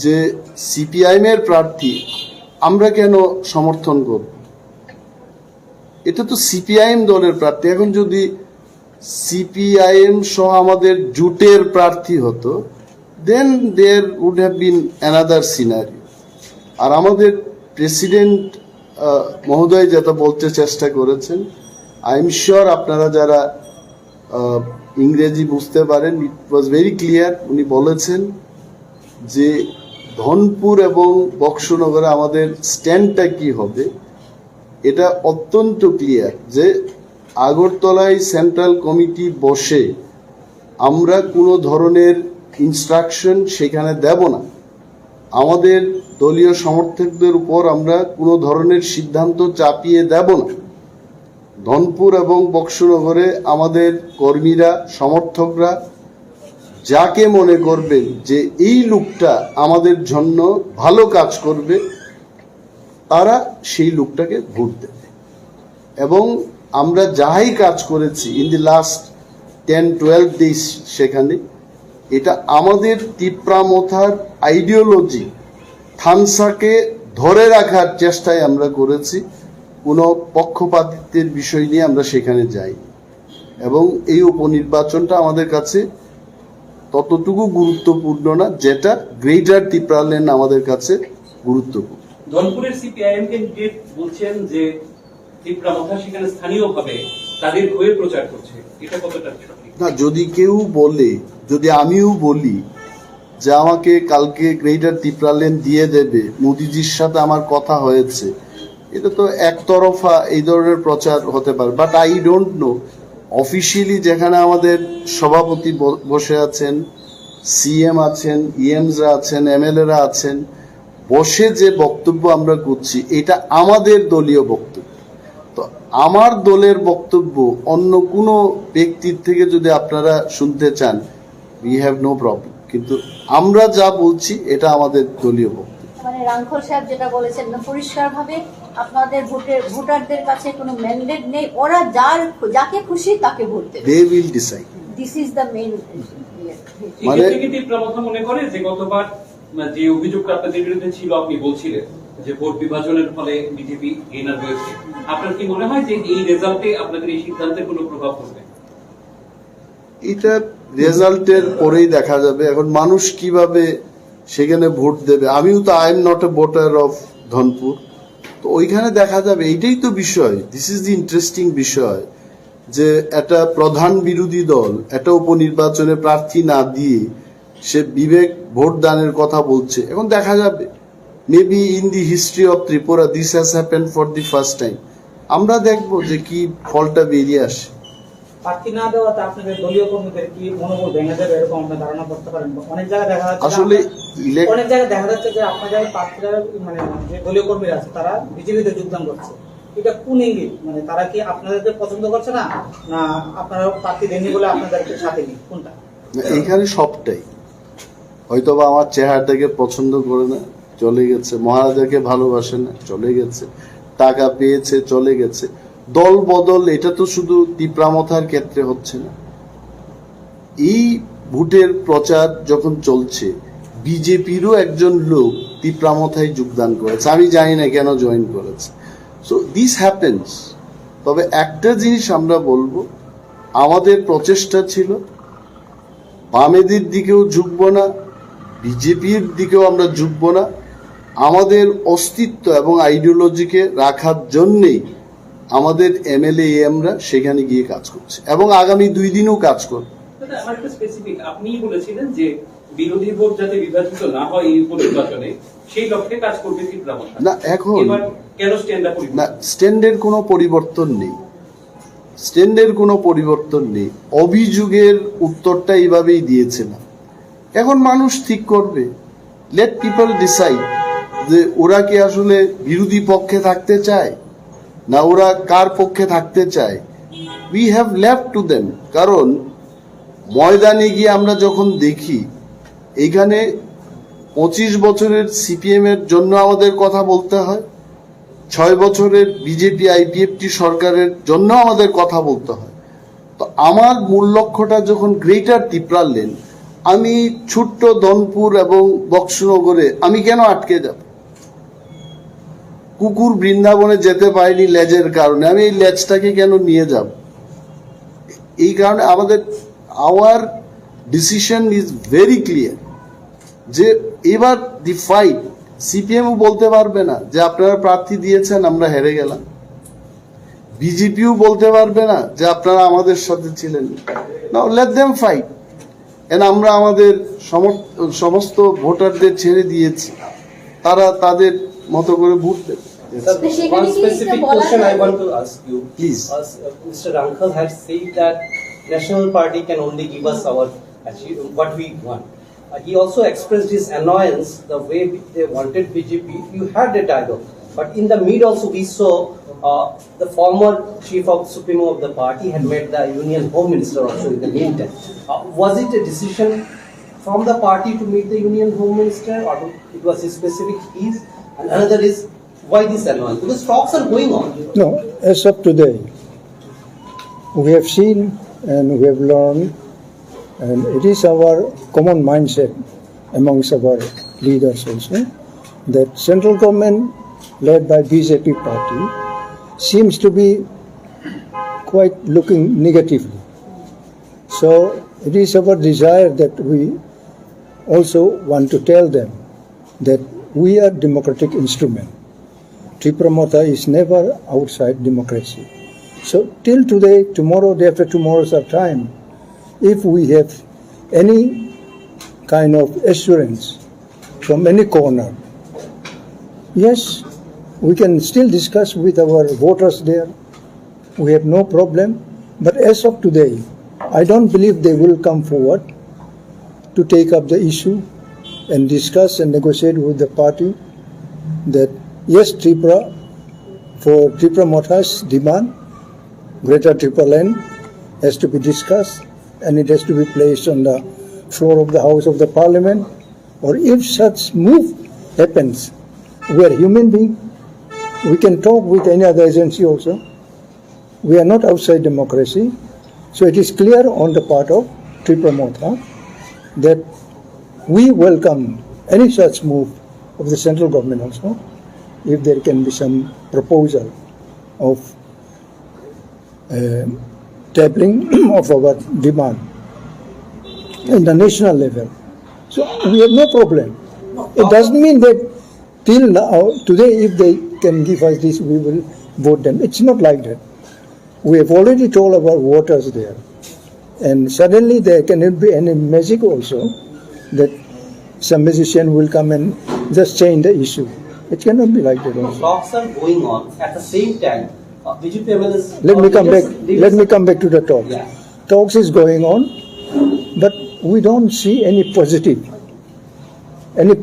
যে সিপিআইএম এর প্রার্থী আমরা কেন সমর্থন করব, এটা তো সিপিআইএম দলের প্রার্থী। এখন যদি সিপিআইএম সহ আমাদের জোটের প্রার্থী হতো, then there would have been another scenario. আর আমাদের প্রেসিডেন্ট মহোদয় যেটা বলতে চেষ্টা করেছেন, আই এম শিওর আপনারা যারা ইংরেজি বুঝতে পারেন, ইট ওয়াজ ভেরি ক্লিয়ার। উনি বলেছেন যে ধনপুর এবং বক্সনগরে আমাদের স্ট্যান্ডটা কি হবে, এটা অত্যন্ত ক্লিয়ার যে আগরতলায় সেন্ট্রাল কমিটি বসে আমরা কোনো ধরনের ইনস্ট্রাকশন সেখানে দেব না। আমাদের দলীয় সমর্থকদের উপর আমরা কোনো ধরনের সিদ্ধান্ত চাপিয়ে দেব না। ধনপুর এবং বক্সনগরে আমাদের কর্মীরা, সমর্থকরা যাকে মনে করবেন যে এই লোকটা আমাদের জন্য ভালো কাজ করবে, তারা সেই লোকটাকে ভোট দেবে। এবং আমরা যাই কাজ করেছি ইন দি লাস্ট 10-12 ডেজ সেখানে, এটা আমাদের তীব্রামথার আইডিওলজি থানসাকে ধরে রাখার চেষ্টায় আমরা করেছি। কোনো পক্ষপাতিত্বের বিষয় নিয়ে আমরা সেখানে যাই, এবং এই উপনির্বাচনটা আমাদের কাছে ততটুকু গুরুত্বপূর্ণ না যেটা গ্রেটার ত্রিপুরাল্যান্ড আমাদের কাছে গুরুত্বপূর্ণ। ধনপুরের সিপিআইএম ক্যান্ডিডেট বলছেন যে তীব্রামথা সেখানে স্থানীয়ভাবে তাদের হয়ে প্রচার করছে, এটা কতটা সঠিক? না, যদি কেউ বলে, যদি আমিও বলি যে আমাকে কালকে গ্রেটার ত্রিপুরাল্যান্ড দিয়ে দেবে, মোদিজির সাথে আমার কথা হয়েছে, এটা তো একতরফা এই ধরনের প্রচার হতে পারে। But I don't know officially যেখানে আমাদের সভাপতি বসে আছেন, সিএম আছেন, ইএমসরা আছেন, এমএলএরা আছেন, বসে যে বক্তব্য আমরা করছি এটা আমাদের দলীয় বক্তব্য। তো আমার দলের বক্তব্য অন্য কোনো ব্যক্তির থেকে যদি আপনারা শুনতে চান, উই হ্যাভ নো প্রবলেম, কিন্তু আমরা যা বলছি এটা আমাদের দলীয় বক্তব্য। মানে রাংখল সাহেব যেটা বলেছেন না, পরিষ্কারভাবে আপনাদের ভোটারদের কাছে কোনো ম্যান্ডেট নেই, ওরা যাকে খুশি তাকে ভোট দেবে। They will decide. This is the main. মানে এক্ষেত্রে কি তীব্রমতা মনে করে যে গতবার যে অভিযোগটা আপনাদের বিরুদ্ধে ছিল, আপনি বলছিলেন যে ভোট বিভাজনের ফলে বিজেপি গেইনার হয়েছে, আপনার কি মনে হয় যে এই রেজাল্টে আপনাদের এই সিদ্ধান্তের কোনো প্রভাব পড়বে? এটা রেজাল্টের পরেই দেখা যাবে। এখন মানুষ কিভাবে সেখানে ভোট দেবে, আমিও তো I am not a voter of Dhanpur, তো ওইখানে দেখা যাবে। এইটাই তো বিষয়, দিস ইজ দি ইন্টারেস্টিং বিষয়, যে একটা প্রধান বিরোধী দল একটা উপনির্বাচনে প্রার্থী না দিয়ে সে বিবেক ভোট দানের কথা বলছে। এখন দেখা যাবে, maybe in the history of Tripura this has happened for the first time. আমরা দেখবো যে কি ফলটা বেরিয়ে আসে। প্রার্থী না দেওয়াতে আপনাদের দলীয় কর্মীদের কি মনোবল ভেঙে যাবে এরকম আপনি ধারণা করতে পারেন? অনেক জায়গায় দেখা যাচ্ছে, আসলে অনেক জায়গায় দেখা যাচ্ছে যে আপনাদের প্রার্থীরা মানে যে দলীয় কর্মীরা আছে তারা বিজেপিতে যোগদান করছে। এটা কোন ইঙ্গিত? মানে তারা কি আপনাদেরকে পছন্দ করছে না, না আপনারা প্রার্থী দেননি বলে আপনাদেরকে সাথে নেই, কোনটা? এখানে সবটাই, হয়তোবা আমার চেহারাটাকে পছন্দ করে না, চলে গেছে, মহারাজাকে ভালোবাসে না, চলে গেছে, টাকা পেয়েছে, চলে গেছে। দল বদল এটা তো শুধু তীব্রামথার ক্ষেত্রে হচ্ছে না। এই ভোটের প্রচার যখন চলছে, বিজেপিরও একজন লোক তীব্রামথায় যোগদান করেছে, আমি জানি না কেন জয়েন করেছে। So this happens. তবে একটা জিনিস আমরা বলবো, আমাদের প্রচেষ্টা ছিল বামেদের দিকেও ঝুঁকবো না, বিজেপির দিকেও আমরা ঝুঁকবো না। আমাদের অস্তিত্ব এবং আইডিওলজিকে রাখার জন্যেই আমাদের এমএলএ এমরা সেখানে গিয়ে কাজ করছে এবং আগামী 2 দিনও কাজ করবে। আমার একটা স্পেসিফিক, আপনি বলেছিলেন যে বিরোধী ভোট যাতে বিভাজিত না হয় এই উপনির্বাচনে, সেই লক্ষ্যে কাজ করবে তীব্রমতা। না, এখন এবার কেন স্ট্যান্ডটা পরিবর্তন? না, স্ট্যান্ডের কোনো পরিবর্তন নেই, স্ট্যান্ডের কোনো পরিবর্তন নেই। অভিযোগের উত্তরটা এইভাবেই দিয়েছিলাম। এখন মানুষ ঠিক করবে, লেট পিপল ডিসাইড যে ওরা কি আসলে বিরোধী পক্ষে থাকতে চায় না ওরা কার পক্ষে থাকতে চায়। We have left to them. কারণ ময়দানে গিয়ে আমরা যখন দেখি এইখানে 25 বছরের সিপিএম এর জন্য আমাদের কথা বলতে হয়, 6 বছরের বিজেপি আইপিএফটি সরকারের জন্য আমাদের কথা বলতে হয়। তো আমার মূল লক্ষ্যটা যখন গ্রেটার ত্রিপুরাল্যান্ড, আমি ছোট্ট ধনপুর এবং বক্সনগরে আমি কেন আটকে যাব? কুকুর বৃন্দাবনে যেতে পারেনি লেজের কারণে, আমি এই লেজটাকে কেন নিয়ে যাব? এই কারণে আমাদের our decision is very clear যে এবার দি ফাইট, সিপিএমও বলতে পারবে না যে আপনারা প্রার্থী দিয়েছেন আমরা হেরে গেলাম, বিজেপিও বলতে পারবে না যে আপনারা আমাদের সাথে ছিলেন। নাও লেট দেম ফাইট। এন্ড আমরা আমাদের সমস্ত ভোটারদের ছেড়ে দিয়েছি, তারা তাদের মতো করে ভোট দেবে। One specific question I want to ask you. Please. Mr. Rankal had said that National Party can only give us what we want. He also expressed his annoyance the way they wanted BJP. You had a dialogue, but in the mid also we saw the former chief of Supremo of the party had met the Union Home Minister also in the meantime. Was it a decision from the party to meet the Union Home Minister, or it was a specific case? And another is, why this annoyance? Because talks are going on. No, as of today, we have seen and we have learned, and it is our common mindset amongst our leaders also, that central government led by BJP party seems to be quite looking negatively. So it is our desire that we also want to tell them that we are democratic instrument. Tirupamata is never outside democracy. So till today, tomorrow, day after tomorrow is our time. if we have any kind of assurance from any corner, yes, we can still discuss with our voters there. We have no problem. But as of today, I don't believe they will come forward to take up the issue and discuss and negotiate with the party that yes, Tripura, for Tripura Motha's demand, Greater Tripura Land has to be discussed and it has to be placed on the floor of the House of the Parliament. Or if such move happens, we are human beings. We can talk with any other agency also. We are not outside democracy. So it is clear on the part of Tripura Motha that we welcome any such move of the central government also, if there can be some proposal of tabling of our demand in the national level. So we have no problem. It doesn't mean that till now, today, if they can give us this, we will vote them. It's not like that. We have already told our voters there. And suddenly there cannot be any magic also that some musician will come and just change the issue. It cannot be like that also. Talks are going on at the same time. BJP MLAs. Let me come back to the talk. Yeah. Talks is going on, but we don't see any positive, any